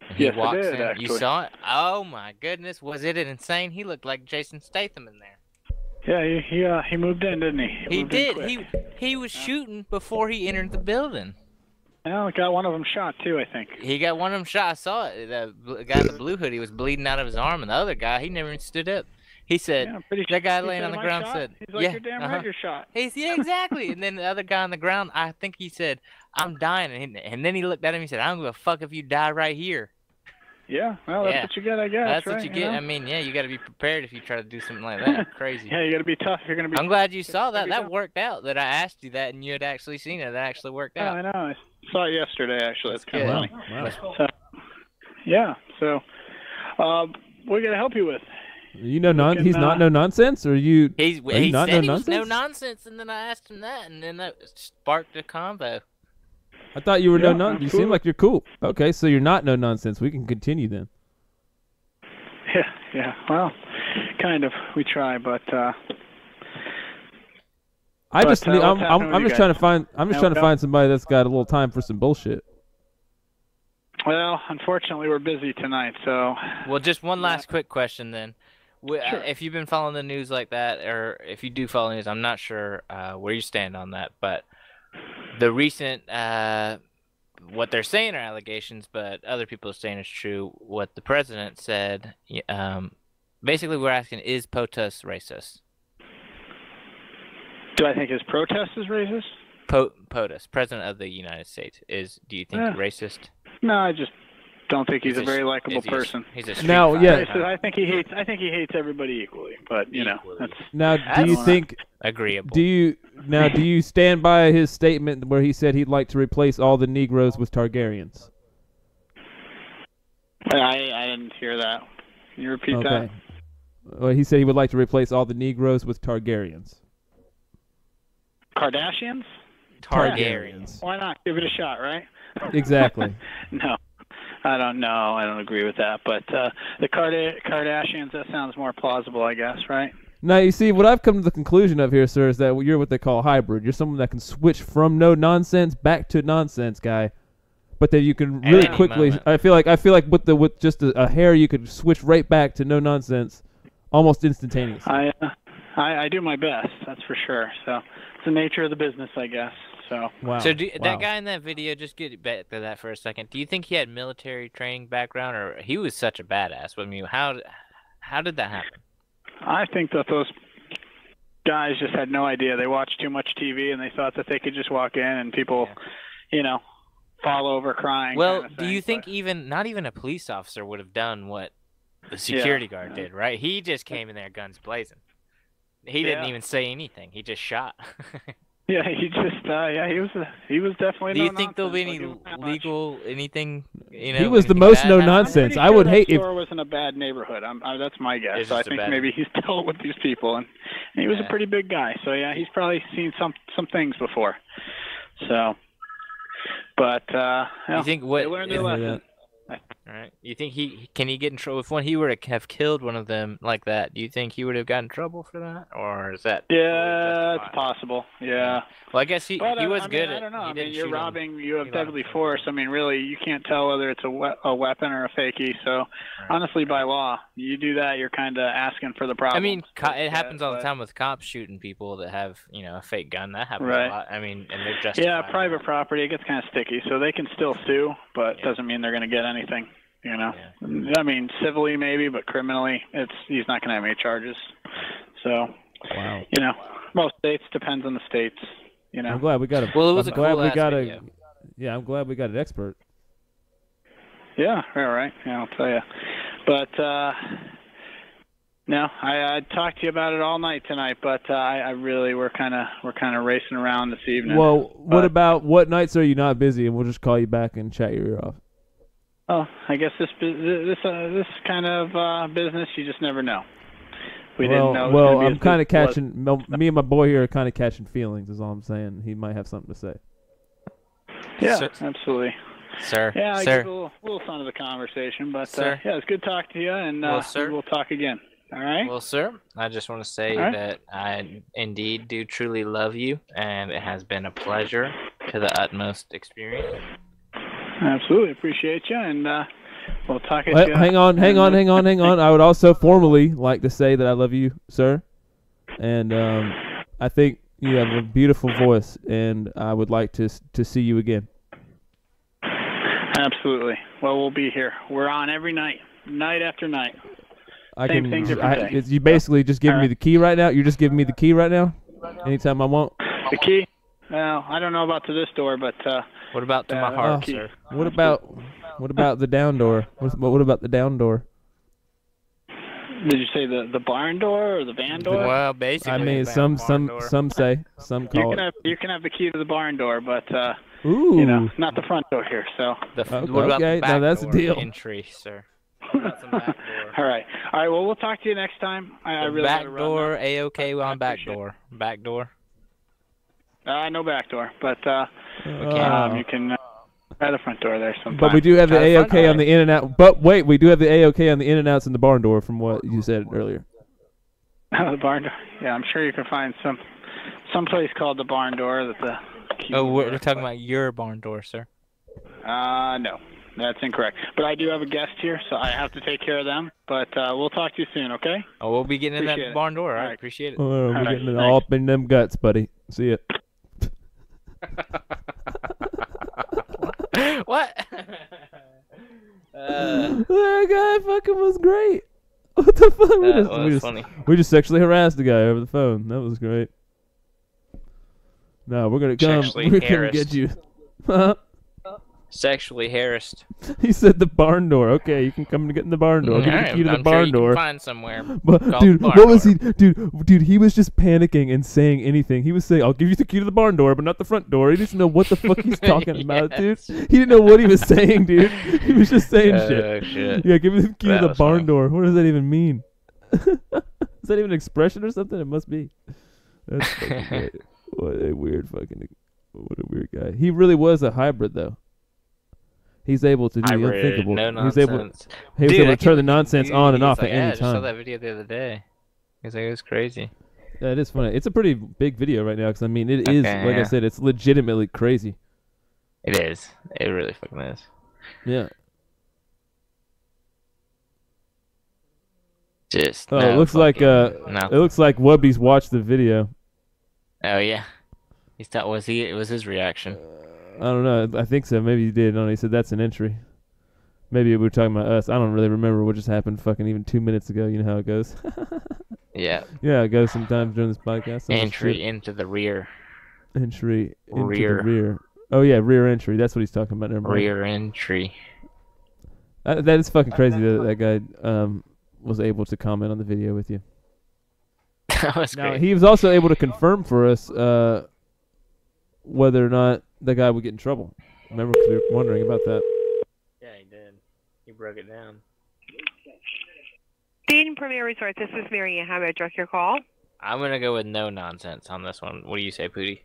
And he Yes, I walks did, in. actually. You saw it? Oh my goodness, was it insane? He looked like Jason Statham in there. Yeah, he moved in, didn't he? He moved in did. quick. He was shooting before he entered the building. Well, got one of them shot too, I think. He got one of them shot. I saw it. The guy in the blue hoodie was bleeding out of his arm, and the other guy, he never even stood up. He said, that guy laying on the ground said, He's like, you're damn right, you're shot. Yeah, exactly. And then the other guy on the ground, I think he said, I'm dying. And then he looked at him, he said, I don't give a fuck if you die right here. Yeah, well, that's what you get, I guess. That's right, what you get. know? I mean, yeah, you got to be prepared if you try to do something like that. Crazy. Yeah, you got to be tough. You're gonna be. I'm glad you saw that. That worked out. That I asked you that, and you had actually seen it. That actually worked out. I know. I saw it yesterday. Actually, it's kind of funny. Wow. So, yeah. So, we're gonna help you with. You know, he's not no nonsense, or you? He not said no he was nonsense? no nonsense, and then I asked him that, and then that sparked a convo. I thought you were no nonsense. You seem like you're cool. Okay, so you're not no nonsense. We can continue then. Yeah. Well, kind of. We try, but. I'm just trying to find. I'm just trying to Yeah. find somebody that's got a little time for some bullshit. Well, unfortunately, we're busy tonight, so. Well, just one last quick question then. If you've been following the news like that, or if you do follow the news, I'm not sure where you stand on that, but the recent, what they're saying are allegations, but other people are saying it's true, what the president said, basically we're asking, is POTUS racist? Do I think his protest is racist? POTUS, President of the United States, do you think racist? No, I just don't think he's a very likable person. He's a street Now, fighter. yeah. I think he hates everybody equally, but you know, that's. Now, do you think? Agreeable. Do you stand by his statement where he said he'd like to replace all the Negroes with Targaryens? I didn't hear that. Can you repeat that? Well, he said he would like to replace all the Negroes with Targaryens. Kardashians? Targaryens. Why not? Give it a shot, right? Exactly. No, I don't know. I don't agree with that. But the Kardashians, that sounds more plausible, I guess, right? Now, you see, what I've come to the conclusion of here, sir, is that you're what they call hybrid. You're someone that can switch from no nonsense back to nonsense guy, but that you can really quickly. Moment. I feel like with just a hair, you could switch right back to no nonsense, almost instantaneously. I do my best, that's for sure. So it's the nature of the business, I guess. So. Wow. So that guy in that video, just get back to that for a second. Do you think he had military training background, or he was such a badass? I mean, how did that happen? I think that those guys just had no idea. They watched too much TV and they thought that they could just walk in and people, fall over crying. Well, kind of do thing, you think not even a police officer would have done what the security guard did, right? He just came in there guns blazing. He didn't even say anything. He just shot. Yeah, he just he was definitely. Do you think there'll be any legal anything? He was the most no nonsense. I would hate if. Store wasn't a bad neighborhood. That's my guess. So I think maybe he's dealt with these people, and he was a pretty big guy. So yeah, he's probably seen some things before. So, but you think what? They learned their lesson. All right. You think can he get in trouble if he were to have killed one of them like that? Do you think he would have gotten in trouble for that, or is that? Yeah, it's possible. Yeah. Well, I guess he was good. I don't know. I mean, you're robbing. You have deadly force. I mean, really, you can't tell whether it's a weapon or a fakie. So, honestly, by law, you do that, you're kind of asking for the problem. I mean, it happens all the time with cops shooting people that have a fake gun. That happens a lot. I mean, and they're justified. Yeah, private property, it gets kind of sticky. So they can still sue, but it doesn't mean they're going to get anything. I mean, civilly maybe, but criminally, he's not going to have any charges. So, most states, depends on the states. I'm glad we got a. Well, it was I'm a glad cool we ass got video. I'm glad we got an expert. Yeah, all right. Yeah, I'll tell you. But no, I talked to you about it all night tonight, but I really we're kind of racing around this evening. Well, what nights are you not busy, and we'll just call you back and chat your ear off. Oh, I guess this kind of business, you just never know. We didn't know. Well, I'm kind of catching. Me and my boy here are kind of catching feelings. Is all I'm saying. He might have something to say. Yeah, absolutely. Sir. Yeah, I sir. give a little fun of the conversation, but Sir. yeah, it's good talking to you, and we'll talk again. All right. Well, sir, I just want to say that I indeed do truly love you, and it has been a pleasure to the utmost experience. Absolutely appreciate you, and we'll talk at you. Hang on. I would also formally like to say that I love you, sir, and I think you have a beautiful voice, and I would like to see you again. Absolutely. Well, we'll be here. We're on every night, night after night. Same thing, different day. You basically just giving me the key right now? You're just giving me the key right now? Anytime I want? The key? Well, I don't know about to this door, but... what about to my heart, sir? What about the down door? What about the down door? Did you say the barn door or the van door? Well, basically, I mean, some say, some call it. You can have the key to the barn door, but ooh, you know, not the front door here. So. What about the back now that's door a deal. Entry, sir. All right. Well, we'll talk to you next time. I really back door, A-OK on back door. Back door. No back door, but you can at the front door there sometime. But we do have the A-OK on the in and out. But wait, we do have the A-OK on the in and outs in the barn door from what you said earlier. The barn door. Yeah, I'm sure you can find some place called the barn door that the. We're talking about your barn door, sir. No. That's incorrect. But I do have a guest here, so I have to take care of them. But we'll talk to you soon, okay? Oh, we'll be getting in that barn door. I appreciate it. We're getting it all up in them guts, buddy. See ya. What? That guy fucking was great. What the fuck? We just sexually harassed the guy over the phone. That was great. No, we're gonna come. We're gonna get you. Sexually harassed. He said the barn door. Okay, you can come and get in the barn door. I'll give you the key to the barn door. Can find somewhere. But dude, what was he? Dude, he was just panicking and saying anything. He was saying, "I'll give you the key to the barn door, but not the front door." He didn't know what the fuck he's talking about, dude. He didn't know what he was saying, dude. He was just saying shit. Yeah, give me the key to the barn door. What does that even mean? Is that even an expression or something? It must be. That's fucking great. What a weird guy. He really was a hybrid, though. He's able to do the unthinkable. No He's able to turn the nonsense on and off at any I saw time. that video the other day. He's like, it was crazy. Yeah, it is funny. It's a pretty big video right now because I mean, it is like I said, it's legitimately crazy. It is. It really fucking is. Yeah. Just. Oh, it looks like it looks like Wubby's watched the video. Oh yeah. Was his reaction? I don't know. I think so. Maybe he did. No, he said that's an entry. Maybe we were talking about us. I don't really remember what just happened fucking even 2 minutes ago. You know how it goes. Yeah. Yeah, it goes sometimes during this podcast. Entry into the rear. Entry into the rear. Oh yeah, rear entry. That's what he's talking about. Rear entry. That is fucking crazy that guy was able to comment on the video with you. That was great. He was also able to confirm for us whether or not the guy would get in trouble. Remember, because we were wondering about that. Yeah, he did. He broke it down. Eden Premier Resort, this is Marianne. How may I direct your call? I'm gonna go with no nonsense on this one. What do you say, Pootie?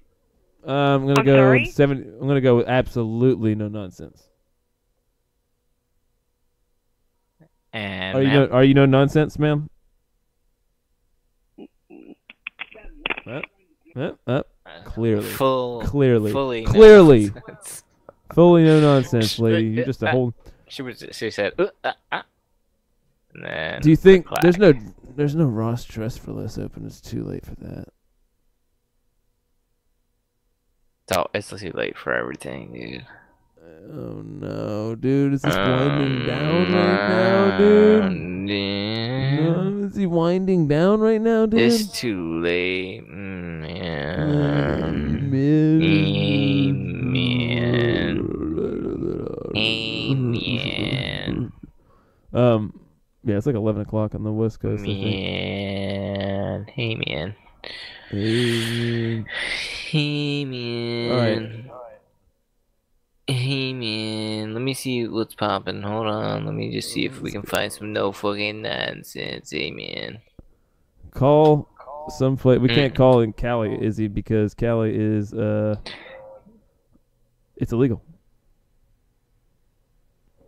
I'm gonna go with I'm gonna go with absolutely no nonsense. And are you no nonsense, ma'am? Clearly. Fully no nonsense, lady. You're just a whole. She said. And then do you think there's no Ross Dress for Less open? It's too late for that. It's too late for everything, dude. Oh no, dude! Is this winding down right now, dude? No, is he winding down right now, dude? It's too late, man. Amen. Yeah, it's like 11 o'clock on the West Coast. Man. Hey, man. Hey, man. All right. Hey, man. Let me see what's popping. Hold on. Let me just see if we can find some no fucking nonsense. Hey, man. Call some place. We can't call in Cali, Izzy, because Cali is it's illegal.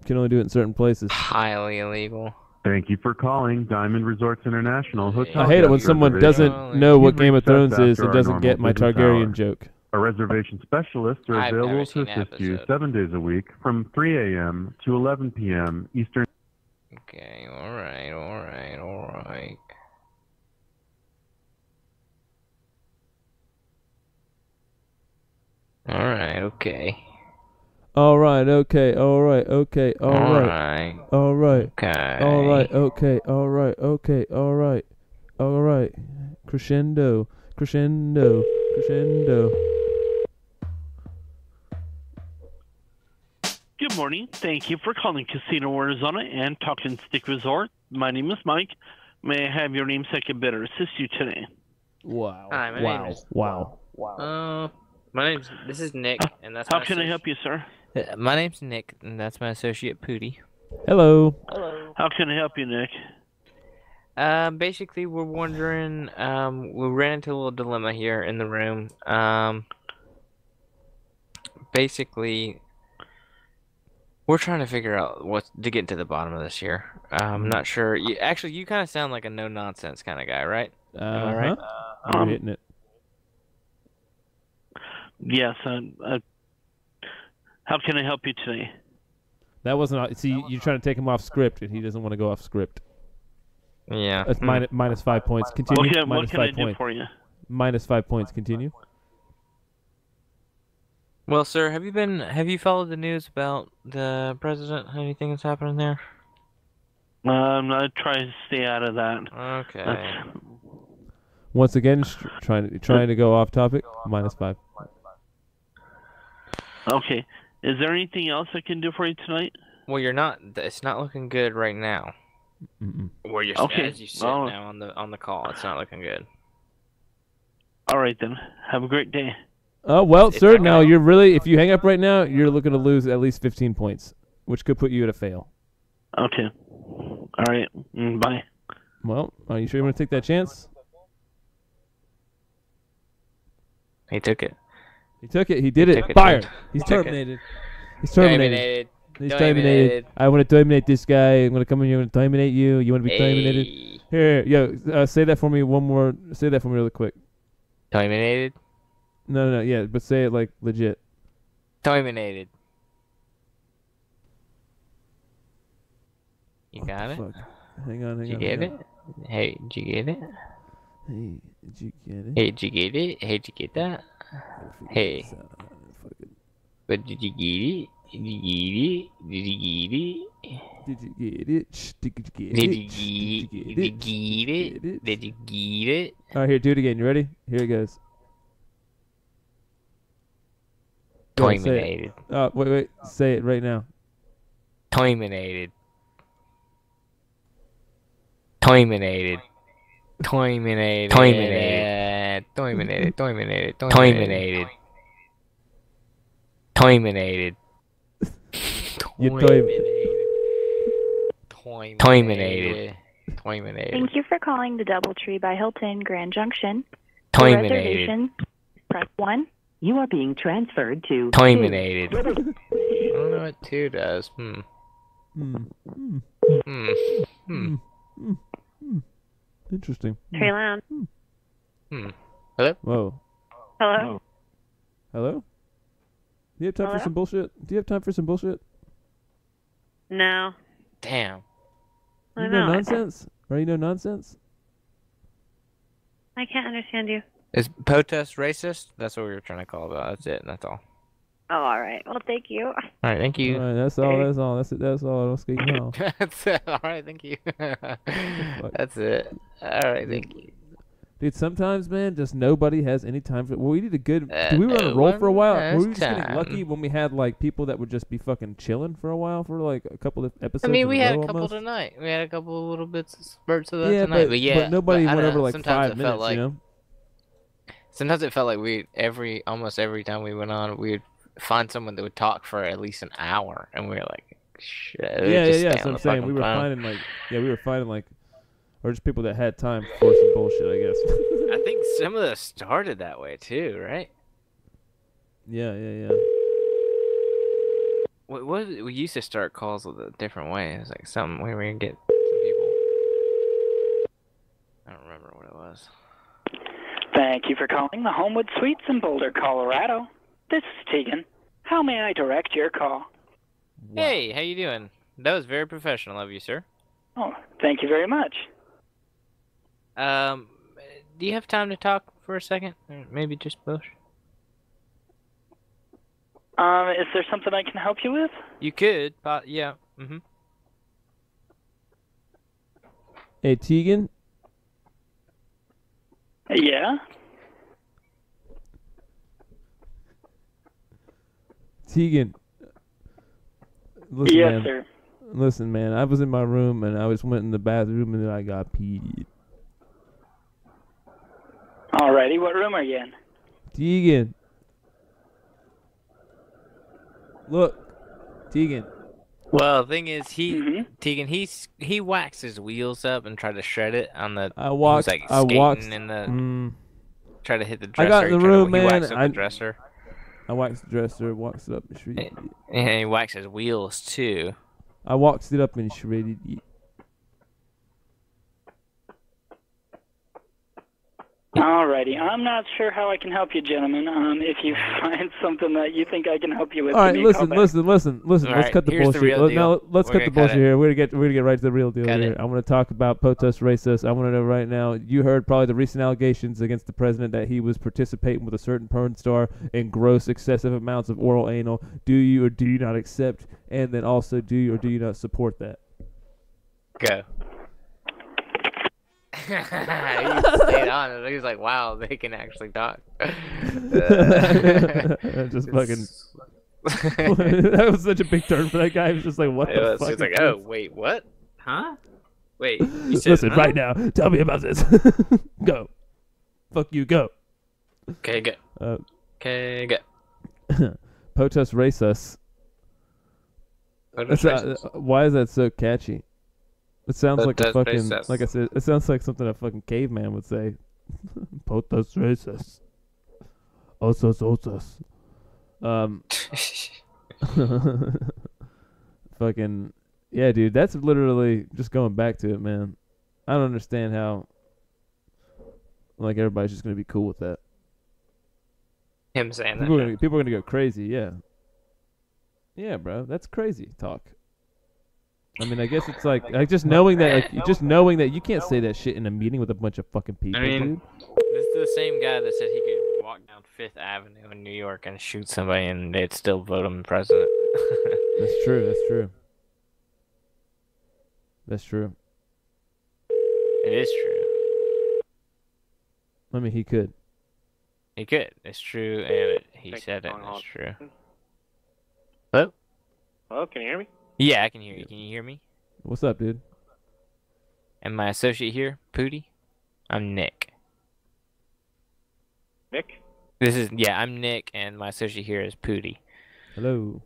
You can only do it in certain places. Highly illegal. Thank you for calling Diamond Resorts International Hotel. I hate it when someone doesn't know what Game of Thrones is and doesn't get my Targaryen joke. Our reservation specialists are I've never available to seen that assist you episode. 7 days a week from 3 a.m. to 11 p.m. Eastern. Okay, alright, alright, alright. Alright, okay. All right, okay, all right, okay, all right, all right, okay, all right, okay, all right, okay, all right, all right. Crescendo, crescendo, crescendo. Good morning. Thank you for calling Casino Arizona and Talking Stick Resort. My name is Mike. May I have your name so I can better assist you today? Wow. Hi, my name is... Wow. This is Nick, and that's How my can I help you, sir? My name's Nick, and that's my associate Pooty. Hello. How can I help you, Nick? Basically, we're wondering, we ran into a little dilemma here in the room. Basically, we're trying to figure out what to get to the bottom of this here. I'm not sure. You kind of sound like a no-nonsense kind of guy, right? Am I right? You're hitting it. Yes. How can I help you today? That wasn't. See, you're trying to take him off script, and he doesn't want to go off script. Yeah. That's minus 5 points. Continue. What can I do for you? Minus 5 points. Continue. Well, sir, have you followed the news about the president? Anything that's happening there? I try to stay out of that. Okay. Once again, trying to go off topic. Minus 5. Okay. Is there anything else I can do for you tonight? Well, you're not. It's not looking good right now. Where you're as you sit now on the call, it's not looking good. All right then. Have a great day. Oh well, sir. Now you're really. If you hang up right now, you're looking to lose at least 15 points, which could put you at a fail. Okay. All right. Bye. Well, are you sure you want to take that chance? He took it. He took it. He did it. Fired. He's terminated. He's terminated. He's terminated. I want to terminate this guy. I'm going to come in here and terminate you. You want to be terminated? Here, yo, say that for me one more. Say that for me really quick. Terminated? No, yeah, but say it like legit. Terminated. You got it? Fuck. Hang on. Did you get it? Hey, did you get it? Hey, did you get it? Hey, did you get it? Hey, did you get that? Hey. But did you get it? Did you get it? Did you get it? Did you get it? Did you get it? Did you get it? Did you get it? All right, here, do it again. You ready? Here it goes. Terminated. Oh, wait. Say it right now. Terminated. Terminated. Terminated. Terminated. Terminated. Terminated. Terminated. Terminated. You terminated. Terminated. Thank you for calling the Doubletree by Hilton Grand Junction. For Terminated. reservations, press 1. You are being transferred to Terminated. I don't know what 2 does. Interesting. Trey Lounge. Hello? Whoa. Hello? Hello? Do you have time for some bullshit? Do you have time for some bullshit? No. Damn. You know nonsense? Or you know nonsense? I can't understand you. Is POTUS racist? That's what we were trying to call about. That's it. That's all. Oh, all right. Well, thank you. All right, thank you. All right, that's all. That's all. That's it. That's all. Don't skate now. That's it. All right, thank you. That's it. All right, thank you. Dude, sometimes, man, just nobody has any time for. Well, we need a good. We were on a roll for a while. Were we just getting lucky when we had like people that would just be fucking chilling for a while for like a couple of episodes? I mean, we had a couple almost? tonight. We had a couple of little bits of spurts of that tonight. But nobody went over like sometimes 5 minutes. You know. Sometimes it felt like almost every time we went on, we'd find someone that would talk for at least an hour, and we were like, shit. Yeah. So I'm saying we were finding like, or just people that had time for some bullshit, I guess. I think some of us started that way too, right? Yeah. We used to start calls with a different way. It was like something where we would get some people. I don't remember what it was. Thank Thank you for calling the Homewood Suites in Boulder, Colorado. This is Tegan. How may I direct your call? Hey, how you doing? That was very professional of you, sir. Oh, thank you very much. Do you have time to talk for a second? Or maybe just both? Is there something I can help you with? You could, yeah. Mm-hmm. Hey, Tegan? Yeah? Tegan. Listen, Yes, man. sir. Listen, man. I was in my room and I just went in the bathroom and then I got peed. Alrighty, what room are you in? Tegan. Look. Tegan. Well, the thing is, Tegan, he waxed his wheels up and tried to shred it on the. I walked. He was, like, I walked. skating in the. Tried to hit the dresser. I got in the room, man. He waxed up the dresser. I waxed the dresser, waxed it up and shredded it. And he waxed his wheels too. I waxed it up and shredded it. Alrighty, I'm not sure how I can help you, gentlemen. If you find something that you think I can help you with, All right, give me a call listen. back. Let's Alright, cut the here's the bullshit. real deal. No, let's We're cut gonna the bullshit cut it. here. We're gonna get right to the real deal Cut here. it. I want to talk about POTUS RACUS. I want to know right now. You heard probably the recent allegations against the president that he was participating with a certain porn star in gross, excessive amounts of oral anal. Do you or do you not accept? And then also, do you or do you not support that? Go. He stayed on it. He was like, "Wow, they can actually talk." Just fucking. That was such a big turn for that guy. He was just like, "What the fuck?" He's like, "Oh, wait, what? Huh? Wait." You said, Listen, huh? right now. Tell me about this. Go. Fuck you. Go. Okay, go. Okay, go. POTUS RACUS. Why is that so catchy? It sounds like a fucking, like I said, it sounds like something a fucking caveman would say. POTUS RACUS. Osos osos. Fucking, yeah, dude, that's literally just going back to it, man. I don't understand how, like, everybody's just gonna be cool with that. Him saying People are gonna go crazy, yeah. Yeah, bro, that's crazy talk. I mean, I guess it's like just knowing that, you can't say that shit in a meeting with a bunch of fucking people, I mean, dude. this is the same guy that said he could walk down Fifth Avenue in New York and shoot somebody and they'd still vote him president. That's true. That's true. That's true. It is true. I mean, he could. He could. It's true, and he said it. And it's true. Hello? Hello, can you hear me? Yeah, I can hear you. Can you hear me? What's up, dude? And my associate here, Pooty. I'm Nick. Nick? I'm Nick, and my associate here is Pooty. Hello.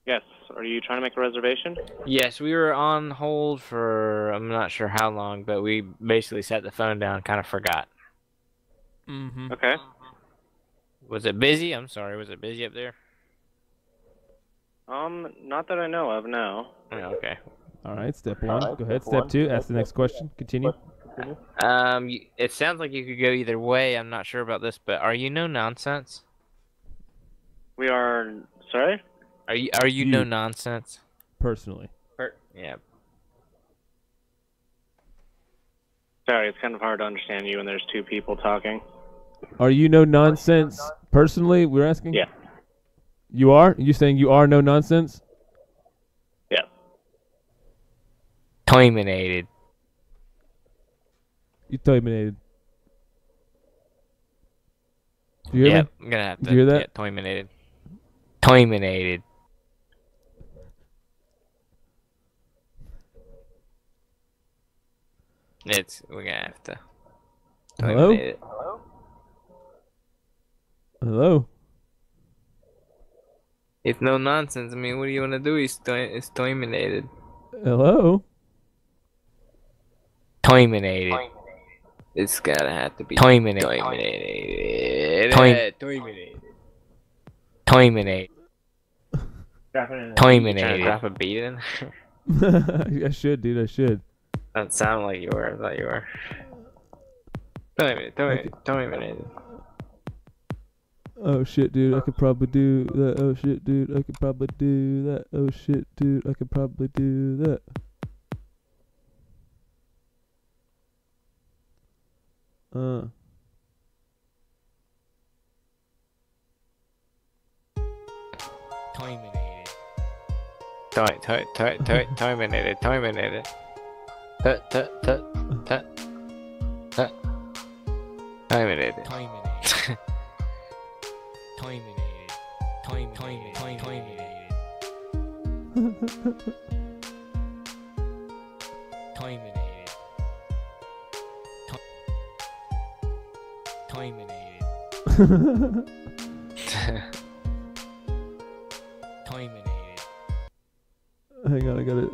Yes. Are you trying to make a reservation? Yes, we were on hold for I'm not sure how long, but we basically set the phone down and kind of forgot. Mm-hmm. Okay. Was it busy? I'm sorry. Was it busy up there? Not that I know of, no. Yeah, okay. All right, step one. Go ahead. Step two. Ask the next question. Continue. It sounds like you could go either way. I'm not sure about this, but are you no nonsense? We are. Sorry? Are you no nonsense? Personally. Yeah. Sorry, it's kind of hard to understand you when there's two people talking. Are you no nonsense personally? We're asking. Yeah. You are? You saying you are no nonsense? Yeah. Terminated. You terminated. Do you hear me? I'm gonna have to. Did you hear that? Yeah, terminated. Terminated. We're gonna have to. Hello? Terminate it. Hello? It's no nonsense. I mean, what do you want to do? It's terminated. Hello? Terminated. It's gotta have to be terminated. Terminated. Terminated. Terminated. Terminated. Drop a beat in. I should, dude. I should. Doesn't sound like you were. I thought you were. Dominated. Oh shit, dude, I could probably do that. Oh shit, dude, I could probably do that. Oh shit, dude, I could probably do that. Terminated. Terminated. Terminated. Terminated. Hang on, I gotta.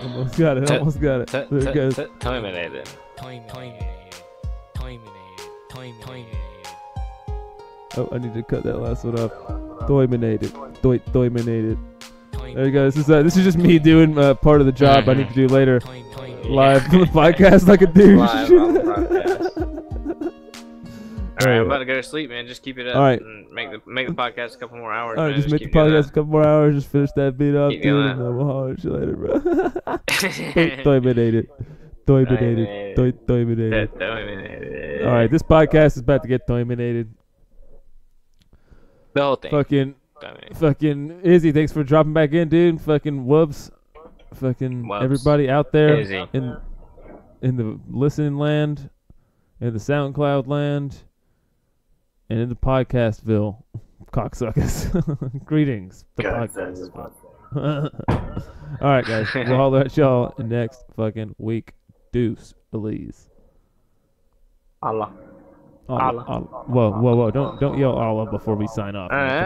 Almost got it. Almost got it. There it goes. Terminated. Oh, I need to cut that last one off. Dominated. Dominated. There you go. This is just me doing part of the job I need to do later. Live on the podcast like a douche. Live on the podcast. Alright, I'm about to go to sleep, man. Just keep it up. All right. And make the podcast a couple more hours. Alright, man. just make the keep doing podcast a couple more hours. Just finish that beat up, Keep dude, doing and that. then we'll holler at you later, bro. Dominated. Dominated. Alright, this podcast is about to get dominated. The whole thing. Fucking Izzy, thanks for dropping back in, dude. Fucking whoops. Fucking everybody out there Izzy. in the listening land, in the SoundCloud land, and in the Podcastville, cocksuckers. Greetings. The podcast. All right, guys. We'll holler at y'all next fucking week. Deuce, Elise. Allah. Allah. Whoa. Don't yell Allah before we sign off. Man. Come on.